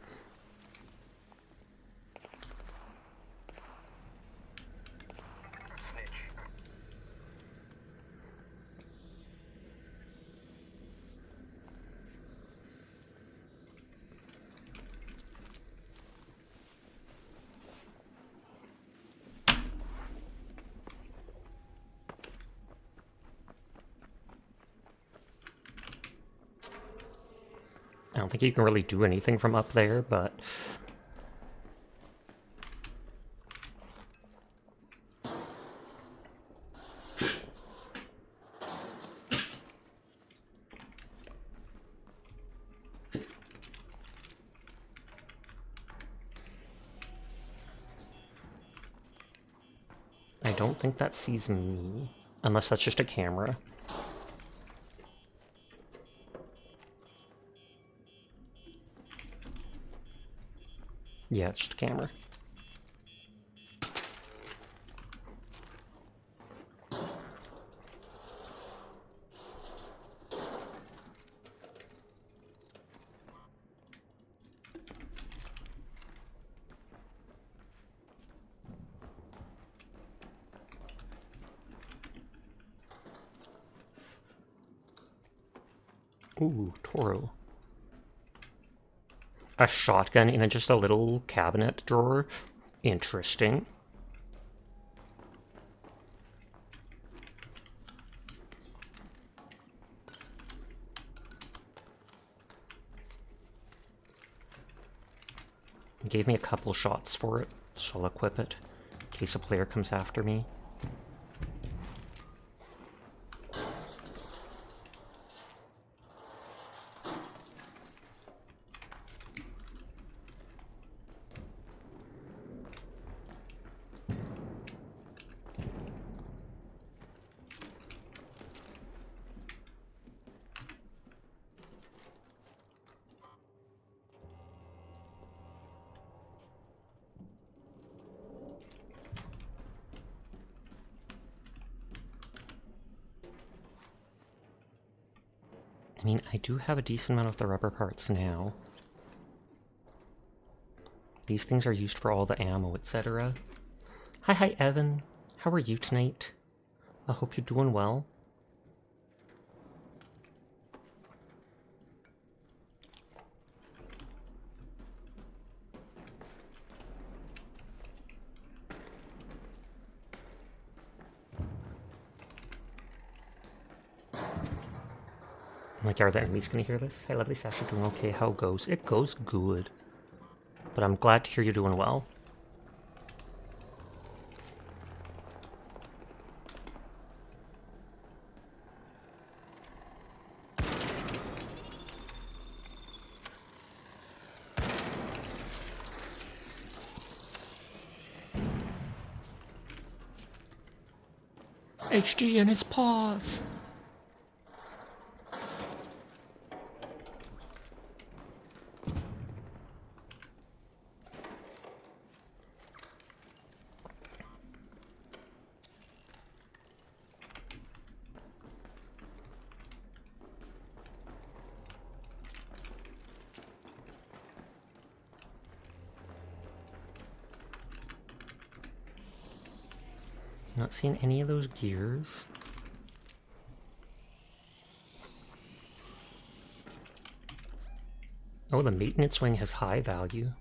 I don't think you can really do anything from up there, but... I don't think that sees me, unless that's just a camera. Yeah, it's just a camera. Ooh, Toro. A shotgun in just a little cabinet drawer. Interesting. It gave me a couple shots for it, so I'll equip it in case a player comes after me. I mean, I do have a decent amount of the rubber parts now. These things are used for all the ammo, etc. Hi, Evan. How are you tonight? I hope you're doing well. I'm like, are the enemies gonna hear this? Hey, lovely Sasha, doing okay? How it goes? It goes good. But I'm glad to hear you're doing well. HG in his paws! Not seeing any of those gears. Oh, the maintenance wing has high value.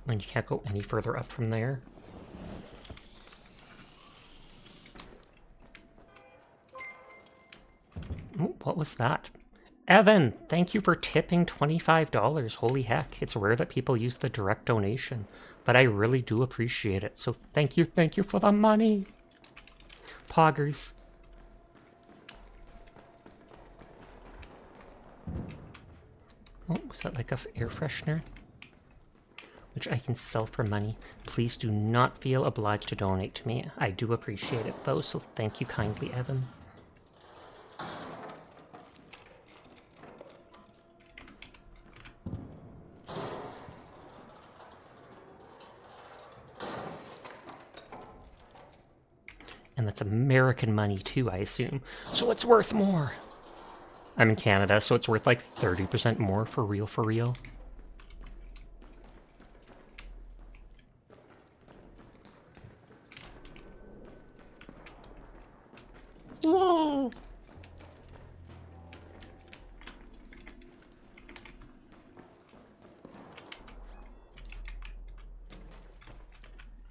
And you can't go any further up from there. Oh, what was that? Evan, thank you for tipping $25. Holy heck, it's rare that people use the direct donation, but I really do appreciate it. So thank you for the money. Poggers. Oh, was that like a air freshener? Which I can sell for money. Please do not feel obliged to donate to me. I do appreciate it though, so thank you kindly, Evan. And that's American money too, I assume. So it's worth more. I'm in Canada, so it's worth like 30% more for real, for real. Whoa!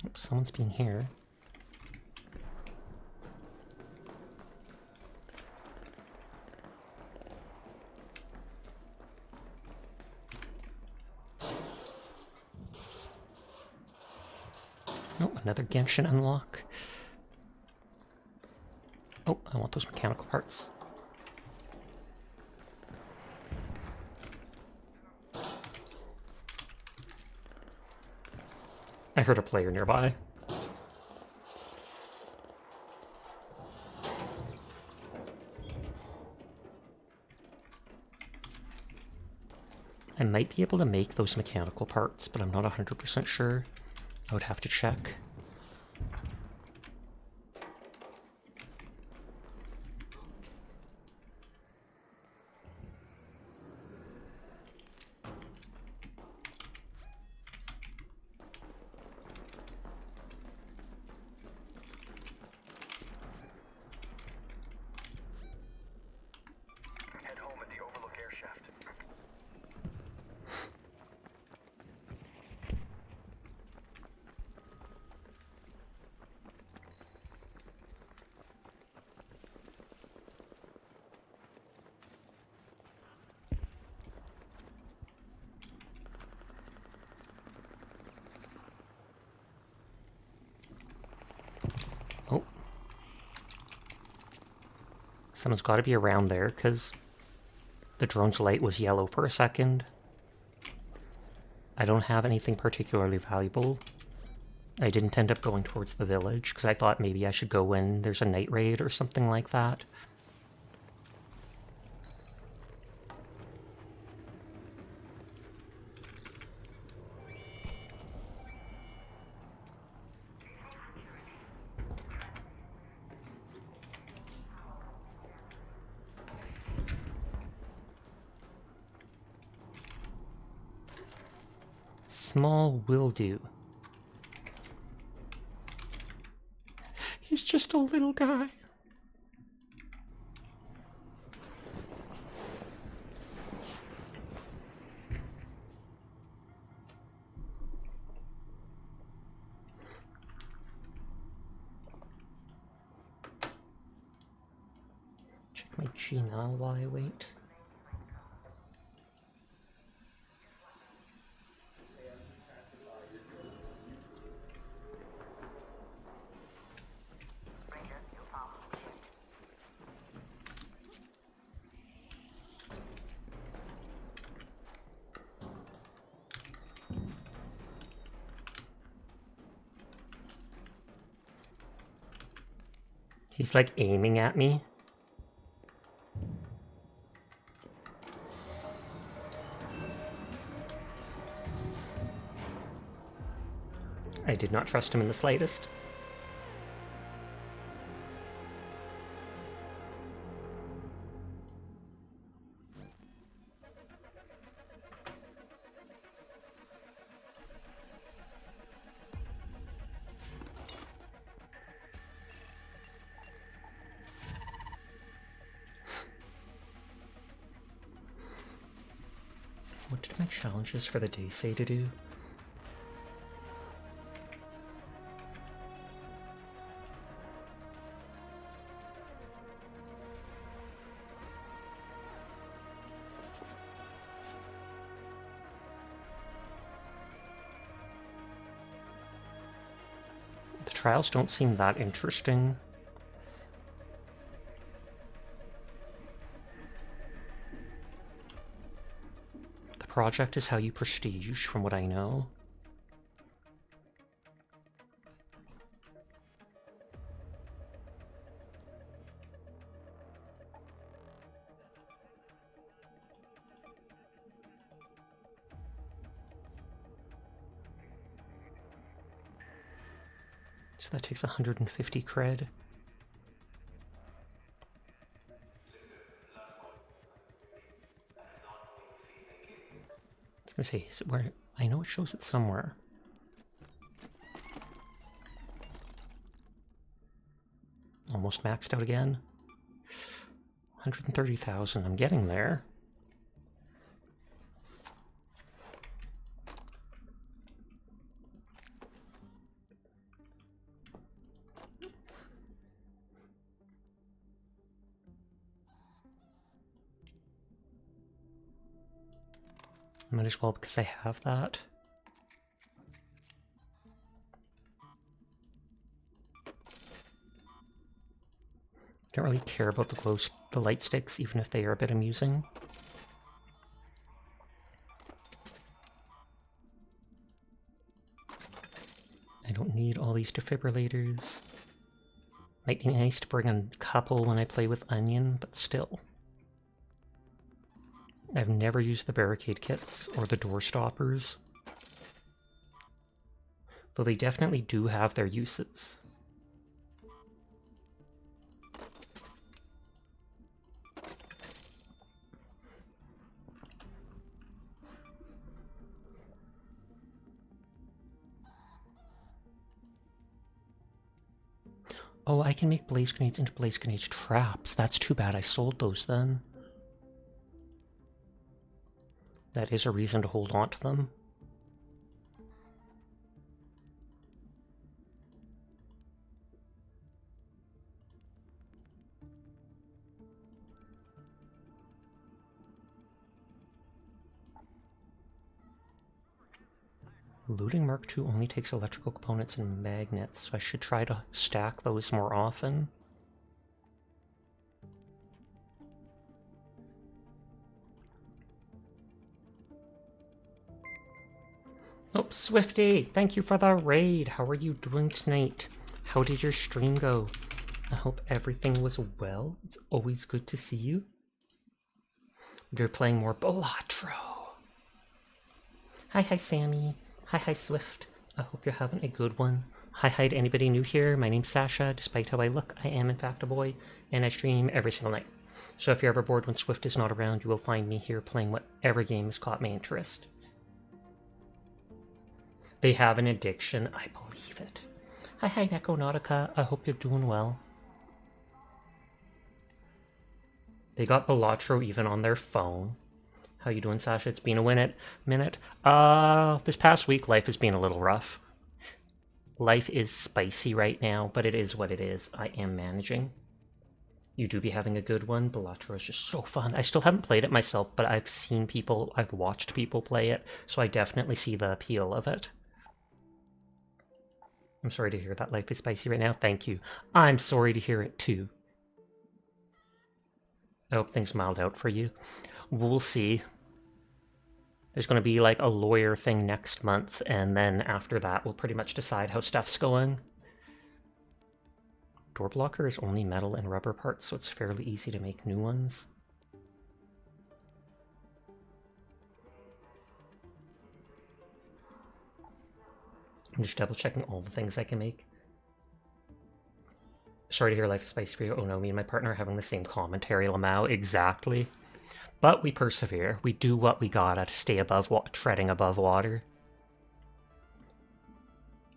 Oh, someone's been here. Oh, another Genshin unlock. Oh, I want those mechanical parts. I heard a player nearby. I might be able to make those mechanical parts, but I'm not 100% sure. I would have to check. Head home at the Overlook air shaft. Oh. Someone's got to be around there, because the drone's light was yellow for a second. I don't have anything particularly valuable. I didn't end up going towards the village, because I thought maybe I should go when there's a night raid or something like that. Small will do. He's just a little guy. Check my G now while I wait. He's like aiming at me. I did not trust him in the slightest. What did my challenges for the day say to do? The trials don't seem that interesting. project is how you prestige, from what I know. So that takes 150 cred. I was gonna say, is it where? I know it shows it somewhere. Almost maxed out again. 130,000, I'm getting there. Might as well because I have that. Don't really care about the light sticks, even if they are a bit amusing. I don't need all these defibrillators. Might be nice to bring a couple when I play with Onion, but still. I've never used the barricade kits or the door stoppers. Though they definitely do have their uses. Oh, I can make blaze grenades into blaze grenades traps. That's too bad I sold those then. That is a reason to hold on to them. Looting Mark II only takes electrical components and magnets, so I should try to stack those more often. Oh, Swifty, thank you for the raid. How are you doing tonight? How did your stream go? I hope everything was well. It's always good to see you. We're playing more Balatro. Hi, Sammy. Hi, Swift. I hope you're having a good one. Hi to anybody new here. My name's Sasha. Despite how I look, I am in fact a boy, and I stream every single night. So if you're ever bored when Swift is not around, you will find me here playing whatever game has caught my interest. They have an addiction, I believe it. Hi, Necronautica. I hope you're doing well. They got Balatro even on their phone. How you doing, Sasha? It's been a minute. This past week, life has been a little rough. Life is spicy right now, but it is what it is. I am managing. You do be having a good one. Balatro is just so fun. I still haven't played it myself, but I've watched people play it, so I definitely see the appeal of it. I'm sorry to hear that life is spicy right now. Thank you. I'm sorry to hear it too. I hope things mild out for you. We'll see. There's going to be like a lawyer thing next month, and then after that we'll pretty much decide how stuff's going. Door blocker is only metal and rubber parts, so it's fairly easy to make new ones. I'm just double checking all the things I can make. Sorry to hear life is spicy for you. Oh no, me and my partner are having the same commentary, Lamau. Exactly. But we persevere. We do what we gotta to stay above treading above water.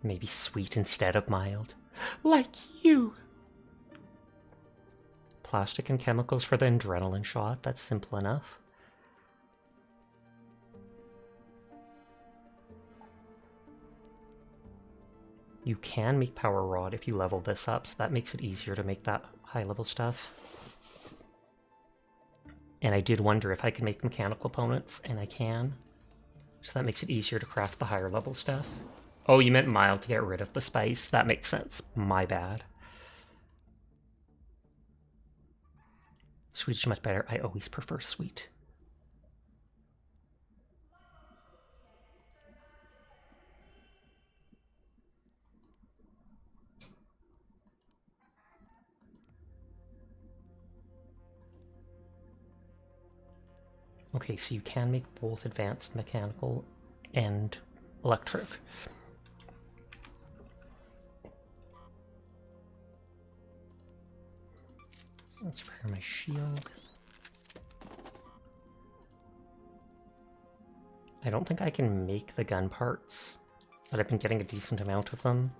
Maybe sweet instead of mild. Like you! Plastic and chemicals for the adrenaline shot. That's simple enough. You can make power rod if you level this up, so that makes it easier to make that high level stuff. And I did wonder if I could make mechanical components, and I can. So that makes it easier to craft the higher level stuff. Oh, you meant mild to get rid of the spice. That makes sense. My bad. Sweet is much better. I always prefer sweet. Okay, so you can make both advanced mechanical and electric. Let's repair my shield. I don't think I can make the gun parts, but I've been getting a decent amount of them.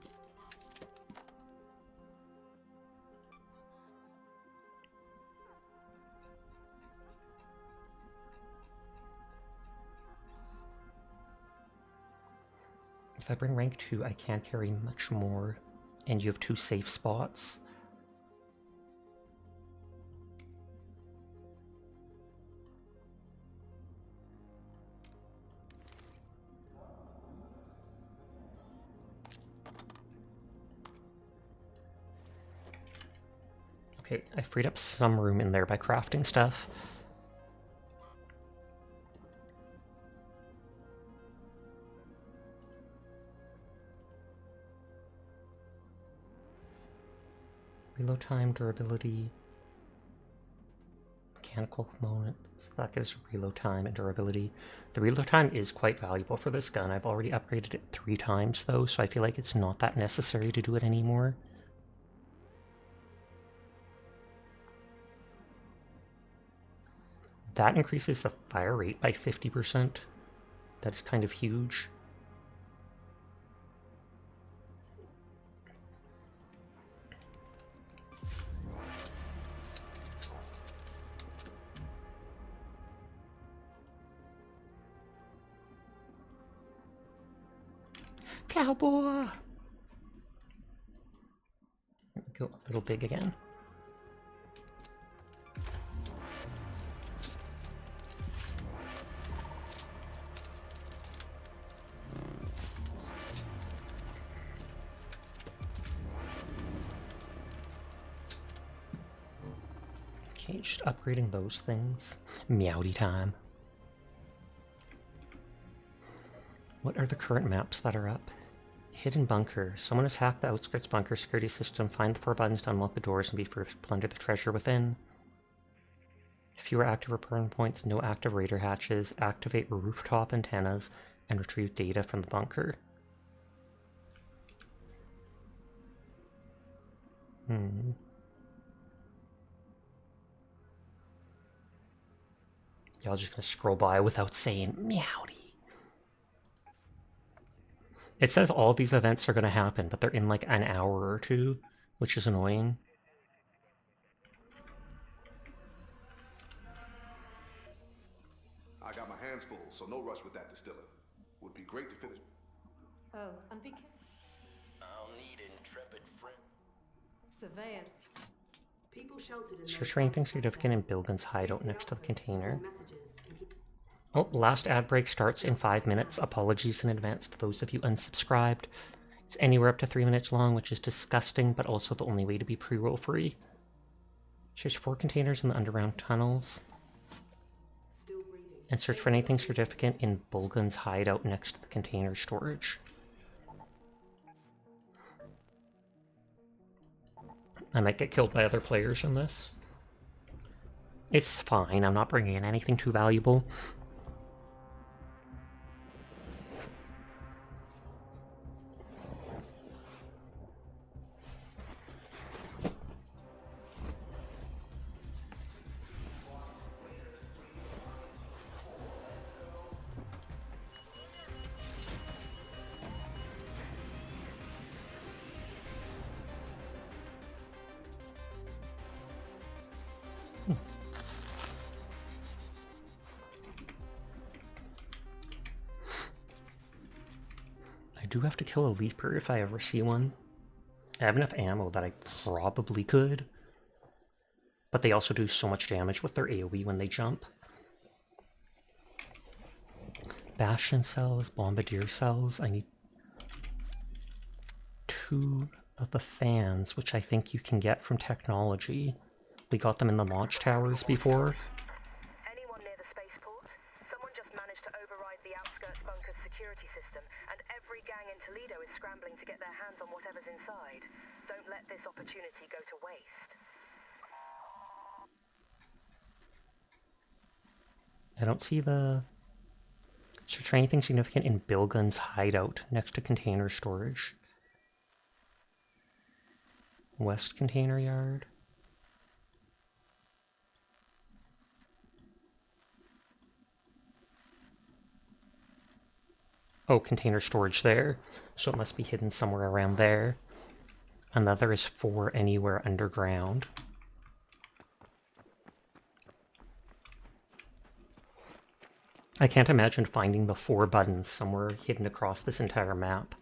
If I bring rank 2, I can't carry much more, and you have 2 safe spots. Okay, I freed up some room in there by crafting stuff. Reload time, durability, mechanical components, that gives reload time and durability. The reload time is quite valuable for this gun. I've already upgraded it 3 times though, so I feel like it's not that necessary to do it anymore. That increases the fire rate by 50%. That is kind of huge. Cowboy! Go a little big again. Okay, just upgrading those things. Meowdy time. What are the current maps that are up? Hidden bunker. Someone has hacked the outskirts bunker security system. Find the 4 buttons to unlock the doors and be first to plunder the treasure within. Fewer active return points, no active raider hatches. Activate rooftop antennas and retrieve data from the bunker. Y'all just gonna scroll by without saying meowdy. It says all these events are gonna happen, but they're in like an hour or 2, which is annoying. I got my hands full, so no rush with that distiller. Would be great to finish. Oh, and be I'll need intrepid friend. surveyor. People sheltered in Search for anything significant in Bilgen's hideout next to the container. messages and keep Oh, last ad break starts in 5 minutes. Apologies in advance to those of you unsubscribed. It's anywhere up to 3 minutes long, which is disgusting, but also the only way to be pre-roll free. Search 4 containers in the underground tunnels. still breathing. And search for anything significant in Bulgun's hideout next to the container storage. I might get killed by other players in this. It's fine, I'm not bringing in anything too valuable. I do have to kill a leaper if I ever see one. I have enough ammo that I probably could. But they also do so much damage with their AoE when they jump. Bastion cells, bombardier cells. I need 2 of the fans, which I think you can get from technology. We got them in the launch towers before. Anyone near the spaceport? Someone just managed to override the outskirts bunker's security system, and every gang in Toledo is scrambling to get their hands on whatever's inside. Don't let this opportunity go to waste. I don't see the... Search for anything significant in Bilgun's hideout next to container storage. West container yard. Oh, container storage there. So it must be hidden somewhere around there. Another is for anywhere underground. I can't imagine finding the 4 buttons somewhere hidden across this entire map.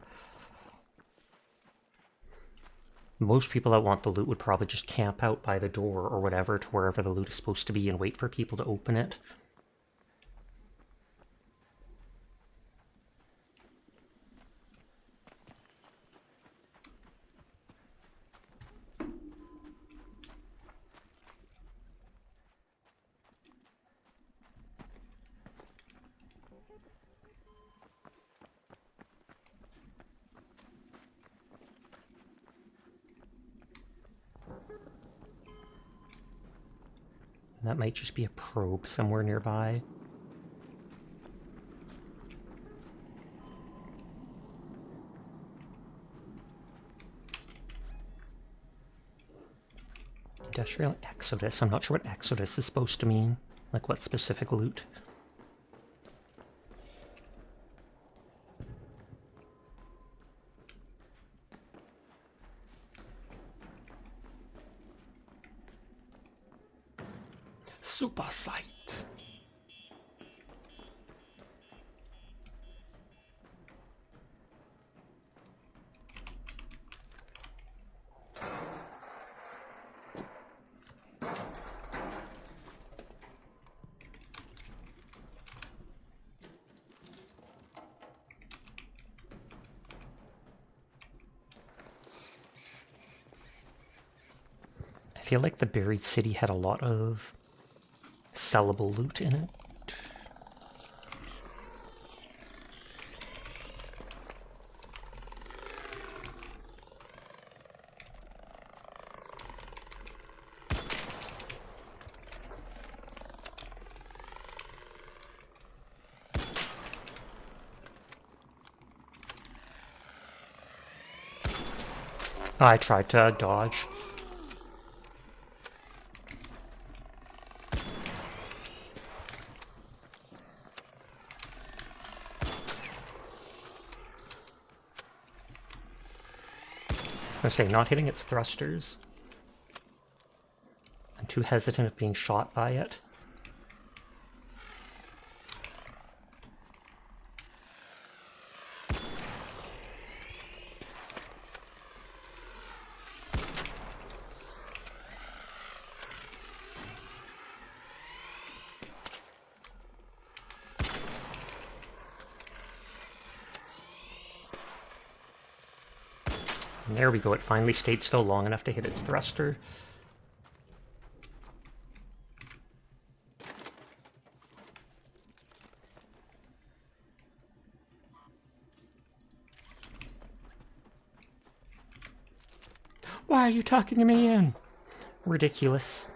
Most people that want the loot would probably just camp out by the door or whatever to wherever the loot is supposed to be and wait for people to open it. That might just be a probe somewhere nearby. Industrial Exodus. I'm not sure what Exodus is supposed to mean. Like what specific loot. Super sight. I feel like the buried city had a lot of sellable loot in it. I tried to dodge. I was gonna say, not hitting its thrusters. I'm too hesitant of being shot by it. And there we go, it finally stayed still long enough to hit its thruster. Why are you talking to me in? Ridiculous.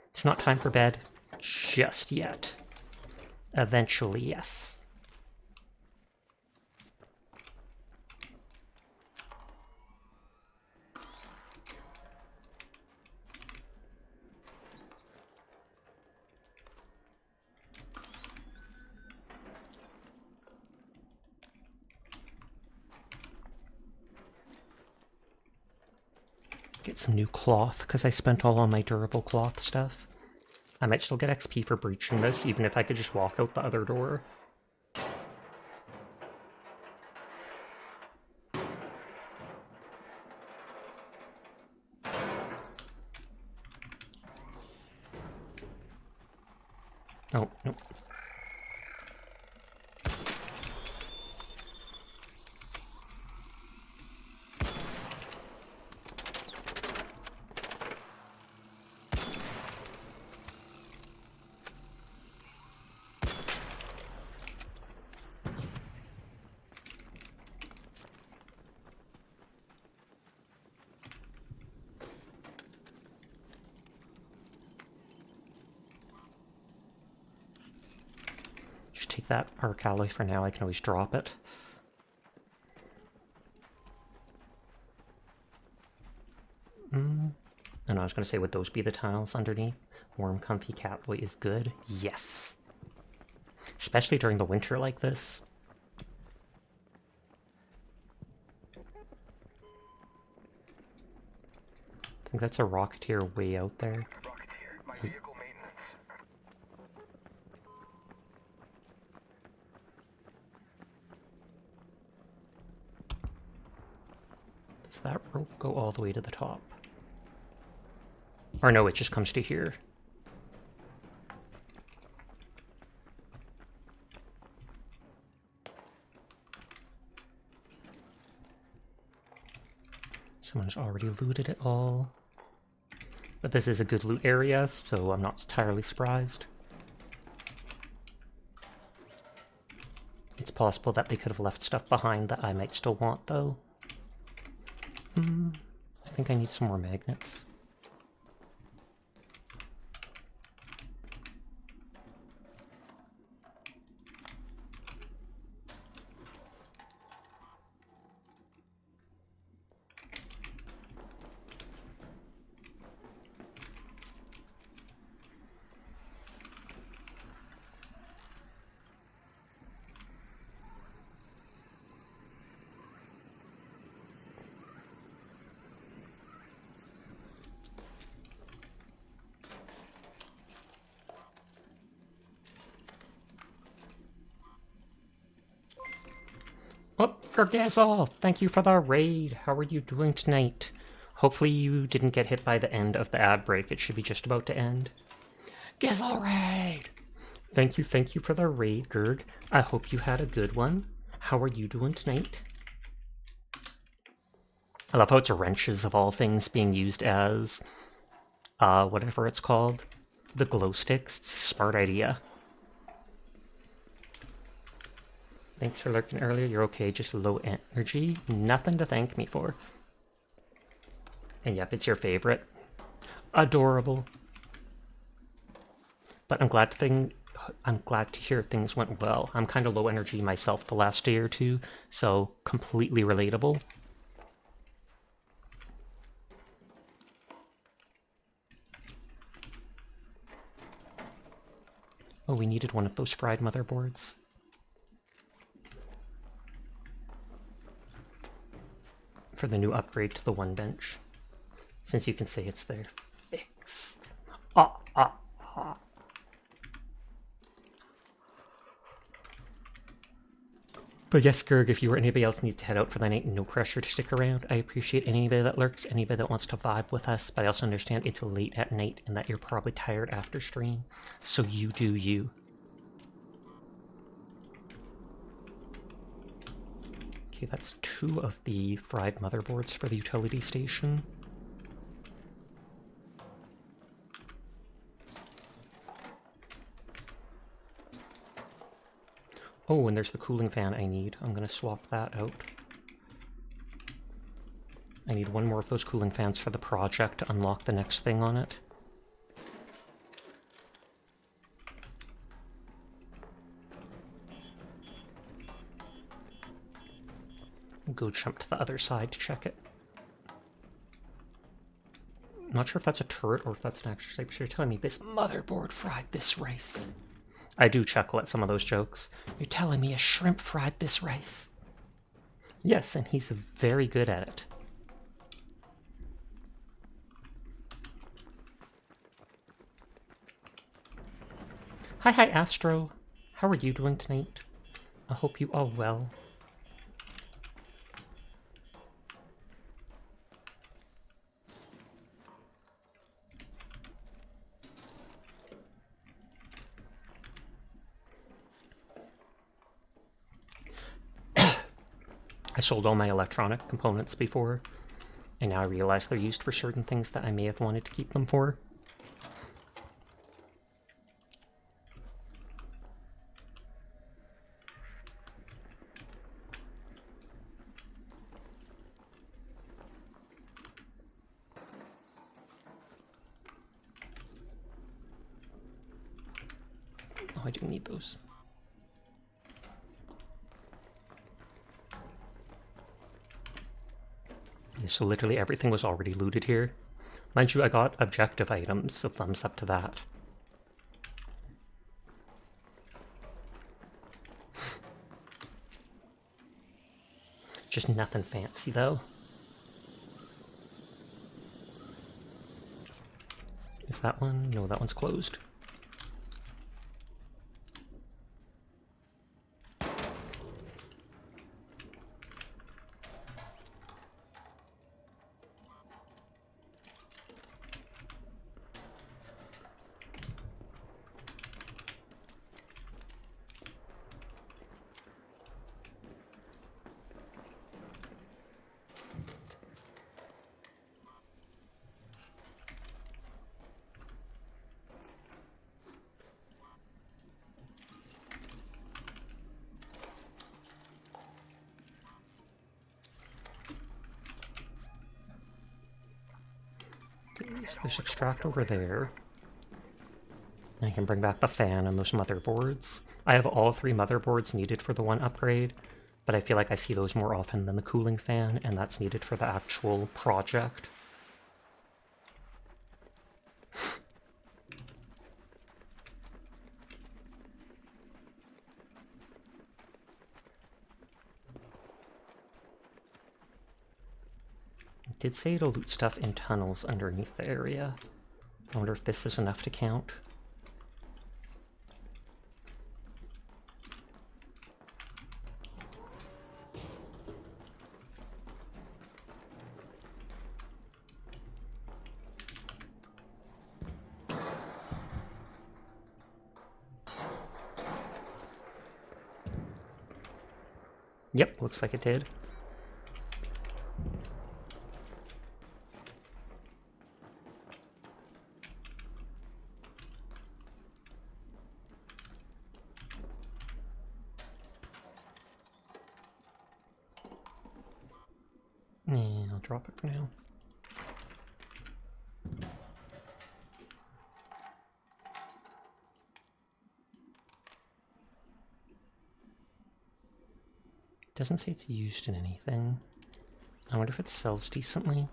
It's not time for bed. Just yet. Eventually, yes. Get some new cloth, because I spent all on my durable cloth stuff. I might still get XP for breaching this, even if I could just walk out the other door. Oh, nope. that arc alloy for now. I can always drop it. And I was going to say, would those be the tiles underneath? Warm, comfy catboy is good. Yes. Especially during the winter like this. I think that's a Rocketeer way out there. Rocketeer, my vehicle maintenance. Does that rope go all the way to the top? Or no, it just comes to here. Someone's already looted it all. But this is a good loot area, so I'm not entirely surprised. It's possible that they could have left stuff behind that I might still want, though. I think I need some more magnets. Oh, Gergasol, thank you for the raid. How are you doing tonight? Hopefully you didn't get hit by the end of the ad break. It should be just about to end. Gazol raid! Thank you for the raid, Gerg. I hope you had a good one. How are you doing tonight? I love how it's wrenches of all things being used as, whatever it's called. The glow sticks. It's a smart idea. Thanks for lurking earlier. You're okay, just low energy. Nothing to thank me for. And yep, it's your favorite. Adorable. But I'm glad to hear things went well. I'm kind of low energy myself the last day or two, so completely relatable. Oh, we needed one of those fried motherboards. For the new upgrade to the one bench. Since you can say it's there. Fix. But yes, Gerg, if you or anybody else needs to head out for the night, no pressure to stick around. I appreciate anybody that lurks, anybody that wants to vibe with us, but I also understand it's late at night and that you're probably tired after stream. So you do you. Okay, that's 2 of the fried motherboards for the utility station. Oh, and there's the cooling fan I need. I'm gonna swap that out. I need one more of those cooling fans for the project to unlock the next thing on it. Go jump to the other side to check it. I'm not sure if that's a turret or if that's an extra type. So you're telling me this motherboard fried this rice. I do chuckle at some of those jokes. You're telling me a shrimp fried this rice. Yes, and he's very good at it. Hi, Astro. How are you doing tonight? I hope you are well. I sold all my electronic components before, and now I realize they're used for certain things that I may have wanted to keep them for. Oh, I do need those. Okay, so literally everything was already looted here. Mind you, I got objective items, so thumbs up to that. Just nothing fancy, though. Is that one? No, that one's closed. So there's extract over there. And I can bring back the fan and those motherboards. I have all 3 motherboards needed for the one upgrade, but I feel like I see those more often than the cooling fan, and that's needed for the actual project. It did say it'll loot stuff in tunnels underneath the area. I wonder if this is enough to count. Yep, looks like it did. Yeah, I'll drop it for now. Doesn't say it's used in anything. I wonder if it sells decently.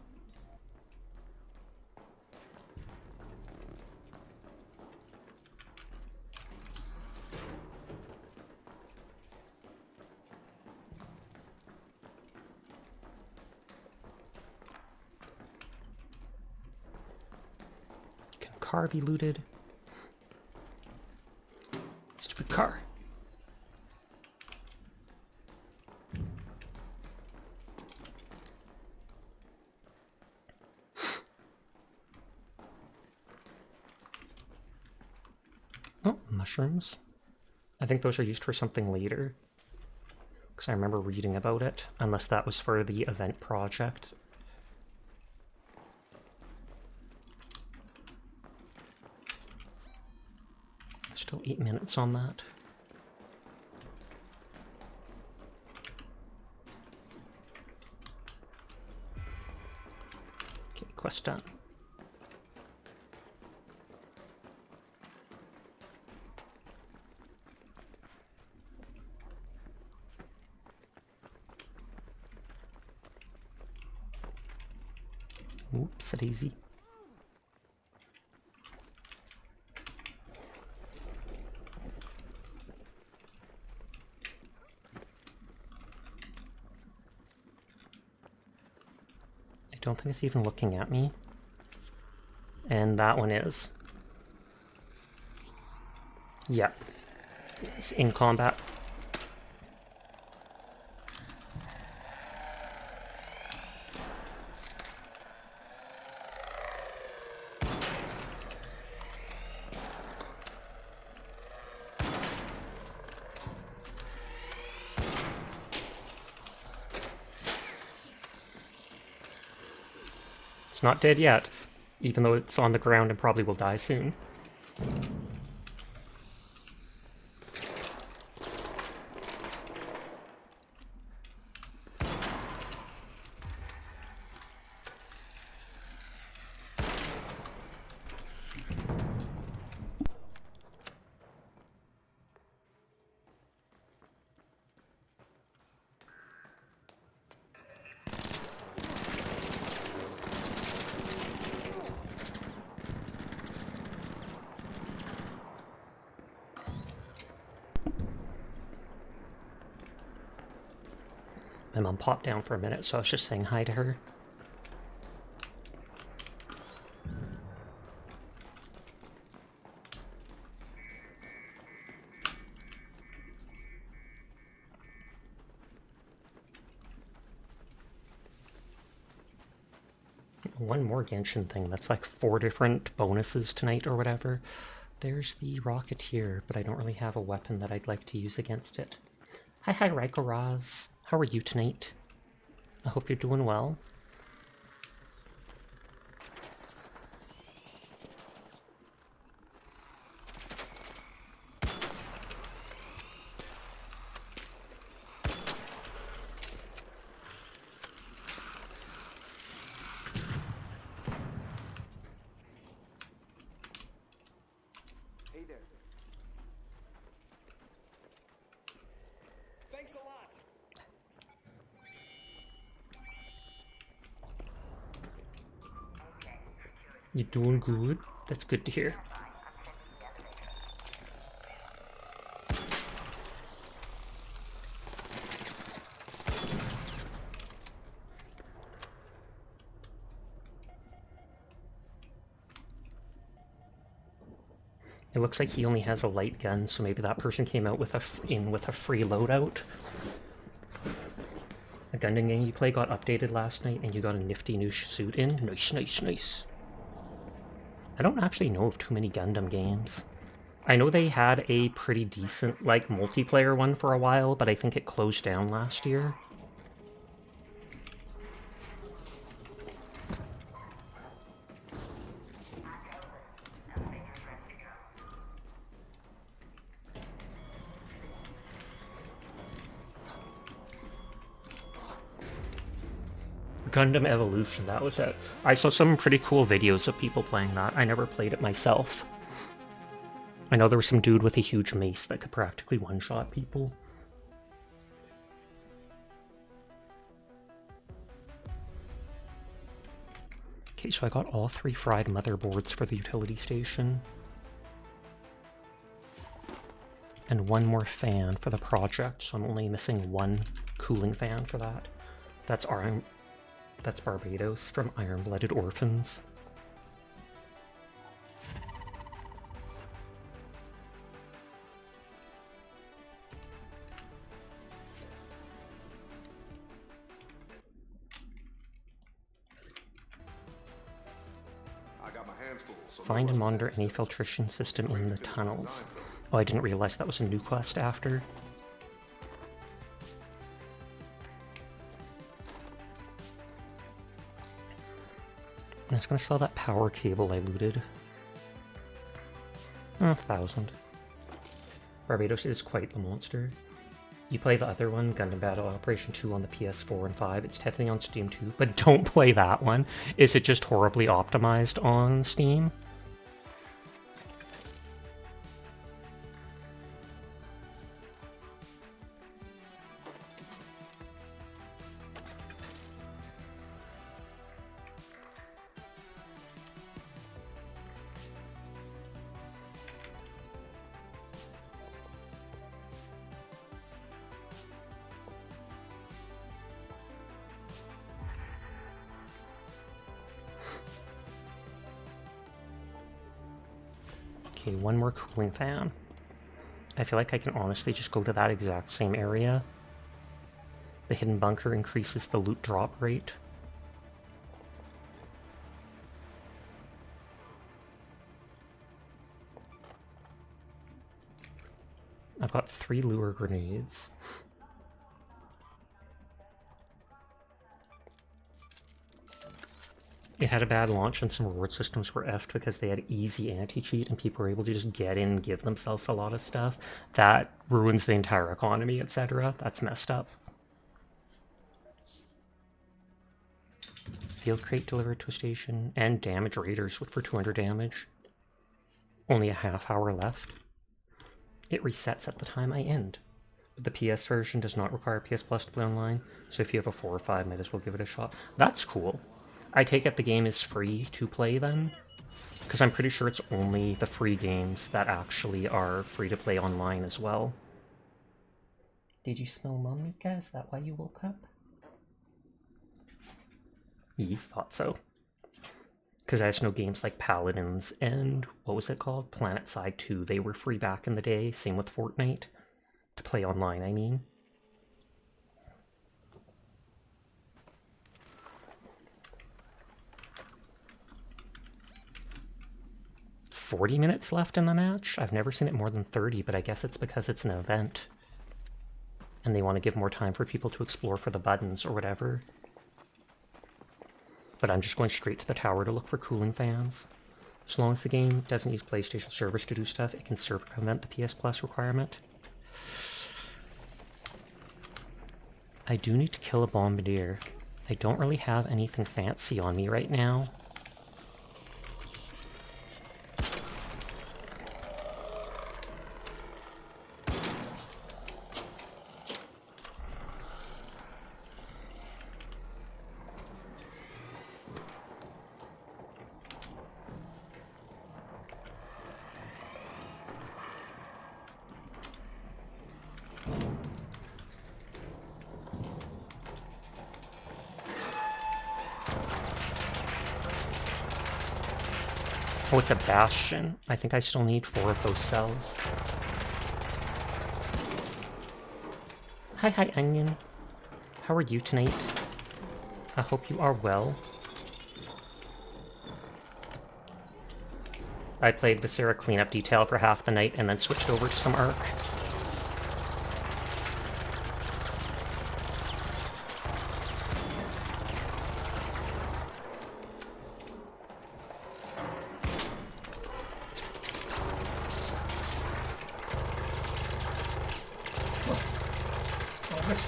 Can a car be looted? Stupid car. Oh, mushrooms. I think those are used for something later, because I remember reading about it, unless that was for the event project. Still 8 minutes on that. Okay, quest done. Oops, a daisy. I don't think it's even looking at me. And that one is. Yep. It's in combat. It's not dead yet, even though it's on the ground and probably will die soon. My mom popped down for a minute, so I was just saying hi to her. One more Genshin thing. That's like 4 different bonuses tonight or whatever. There's the Rocketeer, but I don't really have a weapon that I'd like to use against it. Hi, Raikoraz. How are you tonight? I hope you're doing well. Thanks a lot. You doing good? That's good to hear. It looks like he only has a light gun, so maybe that person came out with a free loadout. A Gundam game you play got updated last night, and you got a nifty new suit in. Nice. I don't actually know of too many Gundam games. I know they had a pretty decent, like, multiplayer one for a while, but I think it closed down last year. Gundam Evolution, that was it. I saw some pretty cool videos of people playing that. I never played it myself. I know there was some dude with a huge mace that could practically one-shot people. Okay, so I got all 3 fried motherboards for the utility station. And 1 more fan for the project, so I'm only missing 1 cooling fan for that. That's Barbados from Iron-Blooded Orphans. I got my hands full, so Find and monitor any filtration system in the tunnels. Oh, I didn't realize that was a new quest after. I was gonna sell that power cable I looted. 1,000. Barbados is quite the monster. You play the other one, Gundam Battle Operation 2 on the PS4 and 5. It's technically on Steam too, but don't play that one. Is it just horribly optimized on Steam? Okay, 1 more cooling fan. I feel like I can honestly just go to that exact same area. The hidden bunker increases the loot drop rate. I've got 3 lure grenades. It had a bad launch and some reward systems were effed because they had easy anti-cheat and people were able to just get in and give themselves a lot of stuff. That ruins the entire economy, etc. That's messed up. Field crate delivered to a station and damage raiders for 200 damage. Only a half hour left. It resets at the time I end. But the PS version does not require PS Plus to play online, so if you have a 4 or 5, might as well give it a shot. That's cool. I take it the game is free to play then? Because I'm pretty sure it's only the free games that actually are free to play online as well. Did you smell Mom, Mika? Is that why you woke up? Eve thought so. Because I just know games like Paladins and, what was it called? PlanetSide 2, they were free back in the day. Same with Fortnite. To play online, I mean. $40 left in the match? I've never seen it more than 30, but I guess it's because it's an event. And they want to give more time for people to explore for the buttons or whatever. But I'm just going straight to the tower to look for cooling fans. As long as the game doesn't use PlayStation servers to do stuff, it can circumvent the PS Plus requirement. I do need to kill a bombardier. I don't really have anything fancy on me right now. Oh, it's a bastion. I think I still need 4 of those cells. Hi, Onion. How are you tonight? I hope you are well. I played Viscera cleanup detail for half the night and then switched over to some Ark.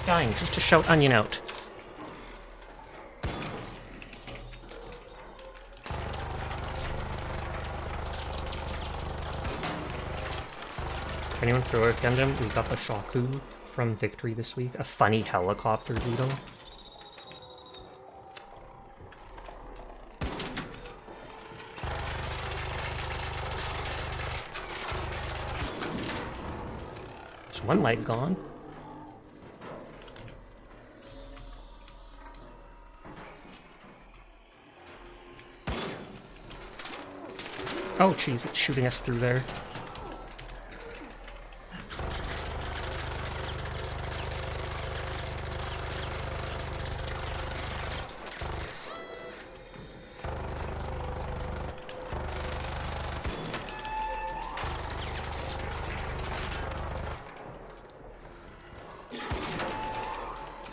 Dying just to shout Onion out. Anyone throw a Gundam? We got the Shaku from Victory this week. A funny helicopter beetle. There's one light gone. Oh, jeez, it's shooting us through there.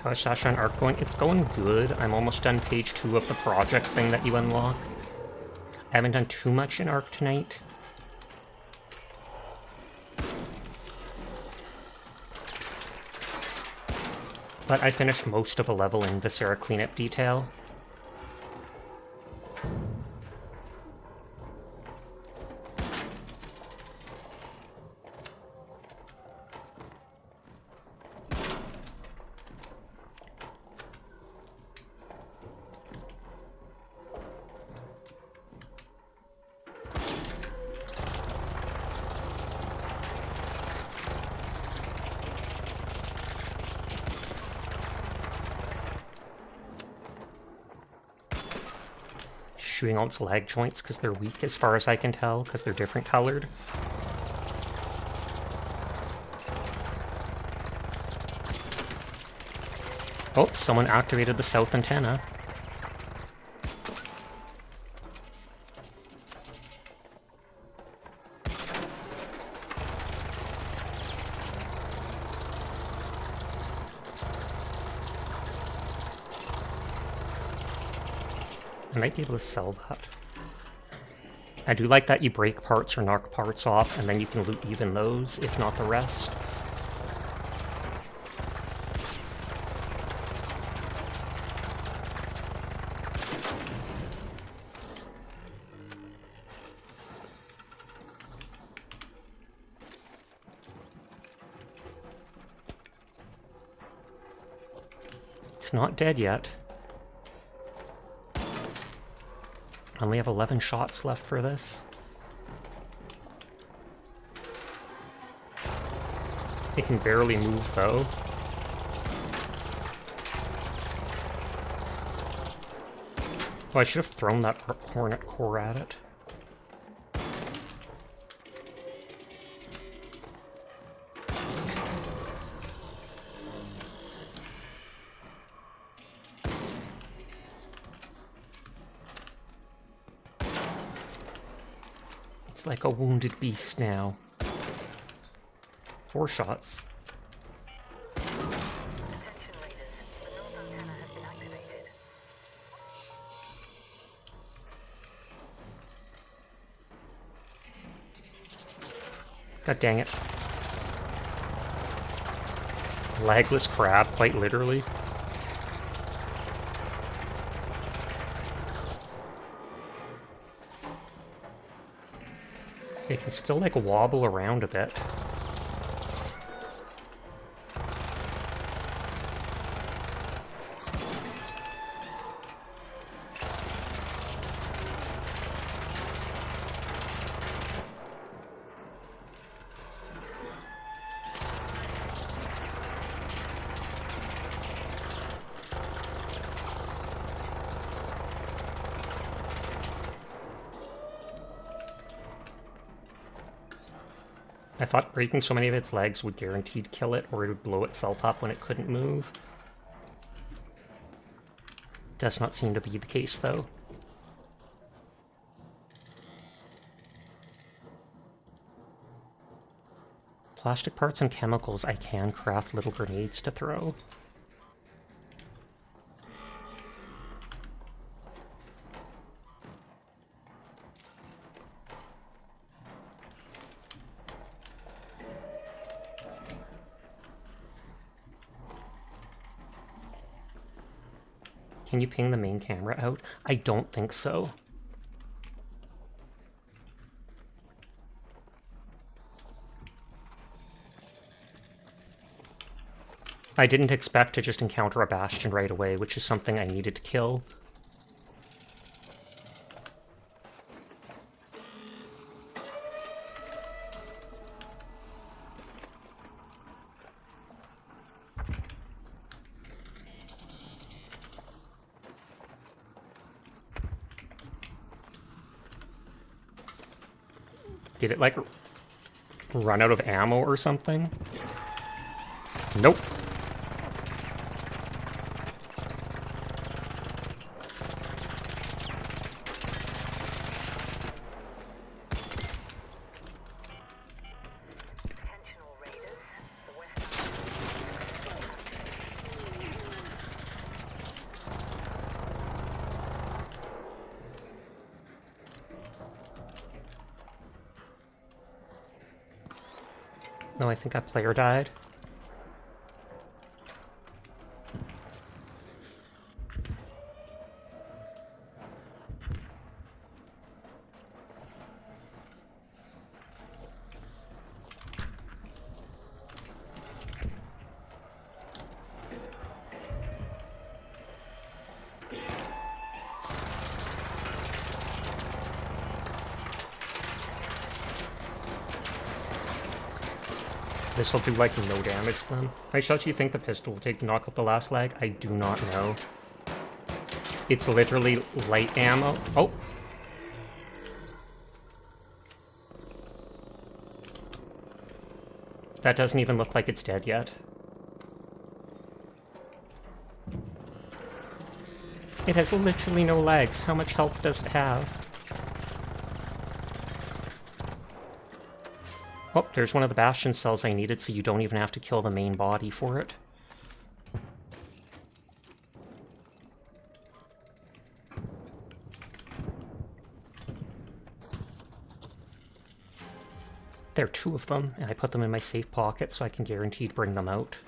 How's Sasha and Ark going? It's going good. I'm almost done page 2 of the project thing that you unlock. I haven't done too much in Ark tonight. But I finished most of a level in Viscera cleanup detail. Shooting on its lag joints because they're weak as far as I can tell, because they're different colored. Oh, someone activated the south antenna. I might be able to sell that. I do like that you break parts or knock parts off, and then you can loot even those, if not the rest. It's not dead yet. I only have 11 shots left for this. It can barely move though. Oh, I should have thrown that hornet core at it. It's like a wounded beast now. 4 shots. Attention Raiders, the north antenna has been activated. God dang it. Legless crab, quite literally. It can still, like, wobble around a bit. I thought breaking so many of its legs would guaranteed kill it, or it would blow itself up when it couldn't move. Does not seem to be the case, though. Plastic parts and chemicals, I can craft little grenades to throw. Can you ping the main camera out? I don't think so. I didn't expect to just encounter a bastion right away, which is something I needed to kill. Did it, like, run out of ammo or something? Nope. Attention all Raiders, the west. No, I think a player died. This'll do, like, no damage to them. How shot you think the pistol will take to knock out the last leg? I do not know. It's literally light ammo. Oh! That doesn't even look like it's dead yet. It has literally no legs. How much health does it have? Oh, there's one of the bastion cells I needed, so you don't even have to kill the main body for it. There are 2 of them, and I put them in my safe pocket so I can guaranteed bring them out.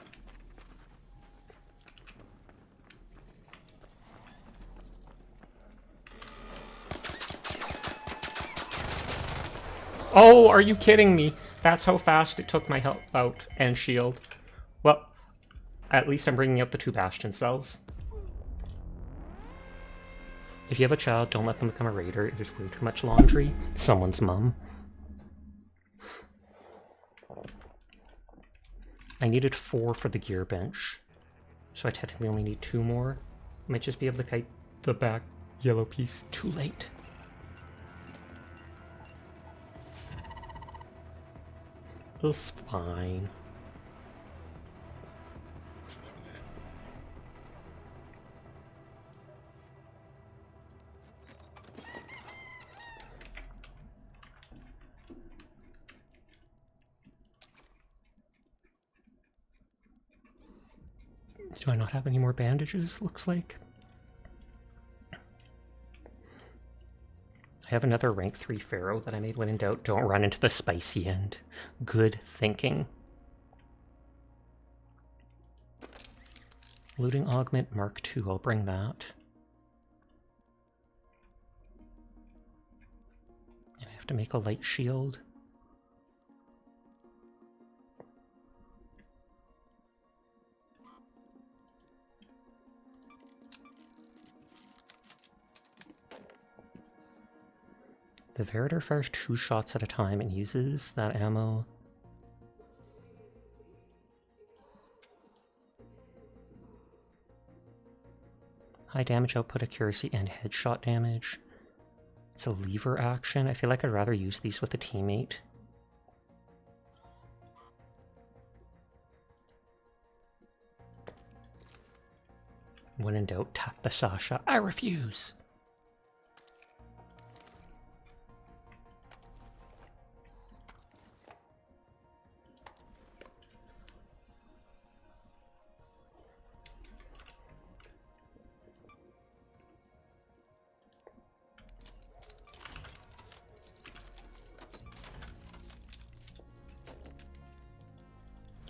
Oh, are you kidding me? That's how fast it took my health out and shield. Well, at least I'm bringing out the 2 bastion cells. If you have a child, don't let them become a raider. It is way too much laundry. Someone's mum. I needed 4 for the gear bench, so I technically only need 2 more. Might just be able to kite the back Yellow piece, too late. It's fine. Do I not have any more bandages, looks like? I have another rank 3 Pharaoh that I made when in doubt. Don't run into the spicy end. Good thinking. Looting Augment Mark II, I'll bring that. And I have to make a light shield. The Veritor fires 2 shots at a time and uses that ammo. High damage output, accuracy, and headshot damage. It's a lever action. I feel like I'd rather use these with a teammate. When in doubt, tap the Sasha. I refuse!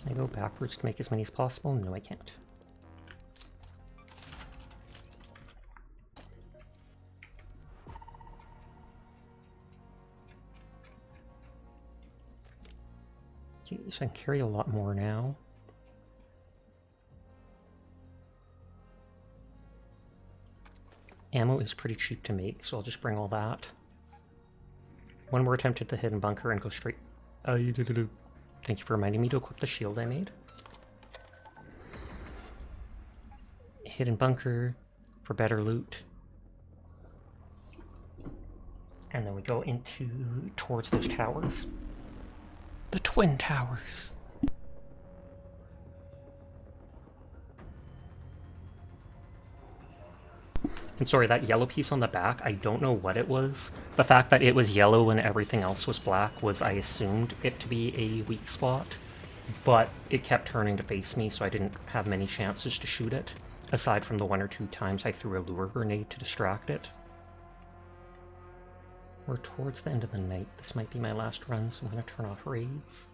Can I go backwards to make as many as possible? No, I can't. Okay, so I can carry a lot more now. Ammo is pretty cheap to make, so I'll just bring all that. One more attempt at the hidden bunker and go straight... Thank you for reminding me to equip the shield I made. Hidden bunker for better loot. And then we go towards those towers. The Twin Towers. And sorry, that yellow piece on the back, I don't know what it was. The fact that it was yellow and everything else was black was, I assumed it to be a weak spot. But it kept turning to face me, so I didn't have many chances to shoot it, aside from the 1 or 2 times I threw a lure grenade to distract it. We're towards the end of the night. This might be my last run, so I'm going to turn off raids.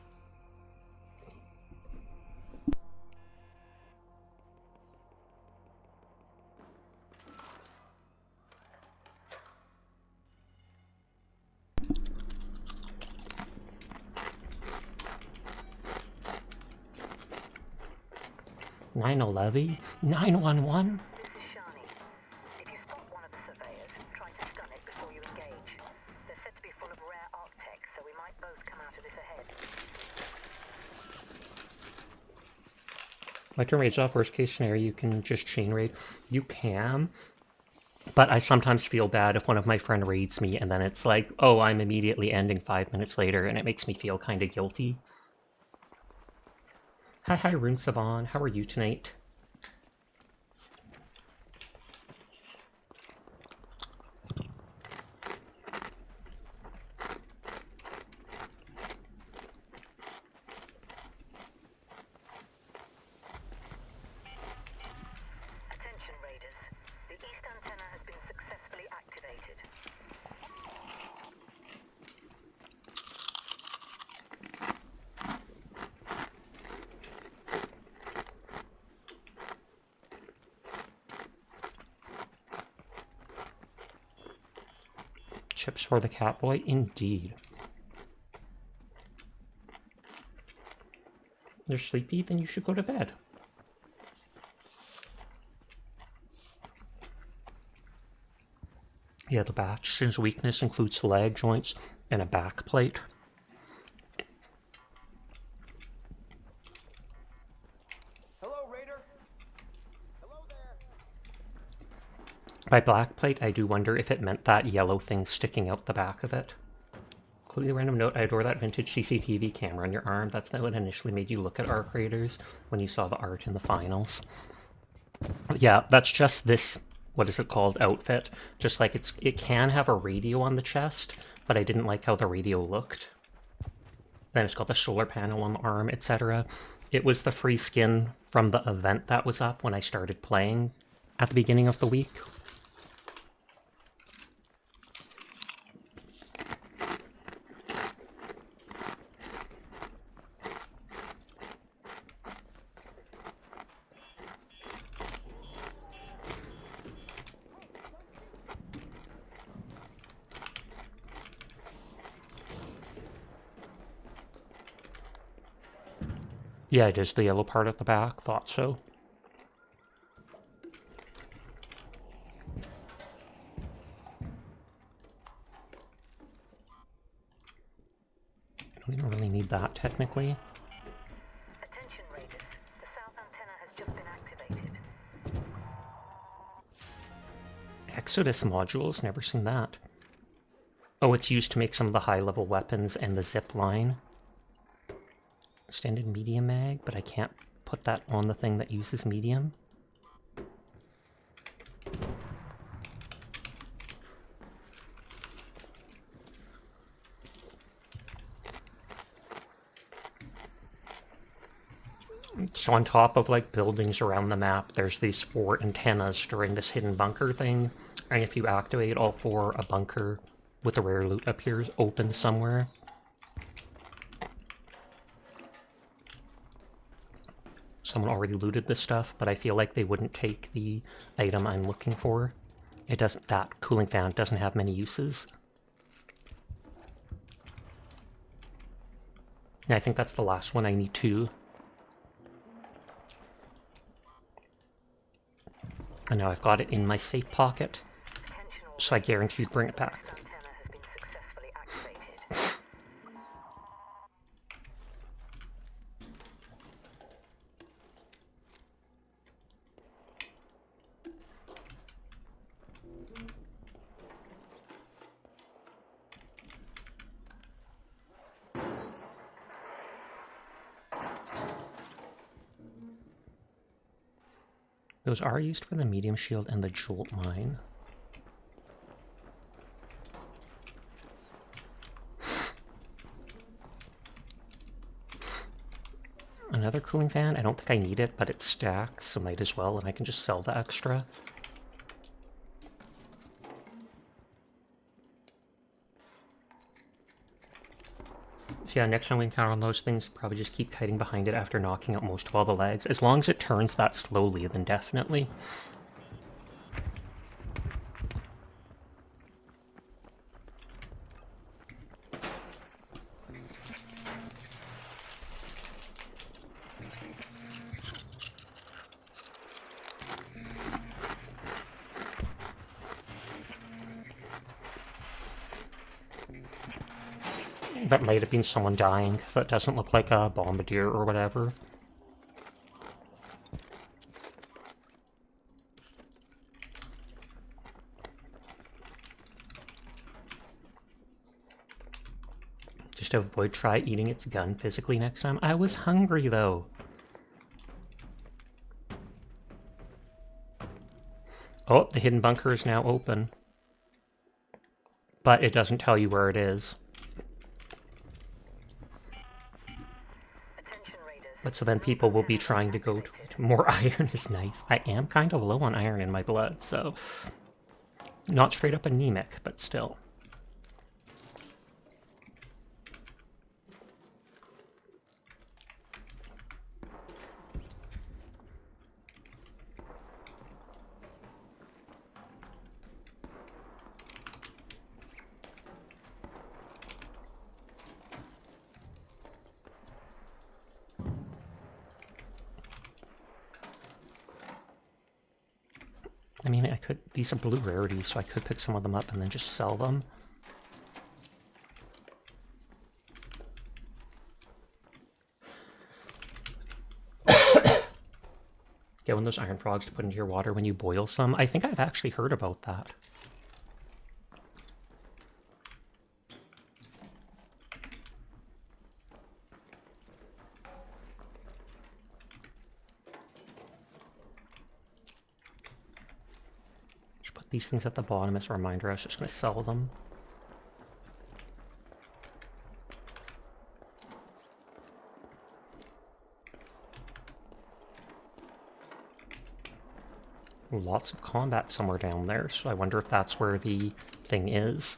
(911) 911? This is Shani. If you spot one of the surveyors, try to stun it before you engage. They're said to be full of rare arc-tech, so we might both come out of this ahead. My turn raids off. Worst case scenario, you can just chain raid. You can, but I sometimes feel bad if one of my friend raids me and then it's like, oh, I'm immediately ending 5 minutes later, and it makes me feel kind of guilty. Hi, Rune Savan. How are you tonight? Attention raiders. The east antenna has been successfully activated. Chips for the Catboy? Indeed. You're sleepy? Then you should go to bed. Yeah, the Bastion's weakness includes leg joints and a back plate. Hello, Raider. Hello there. By black plate, I do wonder if it meant that yellow thing sticking out the back of it. Completely random note, I adore that vintage CCTV camera on your arm. That's not what initially made you look at our creators when you saw the art in the finals. Yeah, that's just this, what is it called, outfit. Just like it can have a radio on the chest, but I didn't like how the radio looked. Then it's got the solar panel on the arm, etc. It was the free skin from the event that was up when I started playing at the beginning of the week. Yeah, it is the yellow part at the back. Thought so. Don't even really need that, technically. Attention Raiders, the south antenna has just been activated. Exodus modules, never seen that. Oh, it's used to make some of the high-level weapons and the zip line. Extended medium mag, but I can't put that on the thing that uses medium. So on top of like buildings around the map, there's these 4 antennas during this hidden bunker thing. And if you activate all 4, a bunker with the rare loot appears open somewhere. Someone already looted this stuff, but I feel like they wouldn't take the item I'm looking for. It doesn't, that cooling fan doesn't have many uses. And I think that's the last one. I need 2. And now I've got it in my safe pocket, so I guarantee you'd bring it back. Antenna has been successfully activated. Those are used for the medium shield and the jolt mine. Another cooling fan? I don't think I need it, but it stacks, so might as well, and I can just sell the extra. So yeah, next time we encounter one of those things, probably just keep kiting behind it after knocking out most of all the legs. As long as it turns that slowly, then definitely. That might have been someone dying, because that doesn't look like a bombardier or whatever. Just avoid try eating its gun physically next time. I was hungry though. Oh, the hidden bunker is now open. But it doesn't tell you where it is. But so then people will be trying to go to it. More iron is nice. I am kind of low on iron in my blood, so... Not straight up anemic, but still. I mean, I could... These are blue rarities, so I could pick some of them up and then just sell them. Yeah, when those iron frogs to put into your water when you boil some. I think I've actually heard about that. Just put these things at the bottom as a reminder. I was just going to sell them. Lots of combat somewhere down there, so I wonder if that's where the thing is.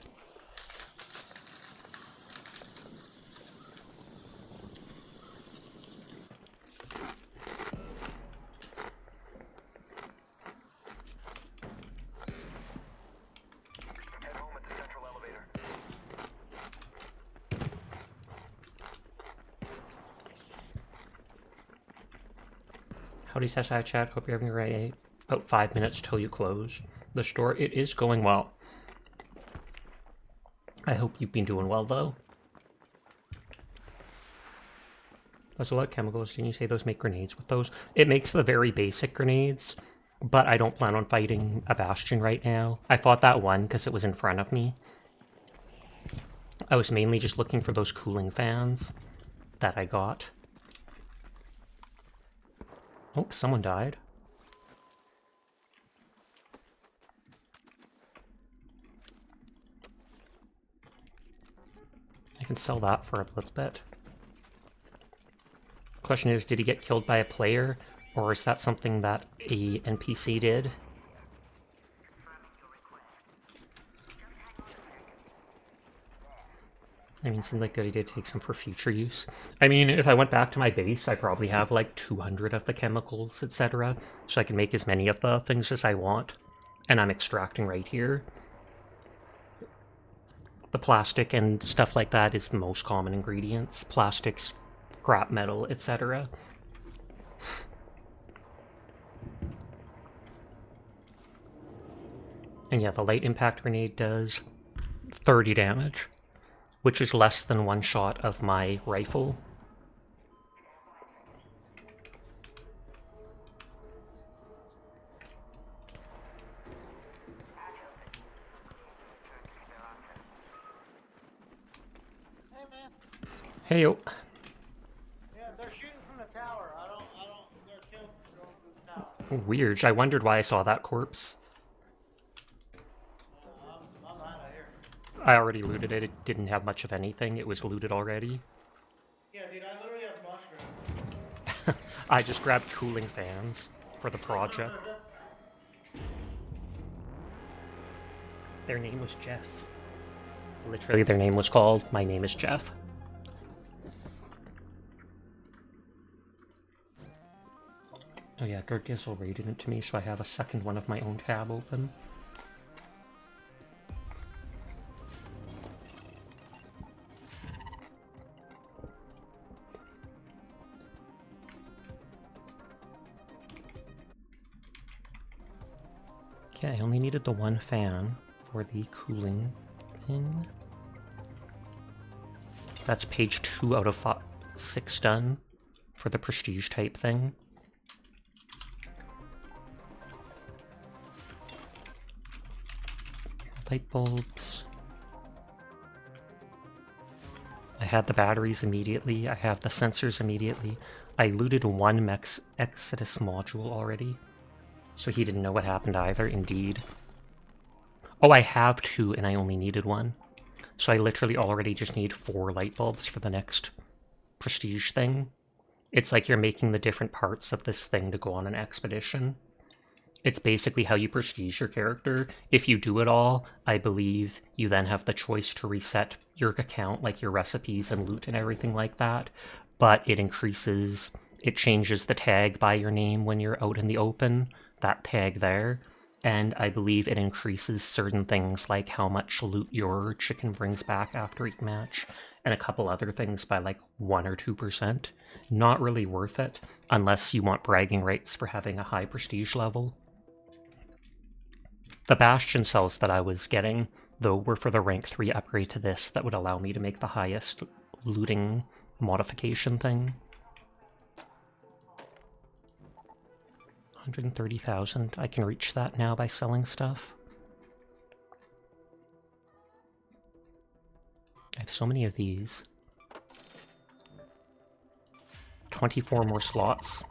Head home at the central elevator. Howdy, Sasha chat. Hope you're having a great day. About 5 minutes till you close the store. It is going well. I hope you've been doing well, though. There's a lot of chemicals. Didn't you say those make grenades with those? It makes the very basic grenades, but I don't plan on fighting a Bastion right now. I fought that one because it was in front of me. I was mainly just looking for those cooling fans that I got. Oh, someone died. I can sell that for a little bit. Question is, did he get killed by a player, or is that something that a NPC did? I mean, it seemed like a good idea to take some for future use. I mean, if I went back to my base, I probably have like 200 of the chemicals, etc. So I can make as many of the things as I want. And I'm extracting right here. The plastic and stuff like that is the most common ingredients. Plastics, scrap metal, etc. And yeah, the light impact grenade does 30 damage, which is less than one shot of my rifle. Hey man. Hey yo. Yeah, they're shooting from the tower. They're killing going through the tower. Weird. I wondered why I saw that corpse. I'm out of here. I already looted it. It didn't have much of anything. It was looted already. Yeah, dude, I literally have mushrooms. I just grabbed cooling fans for the project. Their name was Jeff. Literally, their name was called My Name is Jeff. Oh yeah, Gert Gizzle raided into me, so I have a second one of my own tab open. Okay, I only needed the one fan for the cooling thing. That's page 2 out of 6 done for the prestige type thing. Light bulbs. I had the batteries immediately. I have the sensors immediately. I looted one Mech's Exodus module already. So he didn't know what happened either, indeed. Oh, I have 2 and I only needed 1. So I literally already just need 4 light bulbs for the next prestige thing. It's like you're making the different parts of this thing to go on an expedition. It's basically how you prestige your character. If you do it all, I believe you then have the choice to reset your account, like your recipes and loot and everything like that. But it changes the tag by your name when you're out in the open, that tag there. And I believe it increases certain things like how much loot your chicken brings back after each match, and a couple other things by like 1 or 2%. Not really worth it, unless you want bragging rights for having a high prestige level. The Bastion cells that I was getting, though, were for the rank 3 upgrade to this that would allow me to make the highest looting modification thing. 130,000. I can reach that now by selling stuff. I have so many of these. 24 more slots.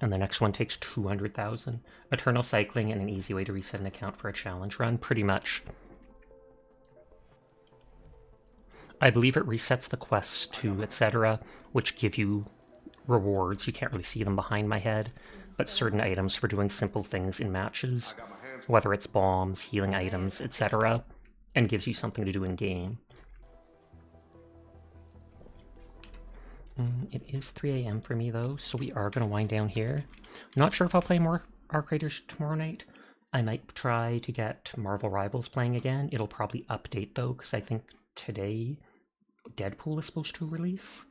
And the next one takes 200,000. Eternal cycling and an easy way to reset an account for a challenge run, pretty much. I believe it resets the quests to etc., which give you rewards. You can't really see them behind my head, but certain items for doing simple things in matches, whether it's bombs, healing items, etc., and gives you something to do in game. It is 3 a.m. for me though, so we are going to wind down here. Not sure if I'll play more Arc Raiders tomorrow night. I might try to get Marvel Rivals playing again. It'll probably update though, because I think today Deadpool is supposed to release.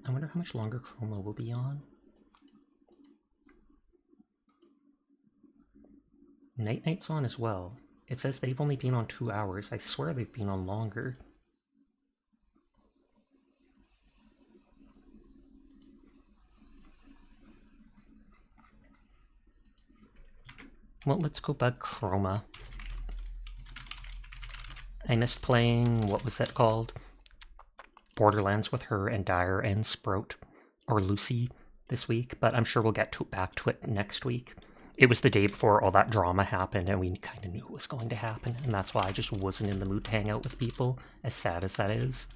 I wonder how much longer Chroma will be on. Night Night's on as well. It says they've only been on 2 hours. I swear they've been on longer. Well, let's go bug Chroma. I missed playing, what was that called? Borderlands with her and Dyer and Sprout, or Lucy, this week, but I'm sure we'll get back to it next week. It was the day before all that drama happened, and we kind of knew it was going to happen, and that's why I just wasn't in the mood to hang out with people, as sad as that is.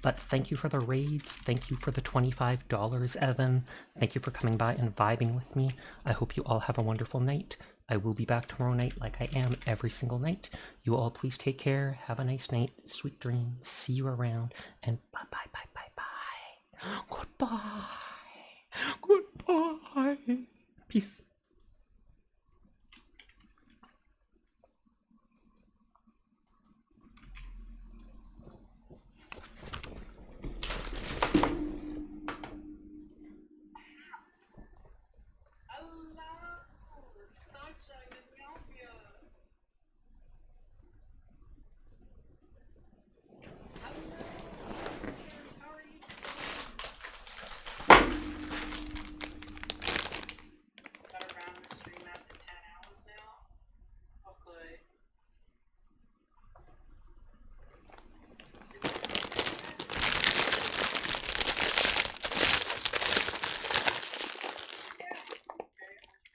But thank you for the raids, thank you for the $25, Evan, thank you for coming by and vibing with me. I hope you all have a wonderful night. I will be back tomorrow night like I am every single night. You all please take care, have a nice night, sweet dreams, see you around, and bye bye bye bye bye. Goodbye. Goodbye. Peace.